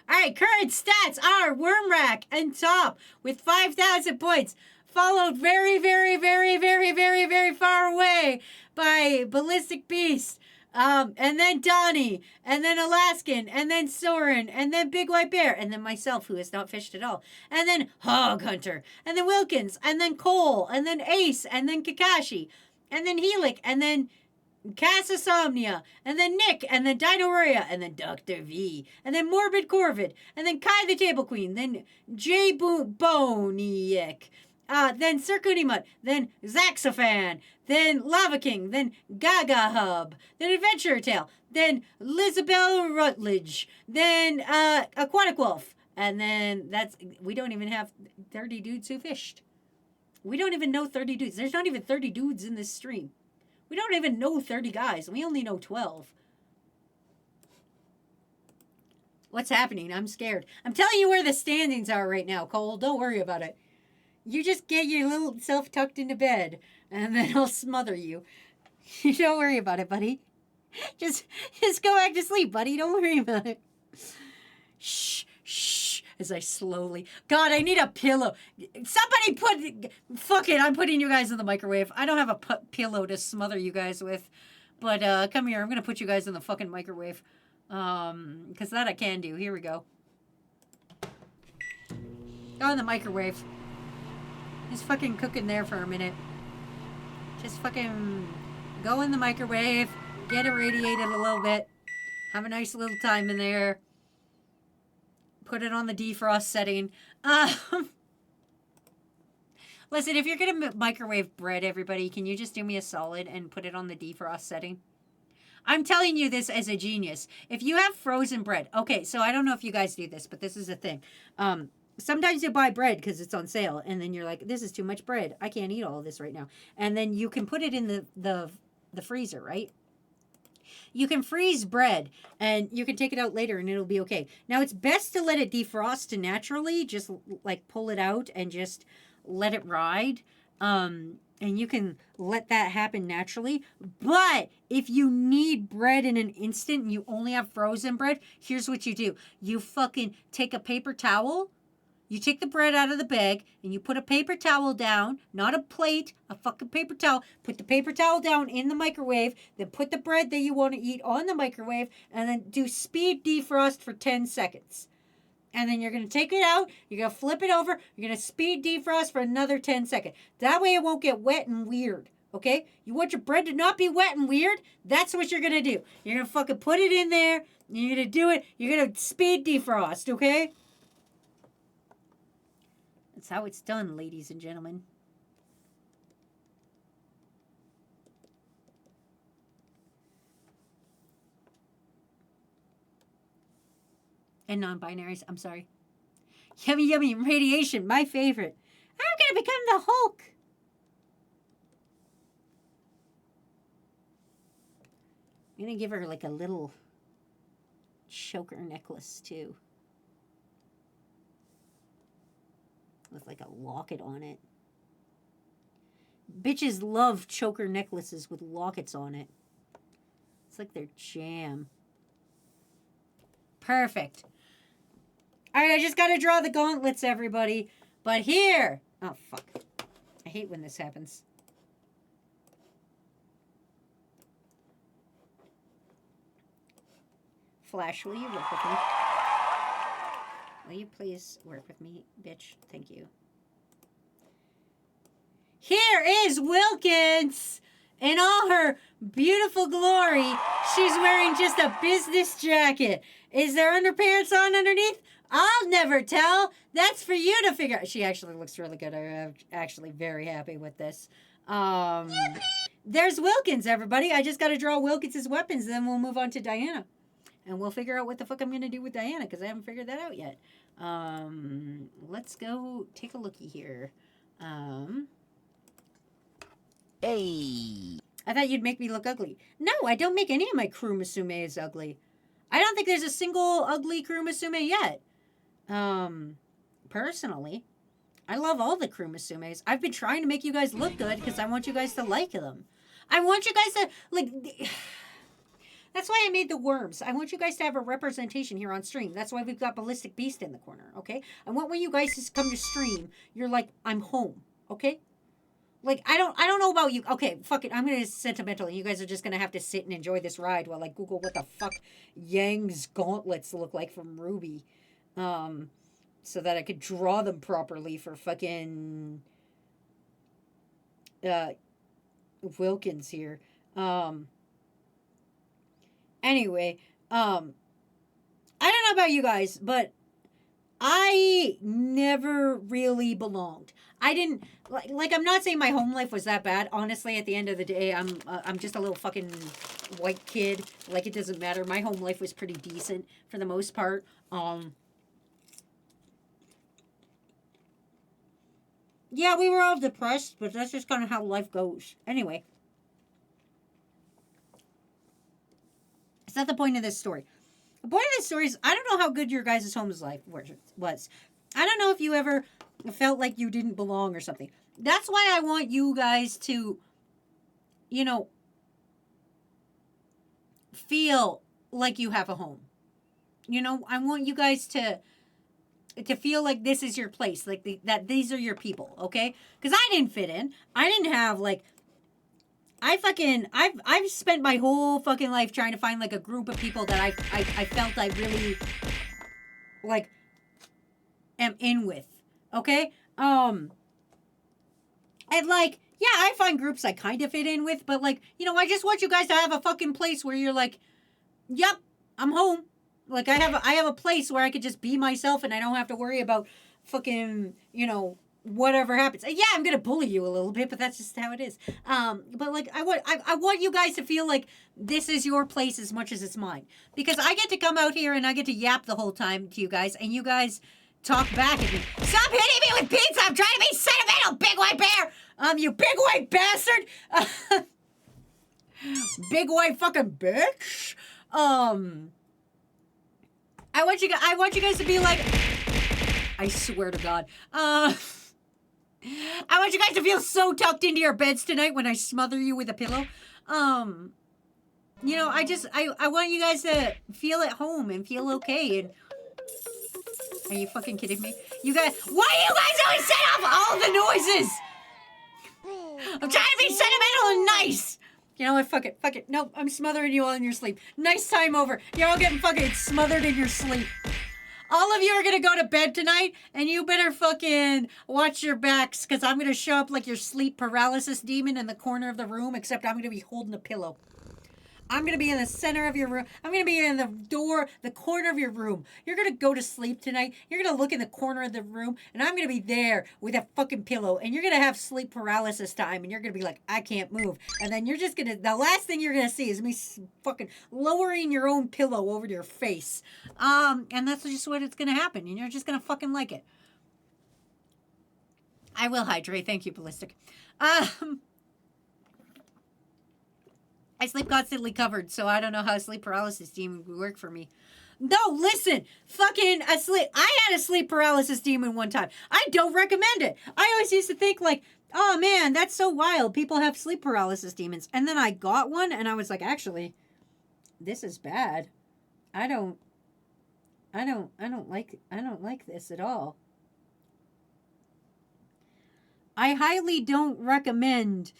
All right, current stats are Wormrack and top with 5,000 points, followed very, very, very, very, very, very far away by Ballistic Beast, and then Donnie, and then Alaskan, and then Soren, and then Big White Bear, and then myself, who has not fished at all, and then Hog Hunter, and then Wilkins, and then Cole, and then Ace, and then Kakashi, and then Helic, and then Cassasomnia, and then Nick, and then Dinoria, and then Dr. V, and then Morbid Corvid, and then Kai the Table Queen, then J. Boniek, then Sir Kunimut, then Zaxofan, then Lava King, then Gaga Hub, then Adventure Tale, then Lizabelle Rutledge, then Aquatic Wolf, and then we don't even have 30 dudes who fished. We don't even know 30 dudes. There's not even 30 dudes in this stream. We don't even know 30 guys. We only know 12. What's happening? I'm scared. I'm telling you where the standings are right now, Cole. Don't worry about it. You just get your little self tucked into bed, and then I'll smother you. You don't worry about it, buddy. Just go back to sleep, buddy. Don't worry about it. Shh, shh. As I slowly... God, I need a pillow. Somebody fuck it, I'm putting you guys in the microwave. I don't have a pillow to smother you guys with. But come here, I'm going to put you guys in the fucking microwave. Because that I can do. Here we go. Go in the microwave. Just fucking cook in there for a minute. Just fucking go in the microwave. Get it radiated a little bit. Have a nice little time in there. Put it on the defrost setting. Listen, if you're going to microwave bread, everybody, can you just do me a solid and put it on the defrost setting? I'm telling you this as a genius. If you have frozen bread... Okay, so I don't know if you guys do this, but this is a thing. Sometimes you buy bread because it's on sale, and then you're like, this is too much bread. I can't eat all of this right now. And then you can put it in the freezer, right? You can freeze bread, and you can take it out later, and it'll be okay. Now, it's best to let it defrost naturally. Just, like, pull it out and just let it ride. And you can let that happen naturally. But if you need bread in an instant and you only have frozen bread, here's what you do. You fucking take a paper towel. You take the bread out of the bag and you put a paper towel down, not a plate, a fucking paper towel. Put the paper towel down in the microwave, then put the bread that you want to eat on the microwave, and then do speed defrost for 10 seconds. And then you're going to take it out, you're going to flip it over, you're going to speed defrost for another 10 seconds. That way it won't get wet and weird, okay? You want your bread to not be wet and weird? That's what you're going to do. You're going to fucking put it in there, you're going to do it, you're going to speed defrost, okay? That's how it's done, ladies and gentlemen. And non-binaries, I'm sorry. Yummy, yummy, radiation, my favorite. I'm gonna become the Hulk. I'm gonna give her like a little choker necklace too. With like a locket on it. Bitches love choker necklaces with lockets on it. It's like their jam. Perfect. Alright, I just gotta draw the gauntlets, everybody. But here... Oh, fuck. I hate when this happens. Flash, will you work with me? Will you please work with me, bitch? Thank you. Here is Wilkins in all her beautiful glory. She's wearing just a business jacket. Is there underpants on underneath? I'll never tell. That's for you to figure out. She actually looks really good. I'm actually very happy with this. There's Wilkins, everybody. I just got to draw Wilkins' weapons, then we'll move on to Diana. And we'll figure out what the fuck I'm going to do with Diana, because I haven't figured that out yet. Let's go take a looky here. Hey. I thought you'd make me look ugly. No, I don't make any of my Crewmusumes ugly. I don't think there's a single ugly Crewmusume yet. Personally. I love all the Crewmusumes. I've been trying to make you guys look good because I want you guys to like them. I want you guys to, like... That's why I made the worms. I want you guys to have a representation here on stream. That's why we've got Ballistic Beast in the corner, okay? I want when you guys just come to stream, you're like, I'm home, okay? Like, I don't know about you. Okay, fuck it. I'm going to be sentimental. You guys are just going to have to sit and enjoy this ride while I Google what the fuck Yang's gauntlets look like from Ruby. So that I could draw them properly for fucking Wilkins here. Anyway, I don't know about you guys, but I never really belonged. I didn't like. I'm not saying my home life was that bad. Honestly, at the end of the day, I'm just a little fucking white kid. Like, it doesn't matter. My home life was pretty decent for the most part. Yeah, we were all depressed, but that's just kind of how life goes. Anyway, it's not the point of this story. The point of this story is I don't know how good your guys' home's life was. I don't know if you ever felt like you didn't belong or something. That's why I want you guys to, you know, feel like you have a home. You know, I want you guys to feel like this is your place, like that these are your people, okay? Because I didn't fit in. I didn't have, like, I've spent my whole fucking life trying to find, like, a group of people that I felt I really, like, am in with, okay? And, like, yeah, I find groups I kind of fit in with, but, like, you know, I just want you guys to have a fucking place where you're like, yep, I'm home. Like, I have a place where I could just be myself and I don't have to worry about fucking, you know, whatever happens. Yeah, I'm gonna bully you a little bit, but that's just how it is. But, like, I want you guys to feel like this is your place as much as it's mine. Because I get to come out here and I get to yap the whole time to you guys, and you guys talk back at me. Stop hitting me with pizza! I'm trying to be sentimental, big white bear! You big white bastard! Big white fucking bitch! I want you guys to be like, I swear to God. I want you guys to feel so tucked into your beds tonight when I smother you with a pillow. You know, I want you guys to feel at home and feel okay. And are you fucking kidding me? You guys, why do you guys always set off all the noises? I'm trying to be sentimental and nice. You know what? Fuck it. Nope, I'm smothering you all in your sleep. Nice time over. You're all getting fucking smothered in your sleep. All of you are gonna go to bed tonight, and you better fucking watch your backs, because I'm gonna show up like your sleep paralysis demon in the corner of the room, except I'm gonna be holding a pillow. I'm going to be in the center of your room. I'm going to be in the corner of your room. You're going to go to sleep tonight. You're going to look in the corner of the room, and I'm going to be there with a fucking pillow, and you're going to have sleep paralysis time, and you're going to be like, I can't move. And then you're just going to, the last thing you're going to see is me fucking lowering your own pillow over to your face. And that's just what it's going to happen, and you're just going to fucking like it. I will hydrate. Thank you, Ballistic. I sleep constantly covered, so I don't know how sleep paralysis demon would work for me. No, listen, fucking asleep. I had a sleep paralysis demon one time. I don't recommend it. I always used to think like, oh man, that's so wild. People have sleep paralysis demons. And then I got one and I was like, actually, this is bad. I don't like this at all. I highly don't recommend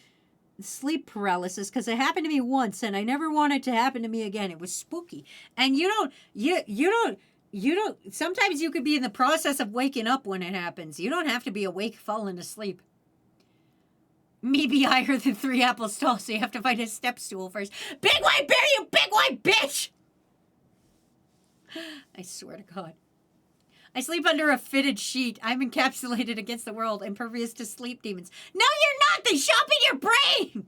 sleep paralysis because it happened to me once and I never want it to happen to me again. It was spooky. And you don't sometimes you could be in the process of waking up when it happens. You don't have to be awake falling asleep. Me be higher than 3 apples tall, so you have to find a step stool first. Big white bear, you big white bitch! I swear to God. I sleep under a fitted sheet. I'm encapsulated against the world, impervious to sleep demons. No, you're not! They shop in your brain!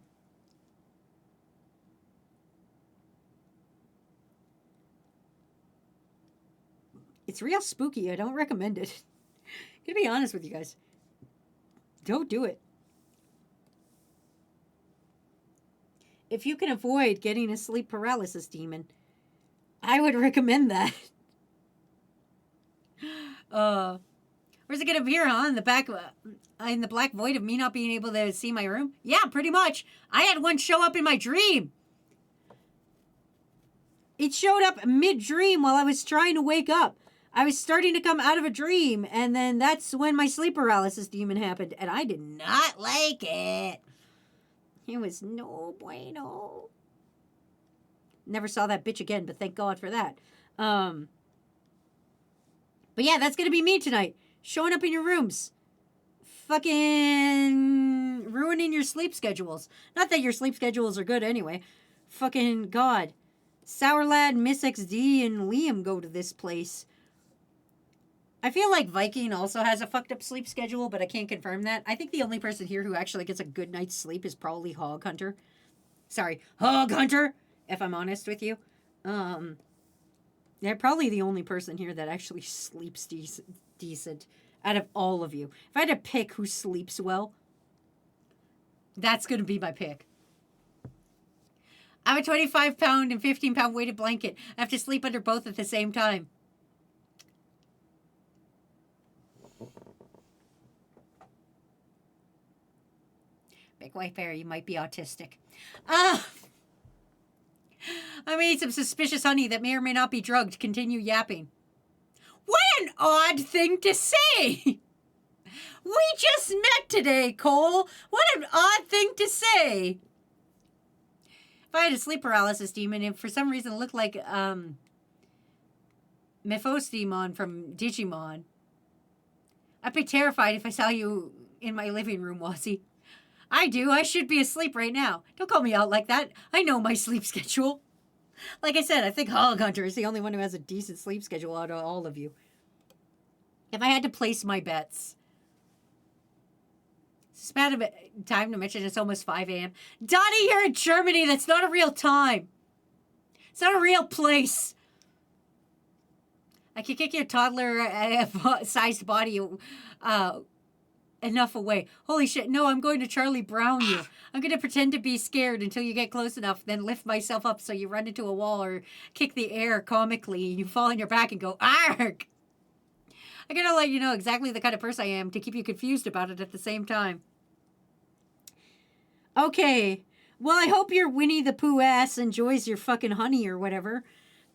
It's real spooky. I don't recommend it. I'm gonna be honest with you guys. Don't do it. If you can avoid getting a sleep paralysis demon, I would recommend that. Where's it gonna appear, huh? In the back, in the black void of me not being able to see my room? Yeah, pretty much. I had one show up in my dream. It showed up mid-dream while I was trying to wake up. I was starting to come out of a dream, and then that's when my sleep paralysis demon happened, and I did not like it. It was no bueno. Never saw that bitch again, but thank God for that. But yeah, that's gonna be me tonight. Showing up in your rooms. Fucking ruining your sleep schedules. Not that your sleep schedules are good anyway. Fucking God. Sour Lad, Miss XD, and Liam go to this place. I feel like Viking also has a fucked up sleep schedule, but I can't confirm that. I think the only person here who actually gets a good night's sleep is probably Hog Hunter. Sorry, Hog Hunter, if I'm honest with you. They're probably the only person here that actually sleeps decent out of all of you. If I had to pick who sleeps well, that's going to be my pick. I'm a 25-pound and 15-pound weighted blanket. I have to sleep under both at the same time. Big white bear, you might be autistic. I made some suspicious honey that may or may not be drugged. Continue yapping. What an odd thing to say! We just met today, Cole. What an odd thing to say. If I had a sleep paralysis demon and for some reason it looked like Mephostemon from Digimon, I'd be terrified if I saw you in my living room, Wazzy. I do. I should be asleep right now. Don't call me out like that. I know my sleep schedule. Like I said, I think Hog Hunter is the only one who has a decent sleep schedule out of all of you. If I had to place my bets. It's bad of a time to mention it's almost 5 a.m. Donnie, you're in Germany. That's not a real time. It's not a real place. I can kick your toddler-sized body enough away. Holy shit, no, I'm going to Charlie Brown you. I'm going to pretend to be scared until you get close enough, then lift myself up so you run into a wall or kick the air comically and you fall on your back and go, argh! I'm going to let you know exactly the kind of person I am to keep you confused about it at the same time. Okay, well, I hope your Winnie the Pooh ass enjoys your fucking honey or whatever.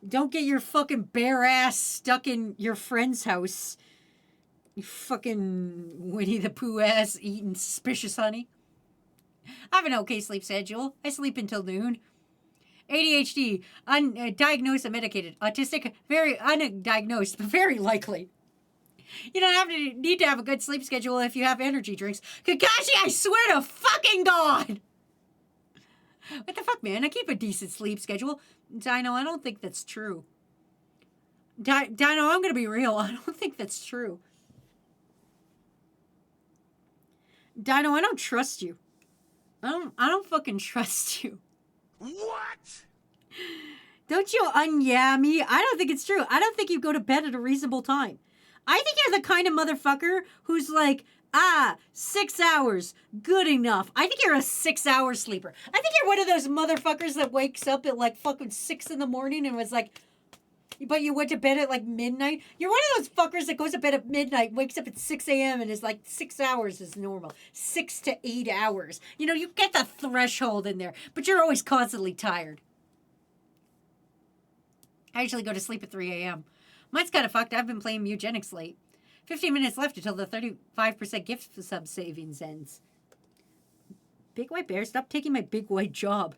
Don't get your fucking bare ass stuck in your friend's house. You fucking Winnie the Pooh ass eating suspicious honey. I have an okay sleep schedule. I sleep until noon. ADHD, undiagnosed and medicated. Autistic, very undiagnosed, but very likely. You don't need to have a good sleep schedule if you have energy drinks. Kakashi, I swear to fucking God! What the fuck, man? I keep a decent sleep schedule. Dino, I don't think that's true. Dino, I'm gonna be real. I don't think that's true. Dino, I don't trust you. I don't fucking trust you. What? Don't you un-yeah me? I don't think it's true. I don't think you go to bed at a reasonable time. I think you're the kind of motherfucker who's like, 6 hours, good enough. I think you're a 6-hour sleeper. I think you're one of those motherfuckers that wakes up at like fucking 6 in the morning and was like, but you went to bed at like midnight. You're one of those fuckers that goes to bed at midnight, wakes up at 6 a.m. and is like 6 hours is normal. 6 to 8 hours. You know, you get the threshold in there, but you're always constantly tired. I usually go to sleep at 3 a.m. Mine's kind of fucked. I've been playing eugenics late. 15 minutes left until the 35% gift sub savings ends. Big White Bear, stop taking my big white job.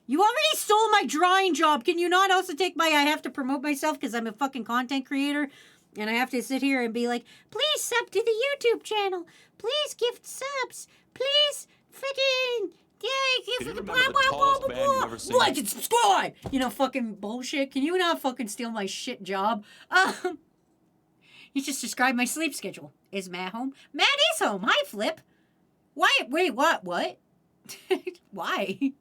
You already stole my drawing job. Can you not also take my, I have to promote myself because I'm a fucking content creator and I have to sit here and be like, please sub to the YouTube channel. Please gift subs. Please freaking, yeah, give Can you remember the tallest man you've ever seen? Like and subscribe. You know, fucking bullshit. Can you not fucking steal my shit job? You just described my sleep schedule. Is Matt home? Matt is home. Hi, Flip. Why? Wait, what? What? Why?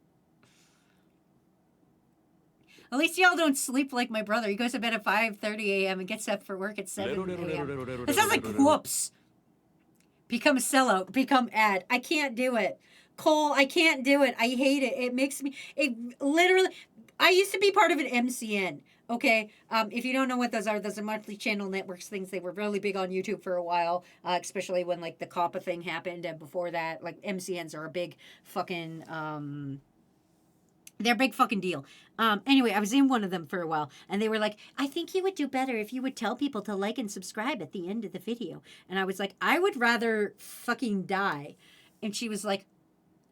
At least y'all don't sleep like my brother. He goes to bed at 5:30 a.m. and gets up for work at 7 a.m. It sounds like whoops. Become a sellout. Become ad. I can't do it. Cole, I can't do it. I hate it. It makes me... It literally... I used to be part of an MCN. Okay, if you don't know what those are monthly channel networks things. They were really big on YouTube for a while, especially when like the COPPA thing happened, and before that, like MCNs are a big fucking they're a big fucking deal. Anyway, I was in one of them for a while, and they were like, I think you would do better if you would tell people to like and subscribe at the end of the video. And I was like, I would rather fucking die. And she was like,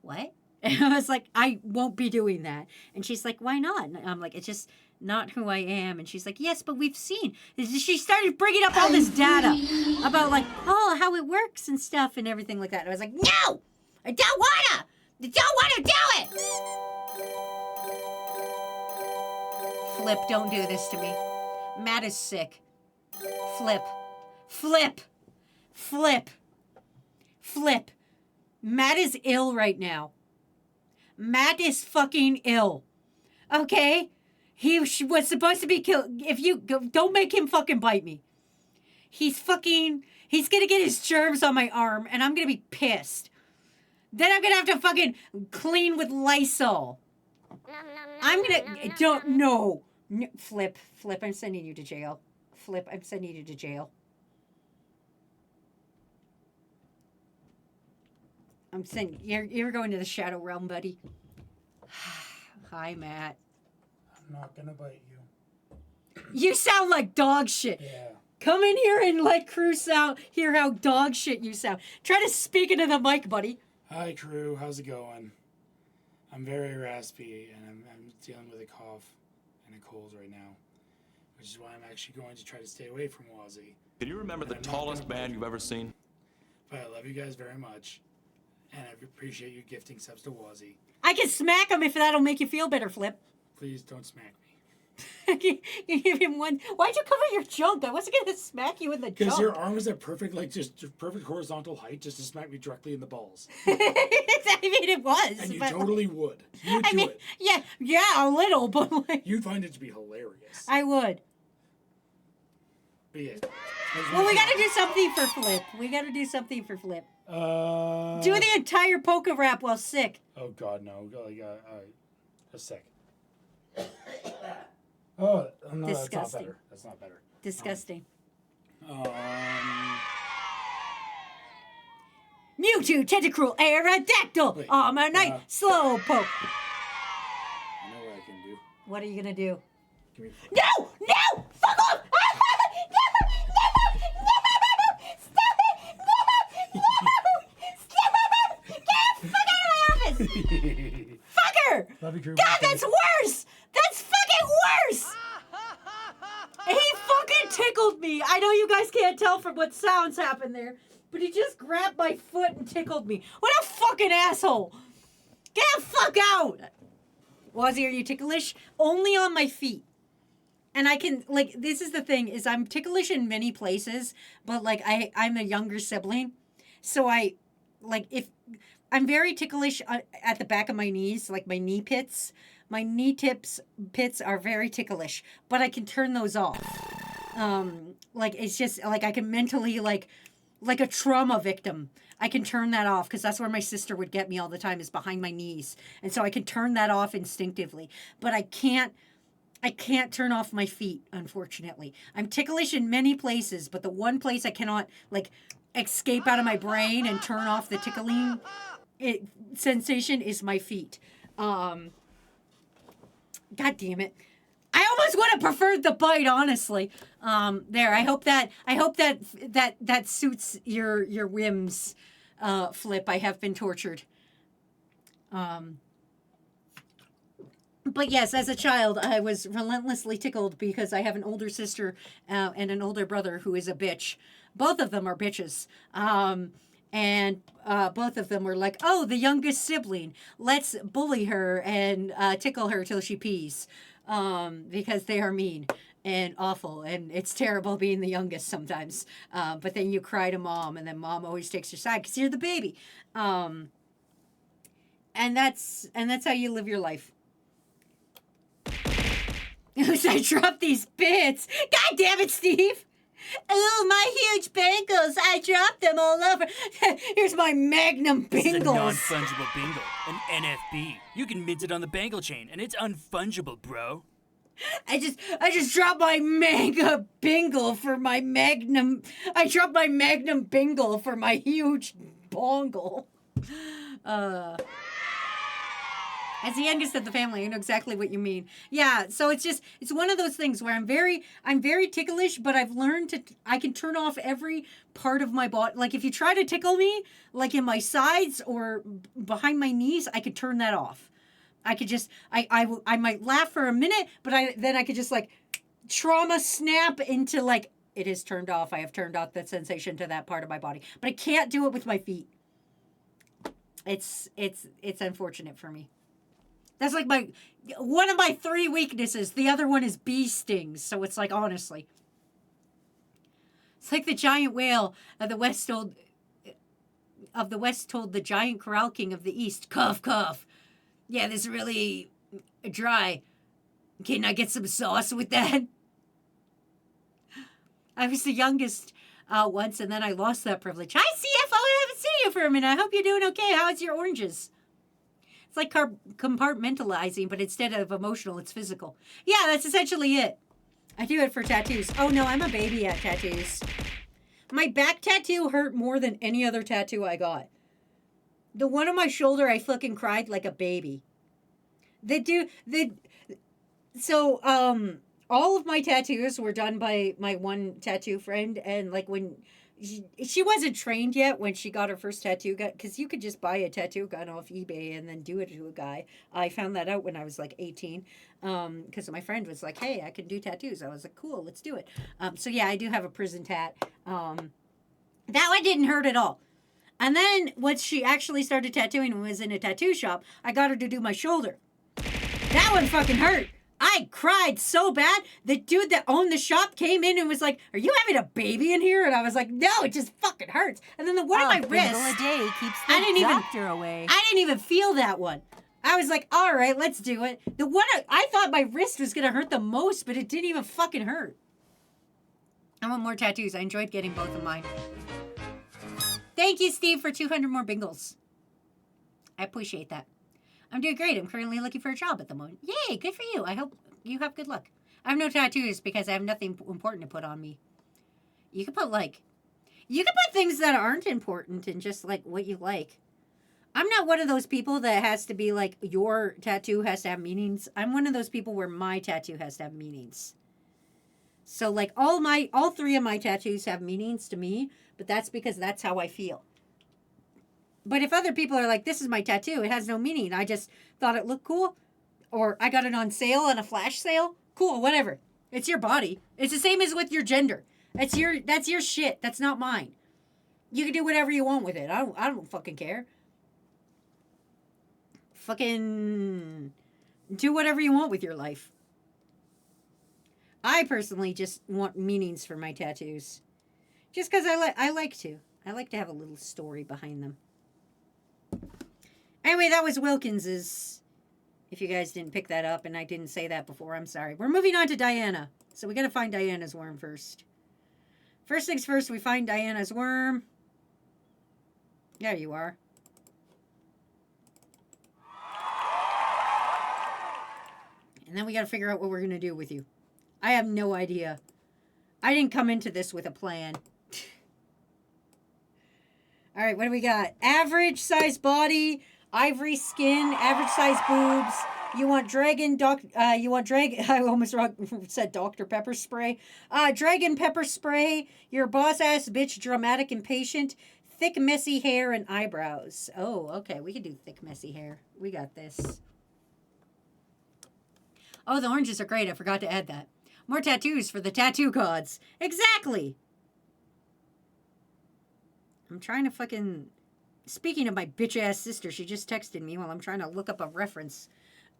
what? And I was like, I won't be doing that. And she's like, why not? And I'm like, it's just not who I am. And she's like, yes, but we've seen. She started bringing up all this data about like, oh, how it works and stuff and everything like that. And I was like, no, I don't wanna. I don't wanna do it. Flip, don't do this to me. Matt is sick. Flip. Flip. Flip. Flip. Matt is ill right now. Matt is fucking ill. Okay? He was supposed to be killed. If you don't make him fucking bite me. He's gonna get his germs on my arm and I'm gonna be pissed. Then I'm gonna have to fucking clean with Lysol. No, Flip, I'm sending you to jail. Flip, I'm sending you to jail. You're going to the Shadow Realm, buddy. Hi, Matt. I'm not gonna bite you. You sound like dog shit. Yeah. Come in here and let Crew hear how dog shit you sound. Try to speak into the mic, buddy. Hi, Crew. How's it going? I'm very raspy, and I'm dealing with a cough and a cold right now, which is why I'm actually going to try to stay away from Wazzy. Can you remember the tallest man you've ever seen? But I love you guys very much, and I appreciate you gifting subs to Wazzy. I can smack him if that'll make you feel better, Flip. Please don't smack me. You give him one. Why'd you cover your junk? I wasn't gonna smack you in the junk. Because your arm is at perfect, just perfect horizontal height, just to smack me directly in the balls. I mean, it was. And you totally would. You would I do mean, it. Yeah, a little, but like, You'd find it to be hilarious. I would. But yeah. Well, we gotta do something for Flip. Do the entire polka rap while sick. Oh God, no! A sec. Oh no, that's not Disgusting. better. That's not better. Disgusting. Um, Mewtwo, Tentacruel, Aerodactyl, Wait, Armanite, Slowpoke. I know what I can do. What are you gonna do? Give me. No! No! Fuck off! Fucker! Love you, Crew. God, that's worse! That's fucking worse! He fucking tickled me. I know you guys can't tell from what sounds happen there, but he just grabbed my foot and tickled me. What a fucking asshole! Get the fuck out! Wazzy, are you ticklish? Only on my feet. And I can, like, this is the thing, is I'm ticklish in many places, but, like, I'm a younger sibling. So if I'm very ticklish at the back of my knees, like my knee pits. My knee pits are very ticklish, but I can turn those off. Like, it's just, like, I can mentally, like a trauma victim. I can turn that off because that's where my sister would get me all the time, is behind my knees. And so I can turn that off instinctively. But I can't turn off my feet, unfortunately. I'm ticklish in many places, but the one place I cannot, like, escape out of my brain and turn off the tickling sensation is my feet. God damn it. I almost would have preferred the bite, honestly. There. I hope that suits your whims, Flip. I have been tortured. But yes, as a child, I was relentlessly tickled because I have an older sister and an older brother who is a bitch. Both of them are bitches. And both of them were like, oh, the youngest sibling. Let's bully her and tickle her till she pees. Because they are mean and awful. And it's terrible being the youngest sometimes. But then you cry to mom, and then mom always takes your side because you're the baby. And that's how you live your life. I dropped these bits. God damn it, Steve. Oh, my huge bangles. I dropped them all over. Here's my magnum This is a bangles. non-fungible bingle, an NFB. You can mint it on the bangle chain, and it's unfungible, bro. I just dropped my mega bingle for my magnum. I dropped my magnum bingle for my huge bongle. As the youngest of the family, I know exactly what you mean. Yeah, so it's one of those things where I'm very ticklish, but I've learned I can turn off every part of my body. Like, if you try to tickle me, like in my sides or behind my knees, I could turn that off. I could just, I might laugh for a minute, but then I could just, like, trauma snap into, like, it is turned off. I have turned off that sensation to that part of my body. But I can't do it with my feet. It's unfortunate for me. That's like one of my 3 weaknesses. The other one is bee stings. So it's like, honestly. It's like the giant whale of the West told the giant corral king of the East, cough, cough. Yeah, this is really dry. Can I get some sauce with that? I was the youngest once, and then I lost that privilege. Hi, CFO. I haven't seen you for a minute. I hope you're doing okay. How's your oranges? It's like compartmentalizing, but instead of emotional, it's physical. Yeah, that's essentially it. I do it for tattoos. Oh, no, I'm a baby at tattoos. My back tattoo hurt more than any other tattoo I got. The one on my shoulder, I fucking cried like a baby. So, all of my tattoos were done by my one tattoo friend, and, like, when she wasn't trained yet when she got her first tattoo gun, because you could just buy a tattoo gun off eBay and then do it to a guy. I found that out when I was like 18, because my friend was like, hey, I can do tattoos. I was like, cool, let's do it. So yeah, I do have a prison tat. That one didn't hurt at all. And then once she actually started tattooing and was in a tattoo shop, I got her to do my shoulder. That one fucking hurt. I cried so bad. The dude that owned the shop came in and was like, are you having a baby in here? And I was like, no, it just fucking hurts. And then the one on my wrist, a day keeps the doctor away. I didn't even feel that one. I was like, all right, let's do it. The one I thought my wrist was going to hurt the most, but it didn't even fucking hurt. I want more tattoos. I enjoyed getting both of mine. Thank you, Steve, for 200 more bingles. I appreciate that. I'm doing great. I'm currently looking for a job at the moment. Yay, good for you. I hope you have good luck. I have no tattoos because I have nothing important to put on me. You could put things that aren't important and just like what you like. I'm not one of those people that has to be like your tattoo has to have meanings. I'm one of those people where my tattoo has to have meanings. So like all three of my tattoos have meanings to me, but that's because that's how I feel. But if other people are like, this is my tattoo, it has no meaning. I just thought it looked cool. Or I got it on sale on a flash sale. Cool, whatever. It's your body. It's the same as with your gender. That's your shit. That's not mine. You can do whatever you want with it. I don't fucking care. Fucking do whatever you want with your life. I personally just want meanings for my tattoos. Just because I like to. I like to have a little story behind them. Anyway, that was Wilkins's. If you guys didn't pick that up and I didn't say that before, I'm sorry. We're moving on to Diana. So we got to find Diana's worm first. First things first, we find Diana's worm. There you are. And then we got to figure out what we're going to do with you. I have no idea. I didn't come into this with a plan. All right, what do we got? Average size body, ivory skin, average size boobs. You want I almost said Dr. Pepper spray. Dragon pepper spray. You're a boss ass bitch, dramatic and patient. Thick, messy hair and eyebrows. Oh, okay. We can do thick, messy hair. We got this. Oh, the oranges are great. I forgot to add that. More tattoos for the tattoo gods. Exactly. I'm trying to fucking... Speaking of my bitch-ass sister, she just texted me while I'm trying to look up a reference.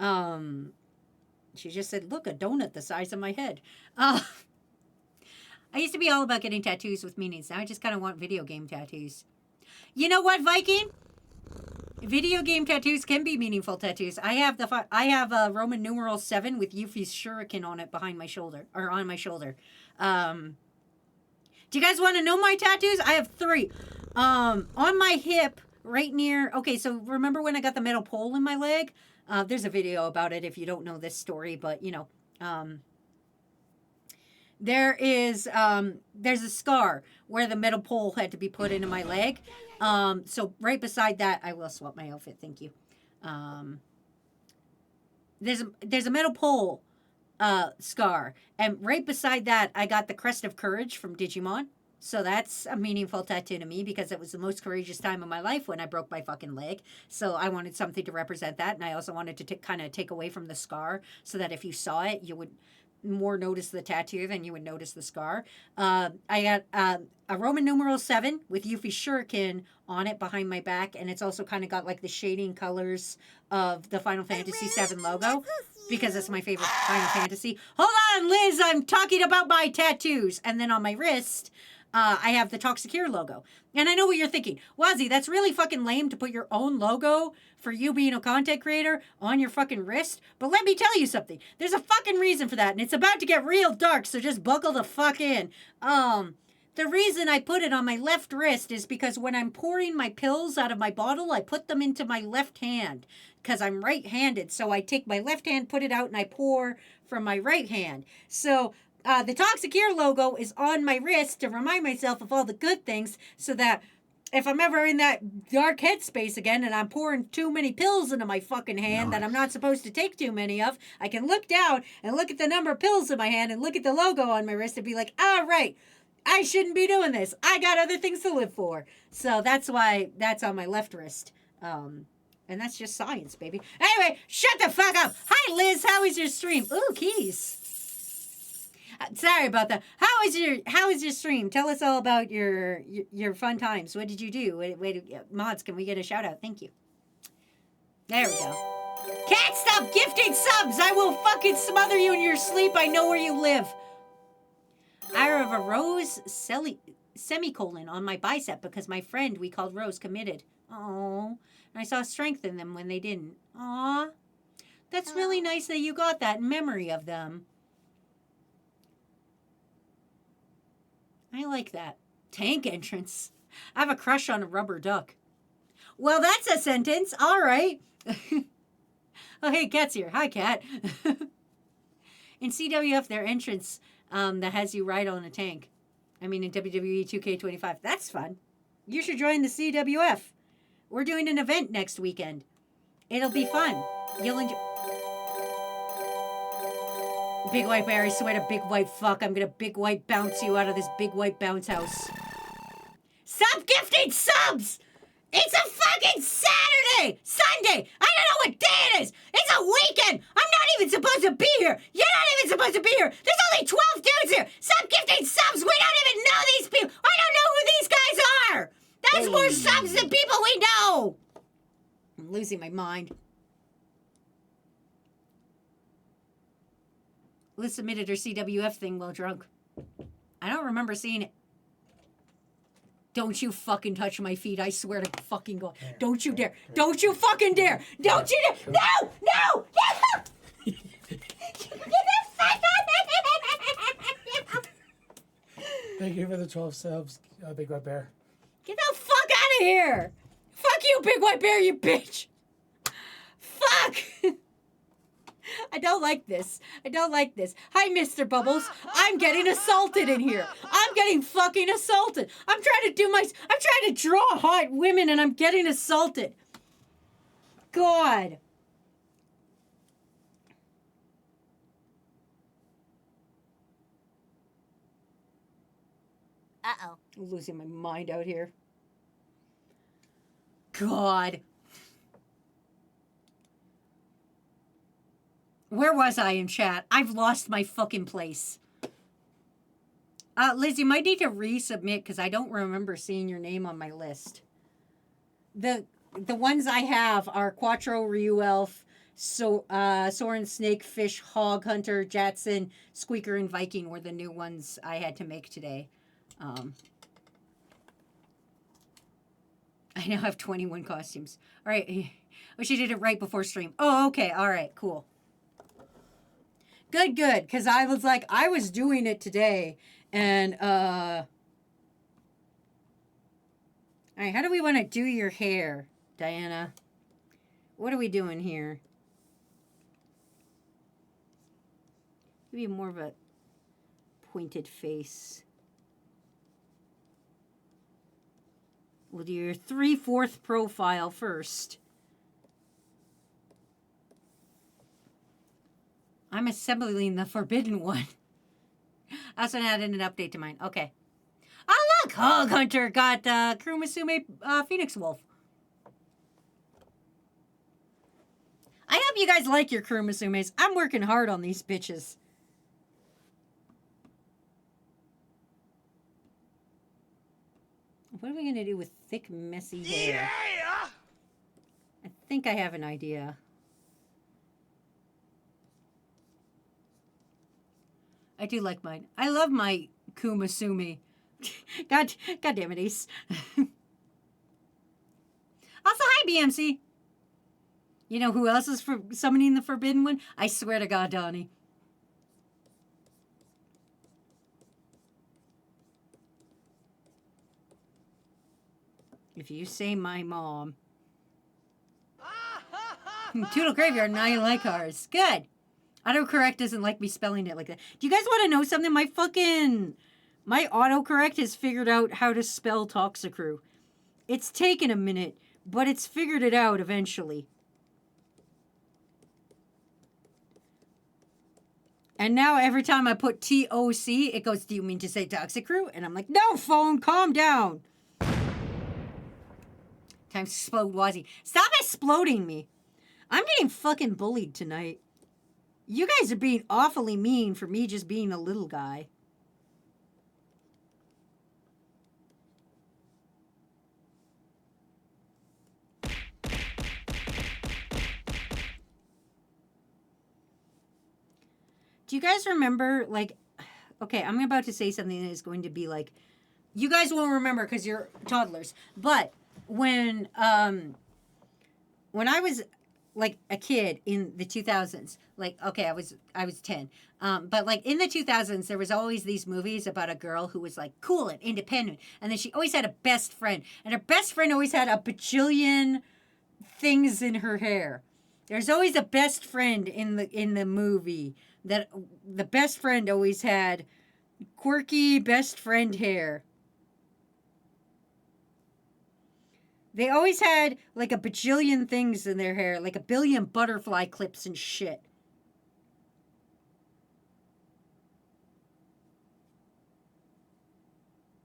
She just said, look, a donut the size of my head. I used to be all about getting tattoos with meanings. Now I just kind of want video game tattoos. You know what, Viking? Video game tattoos can be meaningful tattoos. I have a Roman numeral 7 with Yuffie's shuriken on it behind my shoulder, or on my shoulder. Do you guys want to know my tattoos? I have 3. On my hip, right near... Okay, so remember when I got the metal pole in my leg? There's a video about it if you don't know this story, but, you know... there's a scar where the metal pole had to be put into my leg. So right beside that, I will swap my outfit. Thank you. There's a metal pole, scar. And right beside that, I got the Crest of Courage from Digimon. So that's a meaningful tattoo to me because it was the most courageous time of my life when I broke my fucking leg. So I wanted something to represent that. And I also wanted to kind of take away from the scar so that if you saw it, you would more notice the tattoo than you would notice the scar. I got a Roman numeral 7 with Yuffie's shuriken on it behind my back, and it's also kind of got like the shading colors of the Final Fantasy VII logo because it's my favorite Final Fantasy. Hold on, Liz, I'm talking about my tattoos. And then on my wrist, I have the Toxicure logo. And I know what you're thinking. Wazzy, that's really fucking lame to put your own logo for you being a content creator on your fucking wrist. But let me tell you something. There's a fucking reason for that. And it's about to get real dark, so just buckle the fuck in. The reason I put it on my left wrist is because when I'm pouring my pills out of my bottle, I put them into my left hand. Because I'm right-handed. So I take my left hand, put it out, and I pour from my right hand. So... the Toxicure logo is on my wrist to remind myself of all the good things so that if I'm ever in that dark headspace again and I'm pouring too many pills into my fucking hand that I'm not supposed to take too many of, I can look down and look at the number of pills in my hand and look at the logo on my wrist and be like, all right, I shouldn't be doing this. I got other things to live for. So that's why that's on my left wrist. And that's just science, baby. Anyway, shut the fuck up. Hi, Liz. How was your stream? Ooh, keys. Sorry about that. How was your stream? Tell us all about your fun times. What did you do? Mods, can we get a shout out? Thank you. There we go. Can't stop gifting subs. I will fucking smother you in your sleep. I know where you live. I have a rose semicolon on my bicep because my friend we called Rose committed. Oh, and I saw strength in them when they didn't. Aw, that's really nice that you got that in memory of them. I like that. Tank entrance. I have a crush on a rubber duck. Well, that's a sentence. All right. Oh, hey, Kat's here. Hi, Kat. In CWF, their entrance that has you ride on a tank. I mean, in WWE 2K25. That's fun. You should join the CWF. We're doing an event next weekend. It'll be fun. You'll enjoy... Big white bear, I swear to big white fuck, I'm gonna big white bounce you out of this big white bounce house. Stop gifting subs! It's a fucking Saturday! Sunday! I don't know what day it is! It's a weekend! I'm not even supposed to be here! You're not even supposed to be here! There's only 12 dudes here! Stop gifting subs! We don't even know these people! I don't know who these guys are! That's more subs than people we know! I'm losing my mind. Liz submitted her CWF thing while drunk. I don't remember seeing it. Don't you fucking touch my feet. I swear to fucking God. Don't you dare. Don't you fucking dare. Don't you dare. No! No! No! Thank you for the 12 subs, Big White Bear. Get the fuck out of here! Fuck you, Big White Bear, you bitch! Fuck! I don't like this. I don't like this. Hi, Mr. Bubbles. I'm getting assaulted in here. I'm getting fucking assaulted. I'm trying to draw hot women and I'm getting assaulted. God. Uh-oh. I'm losing my mind out here. God. Where was I in chat? I've lost my fucking place. Liz, you might need to resubmit because I don't remember seeing your name on my list. The ones I have are Quattro, Ryu Elf, Soren, Snake, Fish, Hog Hunter, Jatson, Squeaker, and Viking were the new ones I had to make today. I now have 21 costumes. All right. Wish you did it right before stream. Oh, okay. All right. Cool. Good, good. Because I was like, I was doing it today. And, all right. How do we want to do your hair, Diana? What are we doing here? Maybe more of a pointed face. We'll do your 3/4 profile first. I'm assembling the forbidden one. I also added an update to mine. Okay. Oh, look! Hog Hunter got Crewmusume Phoenix Wolf. I hope you guys like your Crewmusumes. I'm working hard on these bitches. What are we going to do with thick, messy hair? Yeah! I think I have an idea. I do like mine. I love my Kumasumi. God damn it, Ace. Also, hi, BMC. You know who else is for summoning the forbidden one? I swear to God, Donnie. If you say my mom. Toodle Graveyard, and I like ours. Good. Autocorrect doesn't like me spelling it like that. Do you guys want to know something? My autocorrect has figured out how to spell Toxicrew. It's taken a minute, but it's figured it out eventually. And now every time I put T-O-C, it goes, do you mean to say Toxicrew? And I'm like, no, phone, calm down. Time to explode Wazzy. Stop exploding me. I'm getting fucking bullied tonight. You guys are being awfully mean for me just being a little guy. Do you guys remember, like, okay, I'm about to say something that is going to be like, you guys won't remember because you're toddlers, but when I was like a kid in the 2000s, like, okay, I was 10, but like in the 2000s, there was always these movies about a girl who was like cool and independent, and then she always had a best friend, and her best friend always had a bajillion things in her hair. There's always a best friend in the movie that the best friend always had quirky best friend hair. They always had like a bajillion things in their hair, like a billion butterfly clips and shit.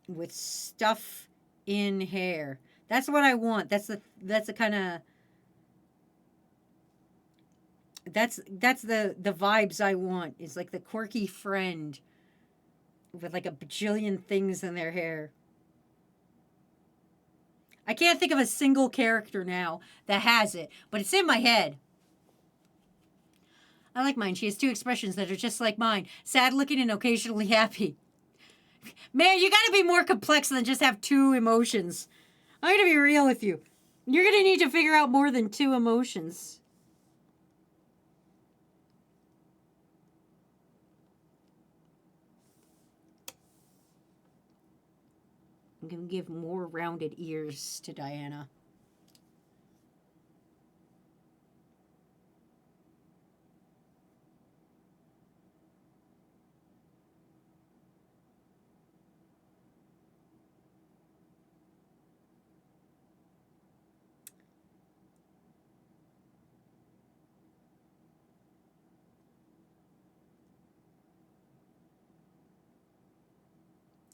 With stuff in hair. That's what I want. That's the kind of that's the vibes I want. Is like the quirky friend with like a bajillion things in their hair. I can't think of a single character now that has it, but it's in my head. I like mine. She has 2 expressions that are just like mine. Sad looking and occasionally happy. Man, you gotta be more complex than just have 2 emotions. I'm gonna be real with you. You're gonna need to figure out more than 2 emotions. I'm gonna give more rounded ears to Diana.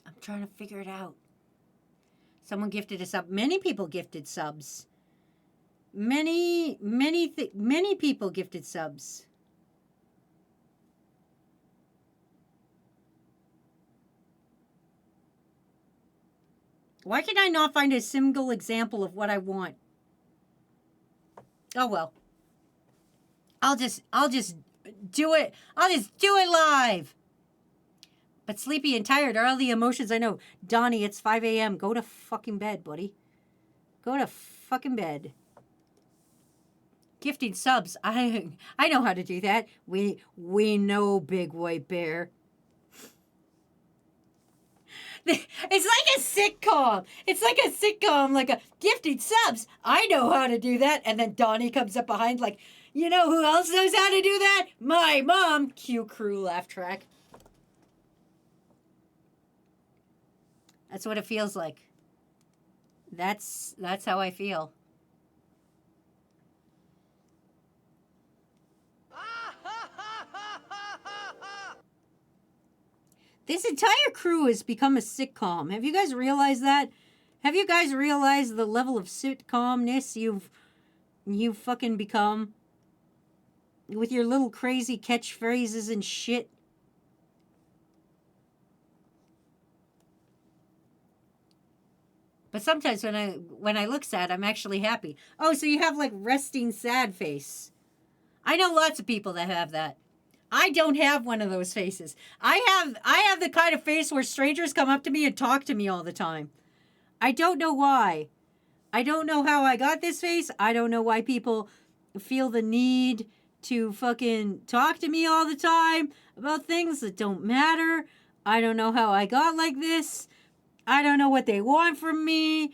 I'm trying to figure it out. Someone gifted a sub. Many people gifted subs. Many people gifted subs. Why can I not find a single example of what I want? Oh well. I'll just do it. I'll just do it live. But sleepy and tired are all the emotions I know. Donnie, it's 5 a.m. Go to fucking bed, buddy. Go to fucking bed. Gifting subs. I know how to do that. We know, Big White Bear. It's like a sitcom. It's like a sitcom, like a gifting subs. I know how to do that. And then Donnie comes up behind like, you know who else knows how to do that? My mom. Cue crew laugh track. That's what it feels like. That's how I feel. This entire crew has become a sitcom. Have you guys realized that? Have you guys realized the level of sitcomness you've fucking become? With your little crazy catchphrases and shit. But sometimes when I look sad, I'm actually happy. Oh, so you have like resting sad face. I know lots of people that have that. I don't have one of those faces. I have the kind of face where strangers come up to me and talk to me all the time. I don't know why. I don't know how I got this face. I don't know why people feel the need to fucking talk to me all the time about things that don't matter. I don't know how I got like this. I don't know what they want from me.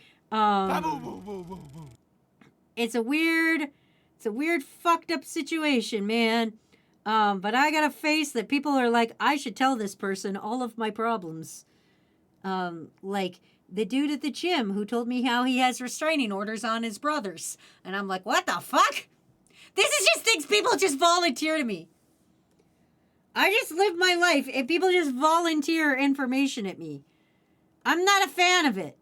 It's a weird fucked up situation, man. But I got a face that people are like, I should tell this person all of my problems. Like the dude at the gym who told me how he has restraining orders on his brothers. And I'm like, what the fuck? This is just things people just volunteer to me. I just live my life and people just volunteer information at me. I'm not a fan of it.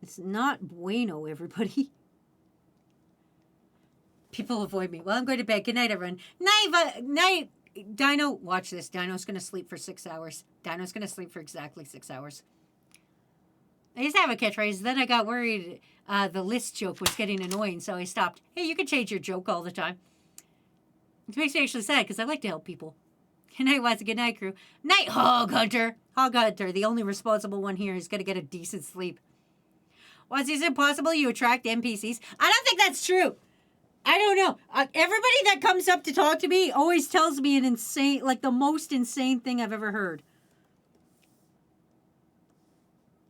It's not bueno, everybody. People avoid me. Well, I'm going to bed. Good night, everyone. Night. Dino, watch this. Dino's going to sleep for 6 hours. Dino's going to sleep for exactly 6 hours. I used to have a catchphrase. Then I got worried the list joke was getting annoying, so I stopped. Hey, you can change your joke all the time. It makes me actually sad because I like to help people. Good night, Watson. Good night, crew. Night, Hog Hunter. Hog Hunter, the only responsible one here, is going to get a decent sleep. Watson, is it possible you attract NPCs? I don't think that's true. I don't know. Everybody that comes up to talk to me always tells me an insane, like the most insane thing I've ever heard.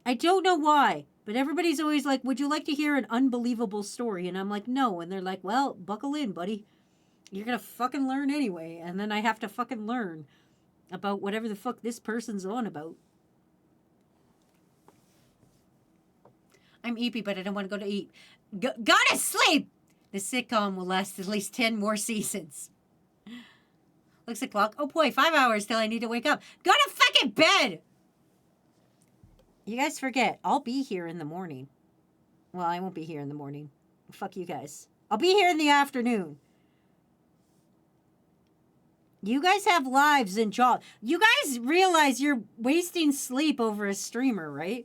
I don't know why, but everybody's always like, would you like to hear an unbelievable story? And I'm like, no. And they're like, well, buckle in, buddy. You're going to fucking learn anyway. And then I have to fucking learn about whatever the fuck this person's on about. I'm eepy, but I don't want to go to eat. Go to sleep! The sitcom will last at least 10 more seasons. Looks at clock. Oh boy, 5 hours till I need to wake up. Go to fucking bed! You guys forget, I'll be here in the morning. Well, I won't be here in the morning. Fuck you guys. I'll be here in the afternoon. You guys have lives and jobs. You guys realize you're wasting sleep over a streamer, right?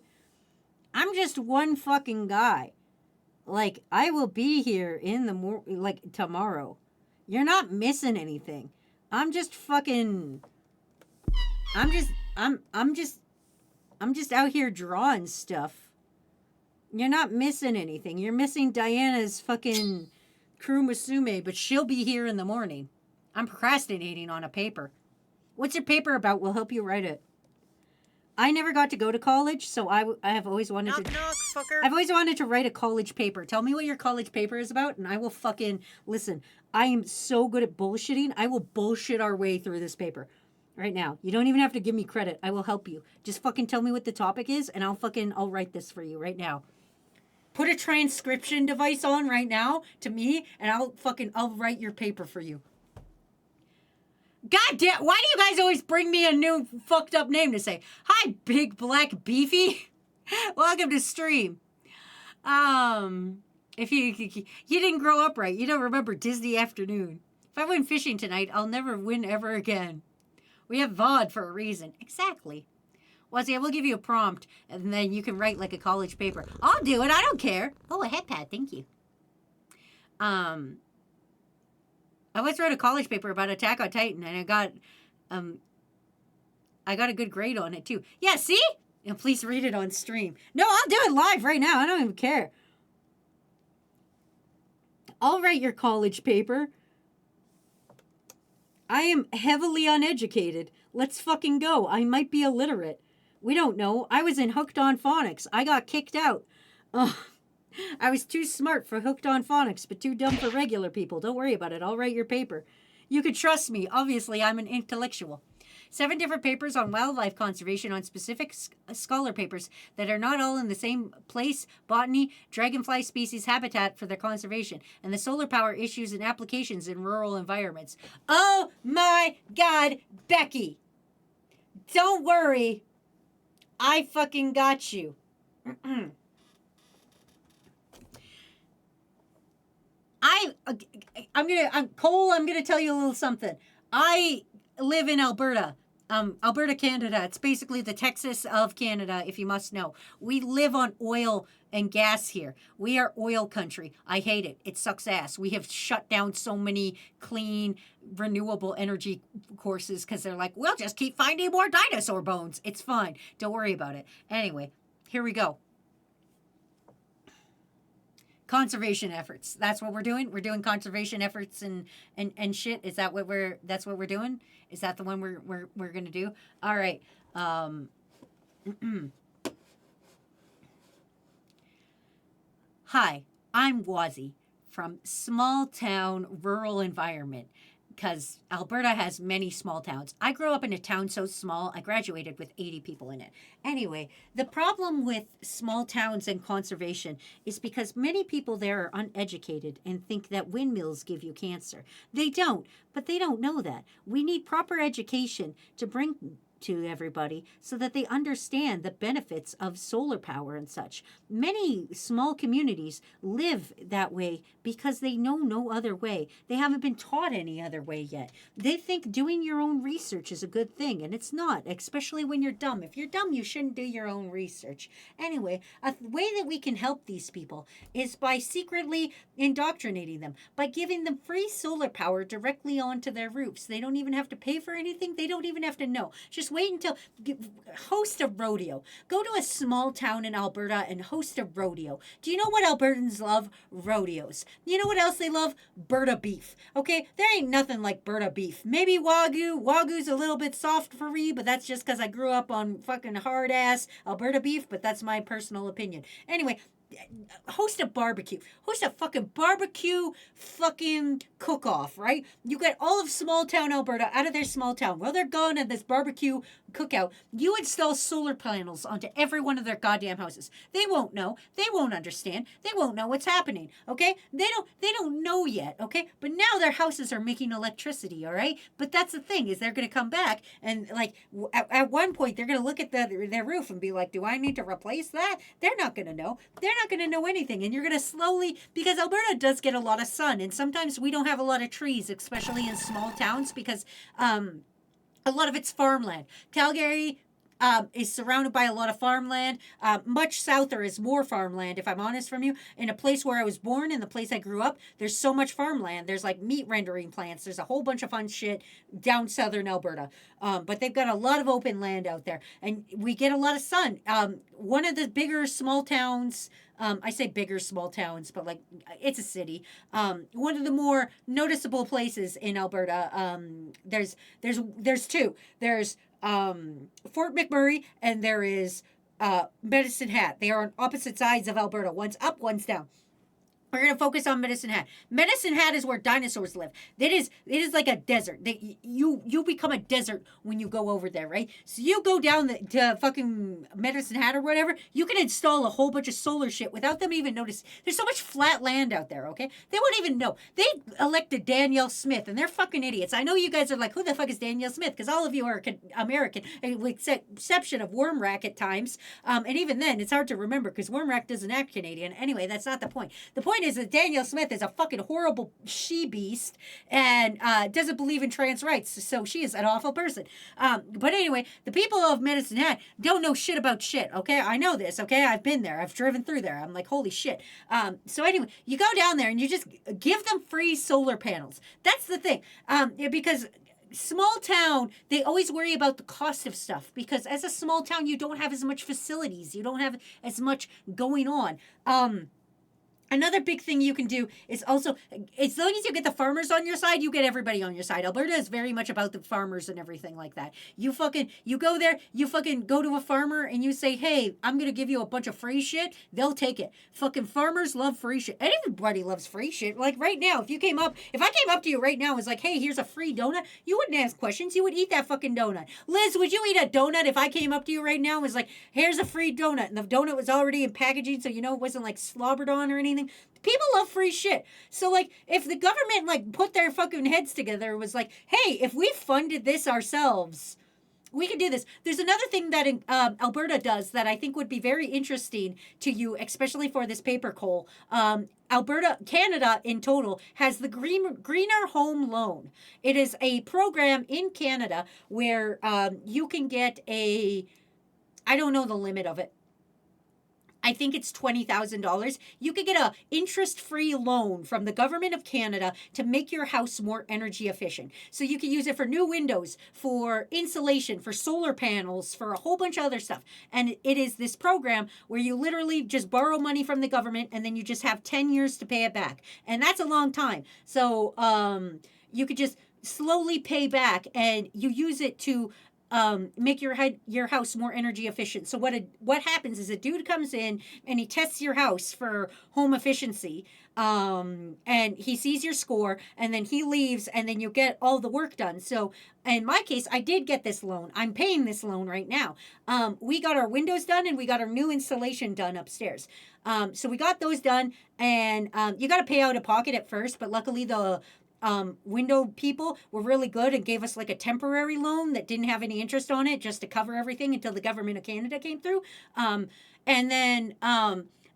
I'm just one fucking guy. Like, I will be here in the like tomorrow. You're not missing anything. I'm just fucking I'm just out here drawing stuff. You're not missing anything. You're missing Diana's fucking Crewmusume, but she'll be here in the morning. I'm procrastinating on a paper. What's your paper about? We'll help you write it. I never got to go to college, so I have always wanted Knock, to... knock, fucker. I've always wanted to write a college paper. Tell me what your college paper is about, and I will fucking... Listen, I am so good at bullshitting. I will bullshit our way through this paper right now. You don't even have to give me credit. I will help you. Just fucking tell me what the topic is, and I'll write this for you right now. Put a transcription device on right now to me, and I'll write your paper for you. God damn, why do you guys always bring me a new fucked up name to say? Hi, Big Black Beefy. Welcome to stream. If you didn't grow up right, you don't remember Disney Afternoon. If I went fishing tonight, I'll never win ever again. We have VOD for a reason. Exactly. Wazzy, I will give you a prompt, and then you can write like a college paper. I'll do it. I don't care. Oh, a head pad. Thank you. I once wrote a college paper about Attack on Titan, and I got a good grade on it too. Yeah, see? And please read it on stream. No, I'll do it live right now. I don't even care. I'll write your college paper. I am heavily uneducated. Let's fucking go. I might be illiterate. We don't know. I was in Hooked on Phonics. I got kicked out. Ugh. I was too smart for Hooked on Phonics, but too dumb for regular people. Don't worry about it. I'll write your paper. You can trust me. Obviously, I'm an intellectual. 7 different papers on wildlife conservation on specific scholar papers that are not all in the same place, botany, dragonfly species habitat for their conservation, and the solar power issues and applications in rural environments. Oh my God, Becky. Don't worry. I fucking got you. Cole, I'm gonna tell you a little something. I live in Alberta. Alberta, Canada. It's basically the Texas of Canada, if you must know. We live on oil and gas here. We are oil country. I hate it. It sucks ass. We have shut down so many clean, renewable energy courses because they're like, we'll just keep finding more dinosaur bones. It's fine. Don't worry about it. Anyway, here we go. Conservation efforts. That's what we're doing. We're doing conservation efforts and shit. Is that what that's what we're doing? Is that the one we're gonna do? All right. Hi, I'm Wazzy from small town rural environment. Because Alberta has many small towns. I grew up in a town so small, I graduated with 80 people in it. Anyway, the problem with small towns and conservation is because many people there are uneducated and think that windmills give you cancer. They don't, but they don't know that. We need proper education to bring to everybody so that they understand the benefits of solar power and such. Many small communities live that way because they know no other way. They haven't been taught any other way yet. They think doing your own research is a good thing, and it's not, especially when you're dumb. If you're dumb, you shouldn't do your own research. Anyway, a way that we can help these people is by secretly indoctrinating them, by giving them free solar power directly onto their roofs. They don't even have to pay for anything. They don't even have to know. Just wait until host a rodeo. Go to a small town in Alberta and host a rodeo. Do you know what Albertans love? Rodeos. You know what else they love? Berta beef. Okay, there ain't nothing like Berta beef. Maybe Wagyu. Wagyu's a little bit soft for me, but that's just because I grew up on fucking hard ass Alberta beef, but that's my personal opinion. Anyway, host a barbecue. Host a fucking barbecue fucking cook-off, right? You get all of small town Alberta out of their small town. Well, they're going to this barbecue cookout, you install solar panels onto every one of their goddamn houses. They won't know. They won't understand. They won't know what's happening. Okay? They don't know yet. Okay? But now their houses are making electricity. All right? But that's the thing is they're gonna come back and like at one point they're gonna look at their roof and be like, do I need to replace that? They're not gonna know. They're not gonna know anything, and you're gonna slowly because Alberta does get a lot of sun, and sometimes we don't have a lot of trees, especially in small towns because a lot of it's farmland. Calgary is surrounded by a lot of farmland. Much souther is more farmland, if I'm honest from you. In a place where I was born, in the place I grew up, there's so much farmland. There's like meat rendering plants. There's a whole bunch of fun shit down southern Alberta. But they've got a lot of open land out there. And we get a lot of sun. One of the bigger small towns... I say bigger small towns, but like it's a city. One of the more noticeable places in Alberta. There's two. There's Fort McMurray and there is Medicine Hat. They are on opposite sides of Alberta. One's up, one's down. We're going to focus on Medicine Hat. Medicine Hat is where dinosaurs live. It is like a desert. You become a desert when you go over there, right? So you go down to fucking Medicine Hat or whatever, you can install a whole bunch of solar shit without them even notice. There's so much flat land out there, okay? They won't even know. They elected Danielle Smith, and they're fucking idiots. I know you guys are like, who the fuck is Danielle Smith? Because all of you are American, with the exception of Wormrack at times. And even then, it's hard to remember because Wormrack doesn't act Canadian. Anyway, that's not the point. The point is that Danielle Smith is a fucking horrible she-beast and doesn't believe in trans rights, so she is an awful person. But anyway, the people of Medicine Hat don't know shit about shit, okay? I know this, okay? I've been there. I've driven through there. I'm like, holy shit. So anyway, you go down there and you just give them free solar panels. That's the thing. Because small town, they always worry about the cost of stuff because as a small town, you don't have as much facilities. You don't have as much going on. Another big thing you can do is also, as long as you get the farmers on your side, you get everybody on your side. Alberta is very much about the farmers and everything like that. You go there, you fucking go to a farmer and you say, hey, I'm going to give you a bunch of free shit. They'll take it. Fucking farmers love free shit. Everybody loves free shit. Like right now, if I came up to you right now and was like, hey, here's a free donut, you wouldn't ask questions. You would eat that fucking donut. Liz, would you eat a donut if I came up to you right now and was like, here's a free donut? And the donut was already in packaging, so it wasn't like slobbered on or anything. People love free shit. So, like, if the government, like, put their fucking heads together and was like, hey, if we funded this ourselves, we could do this. There's another thing that Alberta does that I think would be very interesting to you, especially for this paper coal. Canada in total has the Greener Home Loan. It is a program in Canada where you can get I don't know the limit of it. I think it's $20,000. You could get a interest-free loan from the government of Canada to make your house more energy efficient. So you can use it for new windows, for insulation, for solar panels, for a whole bunch of other stuff. And it is this program where you literally just borrow money from the government and then you just have 10 years to pay it back. And that's a long time. So you could just slowly pay back and you use it to make your house more energy efficient. So what happens is a dude comes in and he tests your house for home efficiency, and he sees your score, and then he leaves, and then you get all the work done. So in my case, I did get this loan. I'm paying this loan right now. We got our windows done, and we got our new installation done upstairs. So we got those done, and you got to pay out of pocket at first, but luckily the window people were really good and gave us like a temporary loan that didn't have any interest on it just to cover everything until the government of Canada came through. And then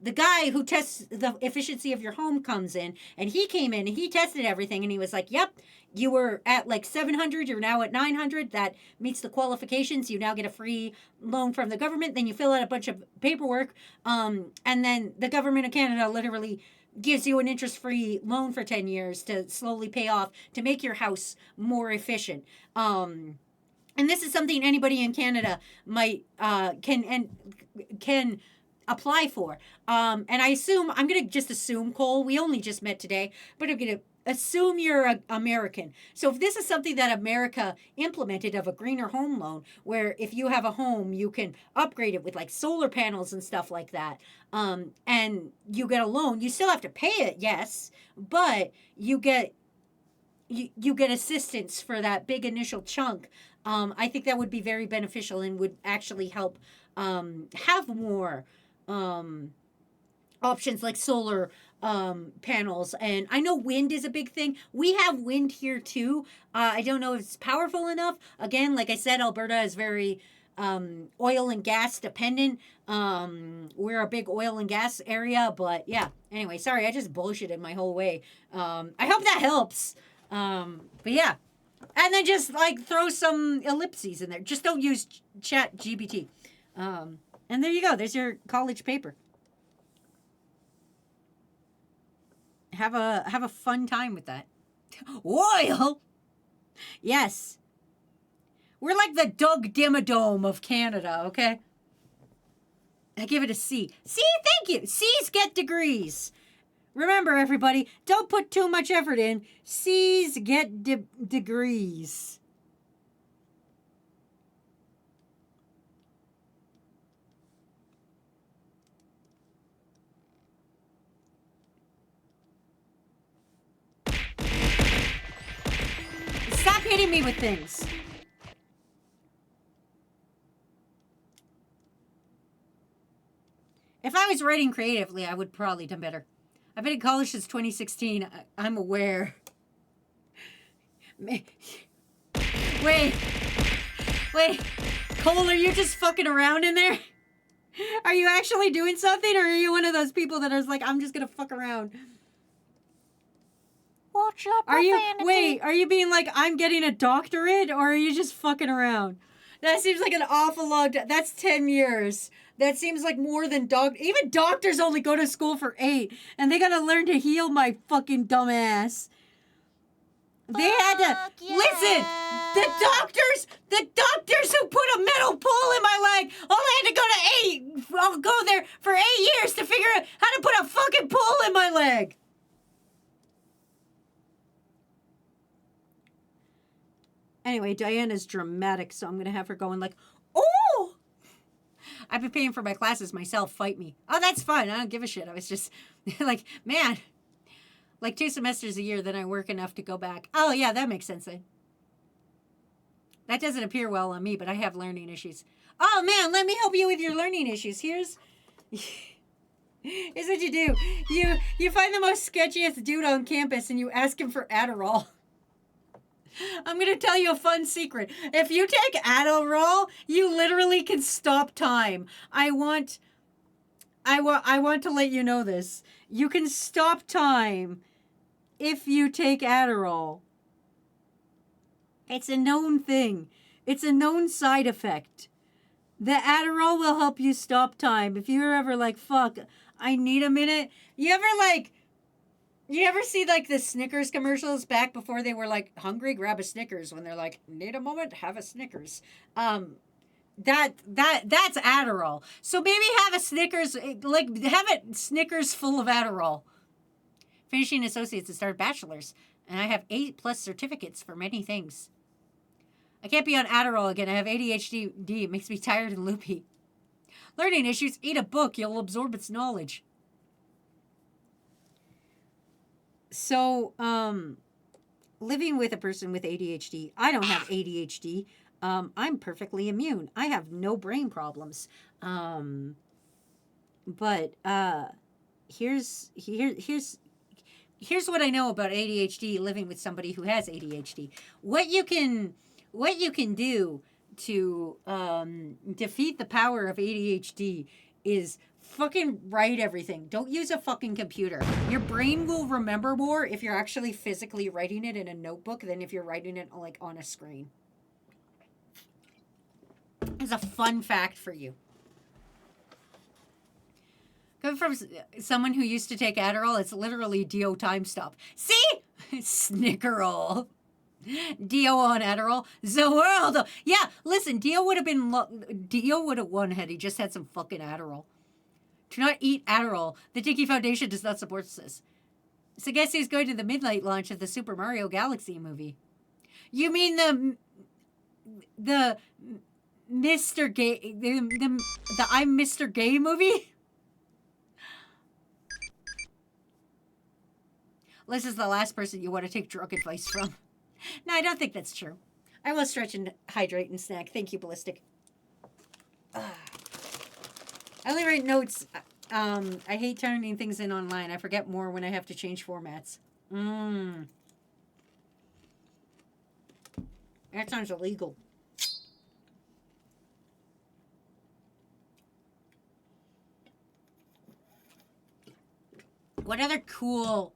the guy who tests the efficiency of your home comes in, and he came in and he tested everything and he was like, yep, you were at like 700, you're now at 900. That meets the qualifications. You now get a free loan from the government. Then you fill out a bunch of paperwork. And then the government of Canada literally gives you an interest-free loan for 10 years to slowly pay off to make your house more efficient. And this is something anybody in Canada might can apply for. And I'm going to just assume, Cole, we only just met today, but I'm going to assume you're American. So if this is something that America implemented of a greener home loan, where if you have a home, you can upgrade it with like solar panels and stuff like that, and you get a loan, you still have to pay it, yes, but you get assistance for that big initial chunk I think that would be very beneficial and would actually help have more options like solar panels. And I know wind is a big thing. We have wind here too. I don't know if it's powerful enough. Again, like I said, Alberta is very oil and gas dependent. We're a big oil and gas area, but yeah. Anyway, sorry, I just bullshitted my whole way. I hope that helps. But yeah. And then just like throw some ellipses in there. Just don't use chat GPT. And there you go. There's your college paper. Have a fun time with that. Oil? Yes. We're like the Doug Dimmadome of Canada, okay? I give it a C. C, thank you. C's get degrees. Remember, everybody, don't put too much effort in. C's get degrees. Stop hitting me with things. If I was writing creatively, I would probably done better. I've been in college since 2016. I'm aware. Wait. Cole, are you just fucking around in there? Are you actually doing something, or are you one of those people that is like, I'm just gonna fuck around? Watch your Are you being like, I'm getting a doctorate, or are you just fucking around? That seems like an awful long time. That's 10 years. That seems like more than even doctors only go to school for 8, and they gotta learn to heal my fucking dumb ass. They had to listen. The doctors who put a metal pole in my leg only had to go to I'll go there for 8 years to figure out how to put a fucking pole in my leg. Anyway, Diana's dramatic, so I'm gonna have her going like, oh! I've been paying for my classes myself. Fight me. Oh, that's fine. I don't give a shit. I was just like, man, like 2 semesters a year, then I work enough to go back. Oh, yeah, that makes sense then. That doesn't appear well on me, but I have learning issues. Oh, man, let me help you with your learning issues. Here's what you do. You find the most sketchiest dude on campus and you ask him for Adderall. I'm going to tell you a fun secret. If you take Adderall, you literally can stop time. I want to let you know this. You can stop time if you take Adderall. It's a known thing. It's a known side effect. The Adderall will help you stop time. If you're ever like, fuck, I need a minute. You ever see like the Snickers commercials back before they were like hungry, grab a Snickers, when they're like, need a moment, have a Snickers. That's Adderall. So maybe have a Snickers, like have it Snickers full of Adderall. Finishing associates and start bachelor's, and I have 8+ certificates for many things. I can't be on Adderall again. I have ADHD. It makes me tired and loopy. Learning issues. Eat a book. You'll absorb its knowledge. So, living with a person with ADHD, I don't have ADHD. I'm perfectly immune. I have no brain problems. But here's what I know about ADHD. Living with somebody who has ADHD, what you can do to defeat the power of ADHD is fucking write everything. Don't use a fucking computer. Your brain will remember more if you're actually physically writing it in a notebook than if you're writing it like on a screen. It's a fun fact for you. Coming from someone who used to take Adderall, it's literally Dio time stop. See? Snickerol. Dio on Adderall. Zeraldo. Yeah, listen, Dio would have won had he just had some fucking Adderall. Do not eat Adderall. The Tiki Foundation does not support this. So guess who's going to the midnight launch of the Super Mario Galaxy movie? You mean the Mr. Gay, the I'm Mr. Gay movie? This is the last person you want to take drug advice from. No, I don't think that's true. I will stretch and hydrate and snack. Thank you, Ballistic. I only write notes. I hate turning things in online. I forget more when I have to change formats. That sounds illegal. What other cool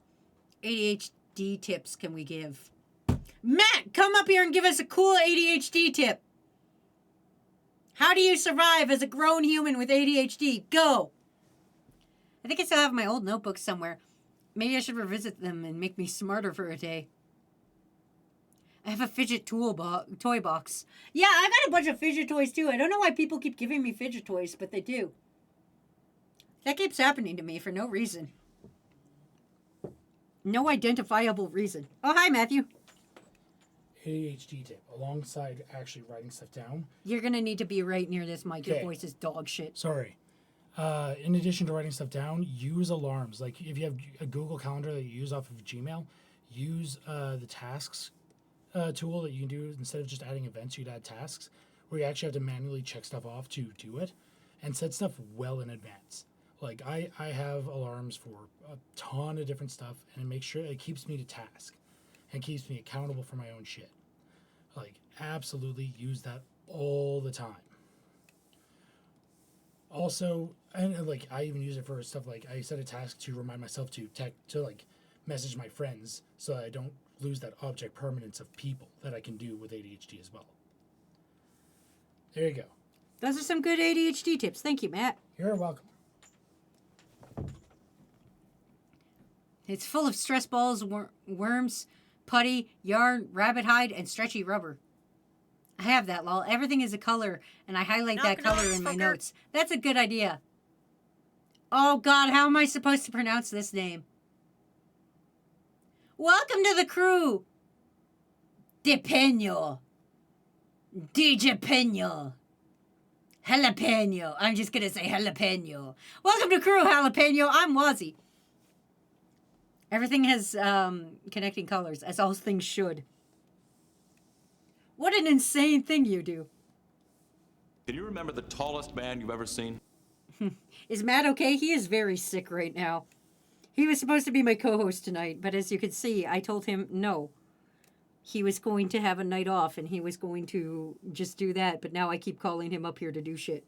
ADHD tips can we give? Matt, come up here and give us a cool ADHD tip. How do you survive as a grown human with ADHD? Go. I think I still have my old notebooks somewhere. Maybe I should revisit them and make me smarter for a day. I have a fidget toy box. Yeah, I got a bunch of fidget toys too. I don't know why people keep giving me fidget toys, but they do. That keeps happening to me for no reason. No identifiable reason. Oh, hi, Matthew. ADHD tip. Alongside actually writing stuff down. You're going to need to be right near this mic. Your Okay. voice is dog shit. Sorry. In addition to writing stuff down, use alarms. Like if you have a Google Calendar that you use off of Gmail, use the tasks tool that you can do. Instead of just adding events, you'd add tasks where you actually have to manually check stuff off to do it and set stuff well in advance. Like I have alarms for a ton of different stuff, and it makes sure it keeps me to task and keeps me accountable for my own shit. Like absolutely use that all the time. Also, and like I even use it for stuff like I set a task to remind myself to like message my friends so that I don't lose that object permanence of people that I can do with ADHD as well. There you go. Those are some good ADHD tips. Thank you, Matt. You're welcome. It's full of stress balls, worms, putty, yarn, rabbit hide, and stretchy rubber. I have that, lol. Everything is a color, and I highlight that color in my notes. That's a good idea. Oh, God, how am I supposed to pronounce this name? Welcome to the crew. Dipeno. Dijapeno. Jalapeno. I'm just going to say jalapeno. Welcome to Crew Jalapeno. I'm Wazzy. Everything has connecting colors, as all things should. What an insane thing you do. Can you remember the tallest man you've ever seen? Is Matt okay? He is very sick right now. He was supposed to be my co-host tonight, but as you can see, I told him no. He was going to have a night off, and he was going to just do that, but now I keep calling him up here to do shit.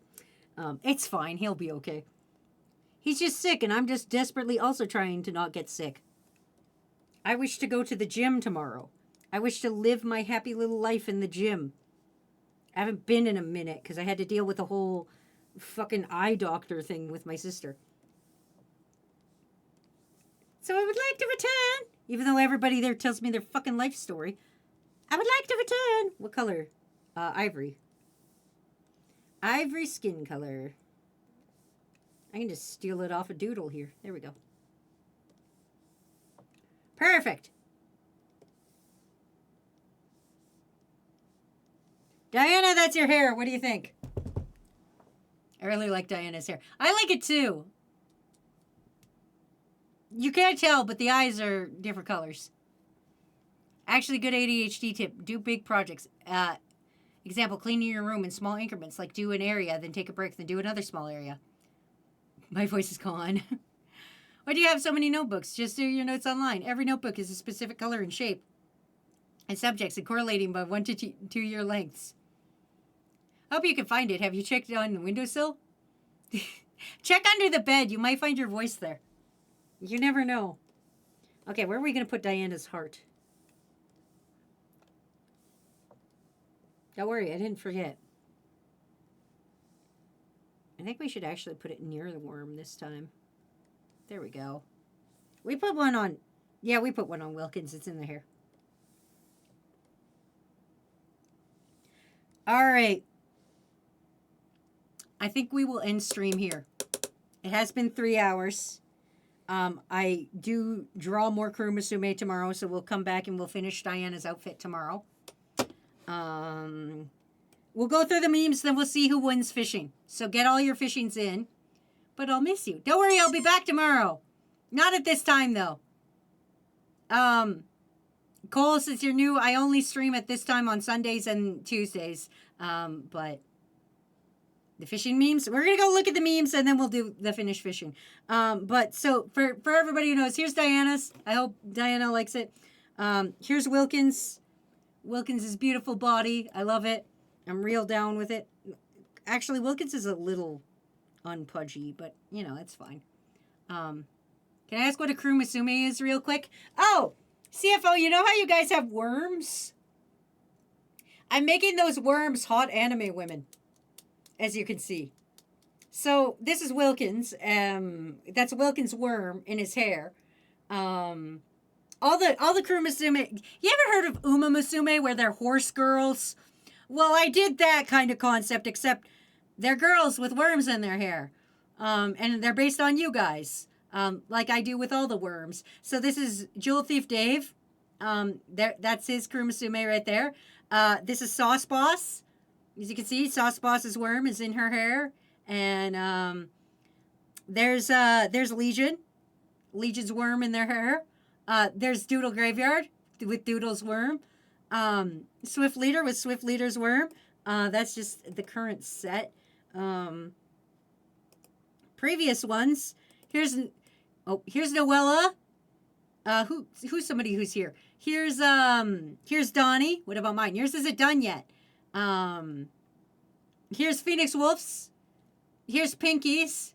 It's fine. He'll be okay. He's just sick, and I'm just desperately also trying to not get sick. I wish to go to the gym tomorrow. I wish to live my happy little life in the gym. I haven't been in a minute because I had to deal with the whole fucking eye doctor thing with my sister. So I would like to return, even though everybody there tells me their fucking life story. I would like to return. What color? Ivory. Ivory skin color. I can just steal it off a doodle here. There we go. Perfect. Diana, that's your hair. What do you think? I really like Diana's hair. I like it too. You can't tell, but the eyes are different colors. Actually, good ADHD tip. Do big projects. Example, cleaning your room in small increments. Like do an area, then take a break, then do another small area. My voice is gone. Why do you have so many notebooks? Just do your notes online. Every notebook is a specific color and shape. And subjects and correlating by 1 to 2 year lengths. Hope you can find it. Have you checked on the windowsill? Check under the bed. You might find your voice there. You never know. Okay, where are we going to put Diana's heart? Don't worry, I didn't forget. I think we should actually put it near the worm this time. There we go. We put one on... Yeah, we put one on Wilkins. It's in the hair. All right. I think we will end stream here. It has been 3 hours. I do draw more Crewmusume tomorrow, so we'll come back and we'll finish Diana's outfit tomorrow. We'll go through the memes, then we'll see who wins fishing. So get all your fishings in. But I'll miss you. Don't worry, I'll be back tomorrow. Not at this time, though. Cole, since you're new, I only stream at this time on Sundays and Tuesdays. But the fishing memes, we're going to go look at the memes and then we'll do the finished fishing. But so for everybody who knows, here's Diana's. I hope Diana likes it. Here's Wilkins. Wilkins' beautiful body. I love it. I'm real down with it. Actually, Wilkins is a little unpudgy, but, you know, it's fine. Can I ask what a Crewmusume is real quick? Oh, CFO, you know how you guys have worms? I'm making those worms hot anime women, as you can see. So this is Wilkins. That's Wilkins' worm in his hair. All the Crewmusume. You ever heard of Uma Musume, where they're horse girls? Well, I did that kind of concept, except they're girls with worms in their hair. And they're based on you guys, like I do with all the worms. So this is Jewel Thief Dave. That's his Crewmusume right there. This is Sauce Boss. As you can see, Sauce Boss's worm is in her hair. And there's Legion. Legion's worm in their hair. There's Doodle Graveyard with Doodle's worm. Swift Leader with Swift Leader's worm. That's just the current set. Previous ones. Here's Noella. Who's somebody who's here? Here's Donnie. What about mine? Yours isn't done yet. Here's Phoenix Wolves. Here's Pinkies.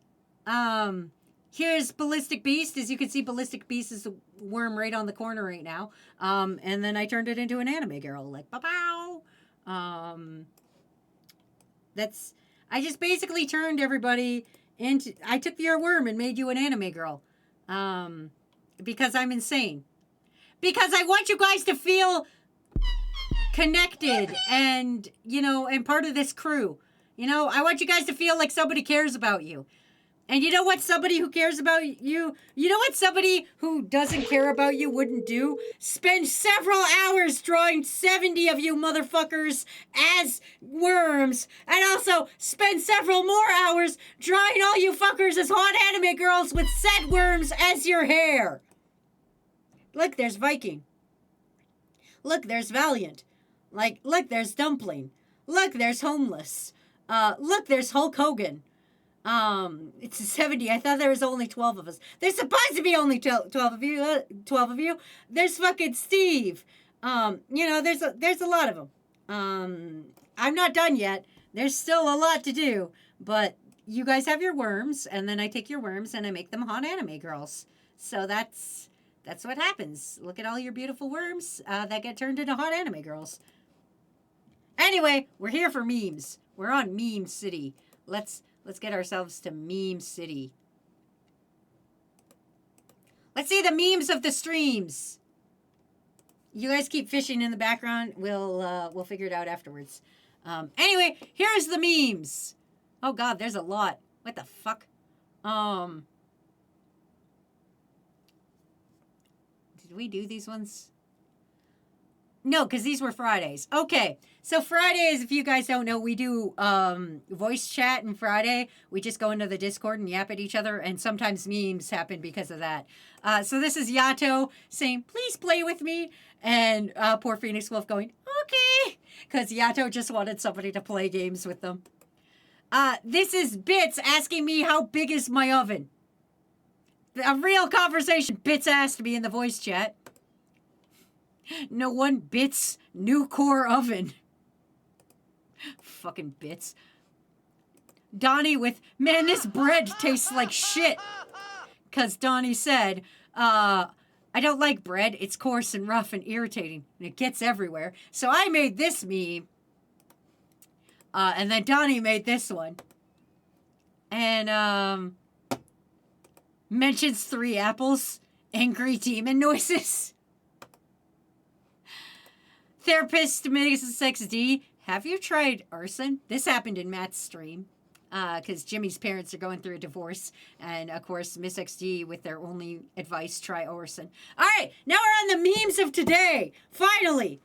Here's Ballistic Beast. As you can see, Ballistic Beast is the worm right on the corner right now. And then I turned it into an anime girl, like pow. I just basically turned everybody into. I took your worm and made you an anime girl, because I'm insane. Because I want you guys to feel connected and, and part of this crew. I want you guys to feel like somebody cares about you. And you know what somebody who cares about you, what somebody who doesn't care about you wouldn't do? Spend several hours drawing 70 of you motherfuckers as worms. And also spend several more hours drawing all you fuckers as hot anime girls with said worms as your hair. Look, there's Viking. Look, there's Valiant. Look, there's Dumpling. Look, there's Homeless. Look, there's Hulk Hogan. It's a 70. I thought there was only 12 of us. There's supposed to be only 12 of you. 12 of you. There's fucking Steve. There's a lot of them. I'm not done yet. There's still a lot to do. But you guys have your worms, and then I take your worms and I make them hot anime girls. So that's what happens. Look at all your beautiful worms that get turned into hot anime girls. Anyway, we're here for memes. We're on Meme City. Let's get ourselves to Meme City. Let's see the memes of the streams. You guys keep fishing in the background. We'll figure it out afterwards. Anyway, here's the memes. Oh God, there's a lot. What the fuck? Did we do these ones? No, because these were Fridays. Okay, so Fridays, if you guys don't know, we do voice chat on Friday. We just go into the Discord and yap at each other, and sometimes memes happen because of that. So this is Yato saying, please play with me, and poor Phoenix Wolf going, okay, because Yato just wanted somebody to play games with them. This is Bits asking me how big is my oven. A real conversation Bits asked me in the voice chat. No one Bits new core oven. Fucking Bits. Donnie with, man, this bread tastes like shit. Because Donnie said, I don't like bread. It's coarse and rough and irritating. And it gets everywhere. So I made this meme. And then Donnie made this one. And, mentions 3 apples. Angry demon noises. Therapist Miss XD, have you tried arson? This happened in Matt's stream, because Jimmy's parents are going through a divorce, and of course Miss XD with their only advice, try arson. All right, now we're on the memes of today. Finally,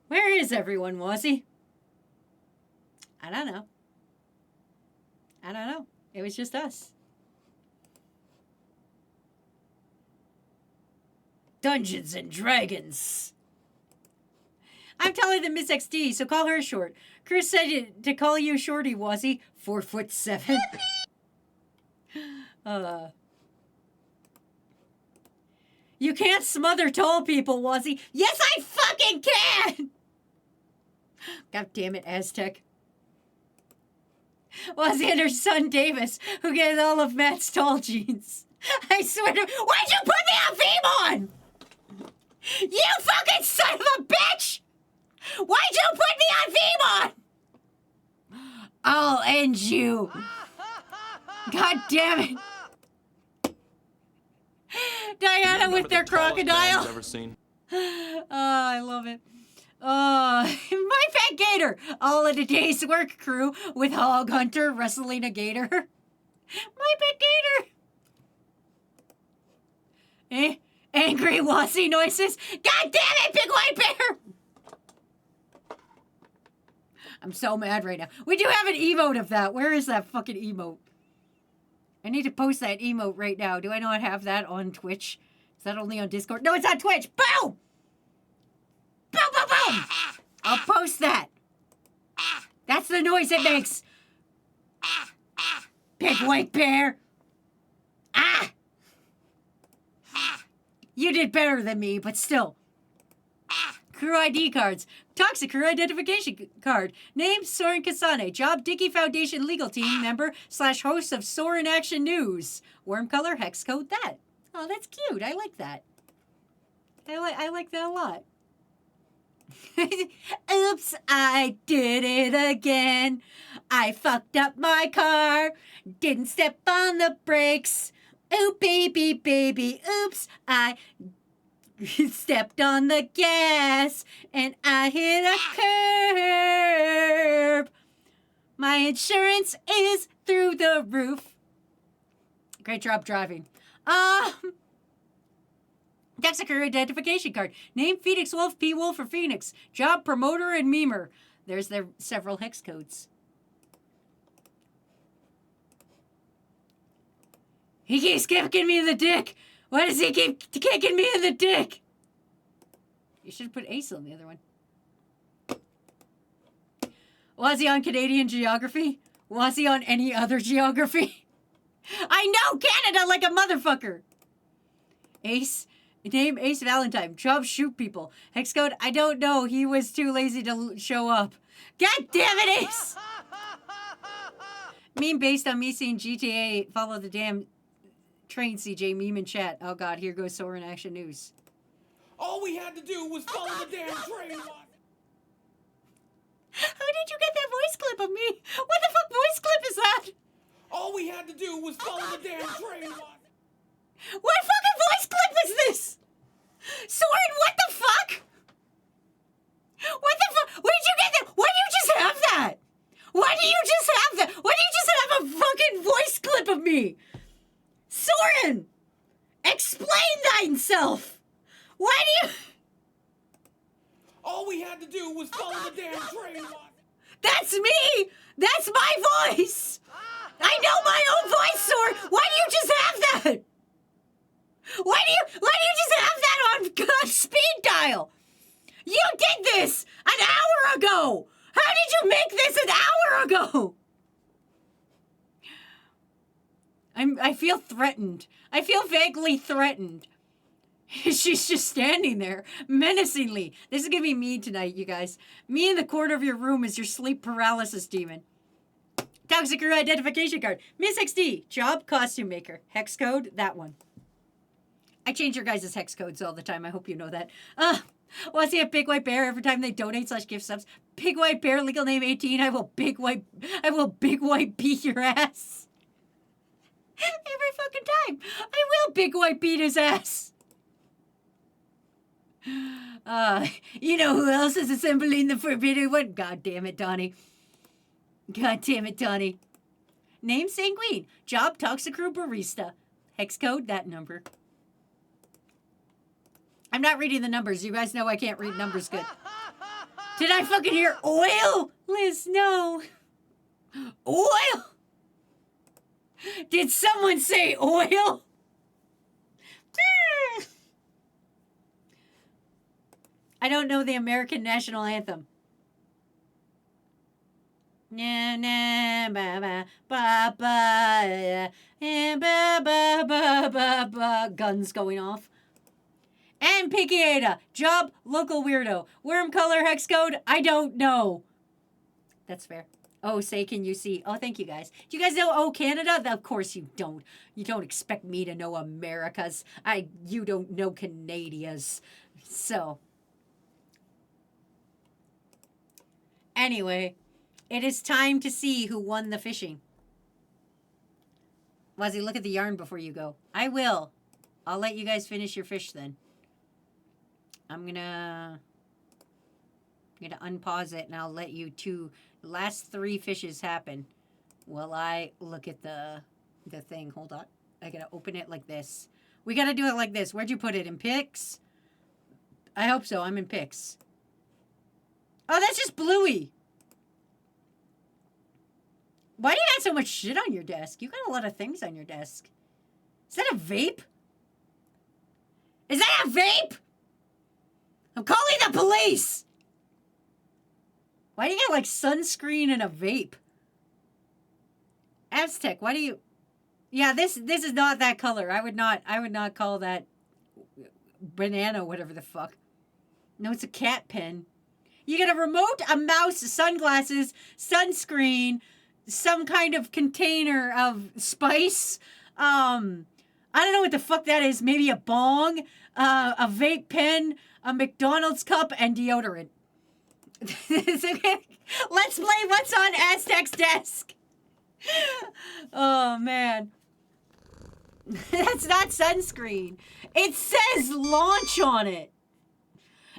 where is everyone, Wazzy? I don't know. It was just us. Dungeons and Dragons. I'm taller than Miss XD, so call her short. Chris said to call you shorty, Wazzy. 4'7". You can't smother tall people, Wazzy. Yes, I fucking can! God damn it, Aztec. Wazzy and her son Davis, who gets all of Matt's tall genes. I swear to... Why'd you put me on Femon? You fucking son of a bitch! Why'd you put me on Femon? I'll end you. God damn it. Diana with their crocodile. Ever seen? Oh, I love it. My fat gator. All in a day's work crew with Hog Hunter wrestling a gator. My pet gator. Angry Wazzy noises. God damn it, big white bear. I'm so mad right now. We do have an emote of that. Where is that fucking emote? I need to post that emote right now. Do I not have that on Twitch? Is that only on Discord? No, it's on Twitch. Boom! Boom, boom, boom! I'll post that. That's the noise it makes. Big white bear. Ah! You did better than me, but still. Crew ID cards. Toxic Crew Identification Card. Name, Soren Kasane. Job, Dickey Foundation Legal Team member / host of Soren Action News. Worm color, hex code that. Oh, that's cute. I like that. I like that a lot. Oops, I did it again. I fucked up my car. Didn't step on the brakes. Oh, baby, baby. Oops, I stepped on the gas and I hit a curb. My insurance is through the roof. Great job driving. Dexiker identification card. Name Phoenix Wolf, P Wolf or Phoenix. Job promoter and memer. There's their several hex codes. He keeps kicking me in the dick. Why does he keep kicking me in the dick? You should have put Ace on the other one. Was he on Canadian geography? Was he on any other geography? I know Canada like a motherfucker. Ace. Name Ace Valentine. Job shoot people. Hex code, I don't know. He was too lazy to show up. God damn it, Ace! Meme based on me seeing GTA follow the damn train, CJ. Meme in chat. Oh god, here goes Soren Action News. All we had to do was follow the damn train. How did you get that voice clip of me? What the fuck voice clip is that? All we had to do was follow the damn train. What fucking voice clip was this? Soren, what the fuck? What the fuck? Where did you get that? Why do you just have that? Why do you just have that? Why do you just have a fucking voice clip of me? Soren! Explain thyself! Why do you... All we had to do was follow the damn train. That's me! That's my voice! I know my own voice, Soren! Why do you just have that? Why do you just have that on speed dial? You did this an hour ago! How did you make this an hour ago? I feel threatened. I feel vaguely threatened. She's just standing there, menacingly. This is gonna be me tonight, you guys. Me in the corner of your room is your sleep paralysis demon. Toxic Crew identification card. Miss XD, job costume maker. Hex code, that one. I change your guys' hex codes all the time. I hope you know that. Want to see a big white bear every time they donate / gift subs? Big white bear, legal name 18. I will big white beat your ass. Every fucking time. I will big white beat his ass. You know who else is assembling the forbidden one? God damn it, Donnie. God damn it, Donnie. Name Sanguine. Job Toxic Crew barista. Hex code, that number. I'm not reading the numbers. You guys know I can't read numbers good. Did I fucking hear oil? Liz, no. Oil? Did someone say oil? I don't know the American national anthem. Na na ba ba ba ba ba ba ba ba ba. Guns going off. And Pinky Ada. Job, local weirdo. Worm color hex code, I don't know. That's fair. Oh, say, can you see? Oh, thank you guys. Do you guys know Oh Canada? Of course you don't. You don't expect me to know America's. You don't know Canadia's. So. Anyway, it is time to see who won the fishing. Wazzy, look at the yarn before you go. I will. I'll let you guys finish your fish then. I'm gonna unpause it and I'll let you last 3 fishes happen while I look at the thing. Hold on. I gotta open it like this. We gotta do it like this. Where'd you put it? In pics? I hope so. I'm in pics. Oh, that's just Bluey. Why do you got so much shit on your desk? You got a lot of things on your desk. Is that a vape? Is that a vape? I'm calling the police! Why do you got like sunscreen and a vape? Aztec, why do you... Yeah, this is not that color. I would not call that banana, whatever the fuck. No, it's a cat pen. You get a remote, a mouse, sunglasses, sunscreen, some kind of container of spice. I don't know what the fuck that is. Maybe a bong, a vape pen, a McDonald's cup, and deodorant. Let's play what's on Aztec's desk. Oh, man. That's not sunscreen. It says launch on it.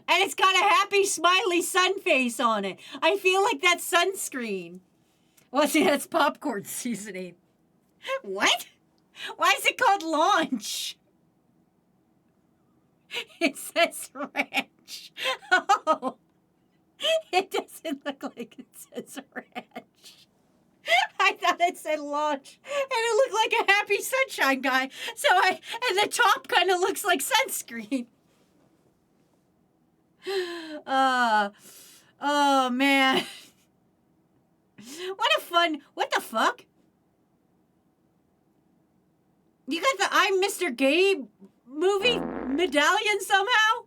And it's got a happy, smiley sun face on it. I feel like that's sunscreen. Well, see, that's popcorn seasoning. What? Why is it called launch? It says ranch. Oh. It doesn't look like it says ranch. I thought it said launch. And it looked like a happy sunshine guy. And the top kind of looks like sunscreen. Oh, man. What the fuck? You got the I'm Mr. Gay movie medallion somehow?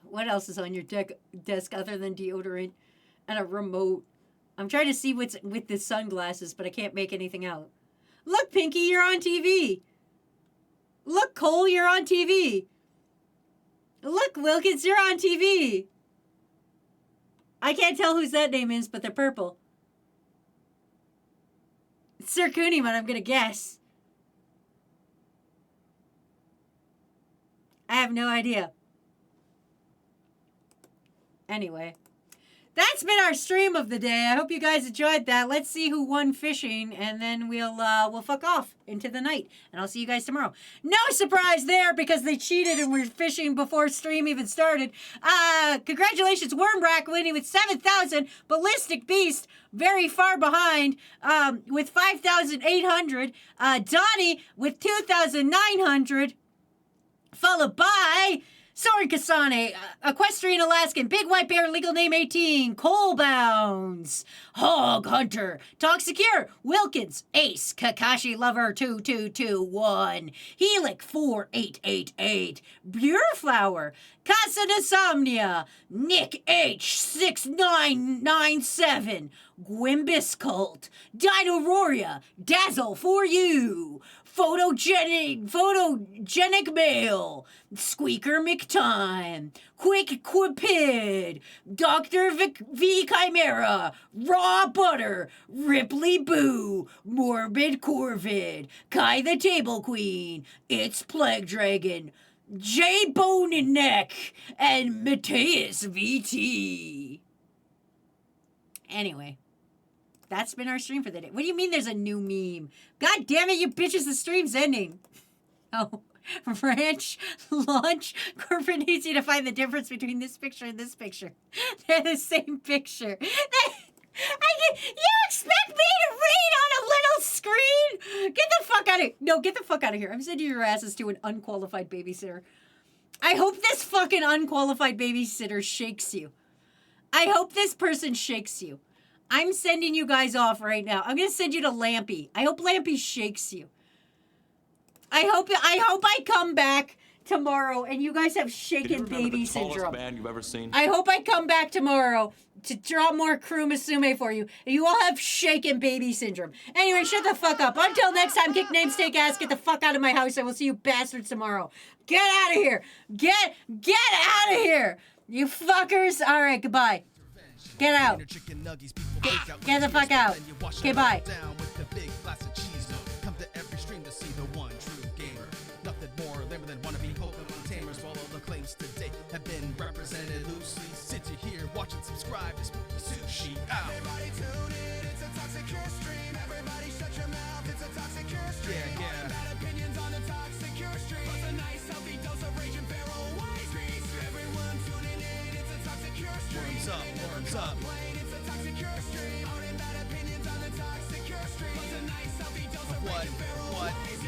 What else is on your desk other than deodorant and a remote? I'm trying to see what's with the sunglasses, but I can't make anything out. Look, Pinky, you're on TV. Look, Cole, you're on TV. Look, Wilkins, you're on TV. I can't tell whose that name is, but they're purple. It's Sir Cooneyman, I'm going to guess. I have no idea. Anyway, that's been our stream of the day. I hope you guys enjoyed that. Let's see who won fishing, and then we'll fuck off into the night. And I'll see you guys tomorrow. No surprise there because they cheated and were fishing before stream even started. Congratulations, Wormrack winning with 7,000. Ballistic Beast very far behind with 5,800. Donnie with 2,900. Followed by Soren Kasane, Equestrian Alaskan, Big White Bear, legal name 18, Coal Bounds, Hog Hunter, Toxicure, Wilkins, Ace, Kakashi Lover 2221, Helic 4888, Bureflower, Casa Insomnia, Nick H 6997, Gwimbus Cult, Dinoauroria, Dazzle for You, Photogenic Male, Squeaker McTime, Quick Quipid, Dr. V Chimera, Raw Butter, Ripley Boo, Morbid Corvid, Kai the Table Queen, It's Plague Dragon, J Bone and Neck, and Mateus VT. Anyway. That's been our stream for the day. What do you mean there's a new meme? God damn it, you bitches, the stream's ending. Oh, ranch, launch, corporate needs you to find the difference between this picture and this picture. They're the same picture. You expect me to read on a little screen? Get the fuck out of here. No, get the fuck out of here. I'm sending your asses to an unqualified babysitter. I hope this fucking unqualified babysitter shakes you. I hope this person shakes you. I'm sending you guys off right now. I'm gonna send you to Lampy. I hope Lampy shakes you. I hope I come back tomorrow and you guys have shaken baby syndrome. Tallest man you've ever seen? I hope I come back tomorrow to draw more Crewmusume for you. And you all have shaken baby syndrome. Anyway, shut the fuck up. Until next time, kick names, take ass, get the fuck out of my house. I will see you bastards tomorrow. Get out of here. Get out of here. You fuckers. All right, goodbye. Get out. Get the fuck out. Okay, bye. Come to every stream to see the one true gamer. Nothing more lame than wannabe Pokemon tamers. While all the claims to date have been represented loosely. Sit you here, watch and subscribe to Spooky Sushi. Out. Everybody tune in, it's a toxic cure stream. Everybody shut your mouth, it's a toxic cure stream. Yeah. All the bad opinions on the toxic cure stream. Plus a nice healthy dose of rage and feral wise beast. Everyone tuning in, it's a toxic cure stream. Worms up, worms up. It's a toxic cure stream. All the bad opinions on the toxic cure stream. Plus a nice healthy dose of rage and feral wise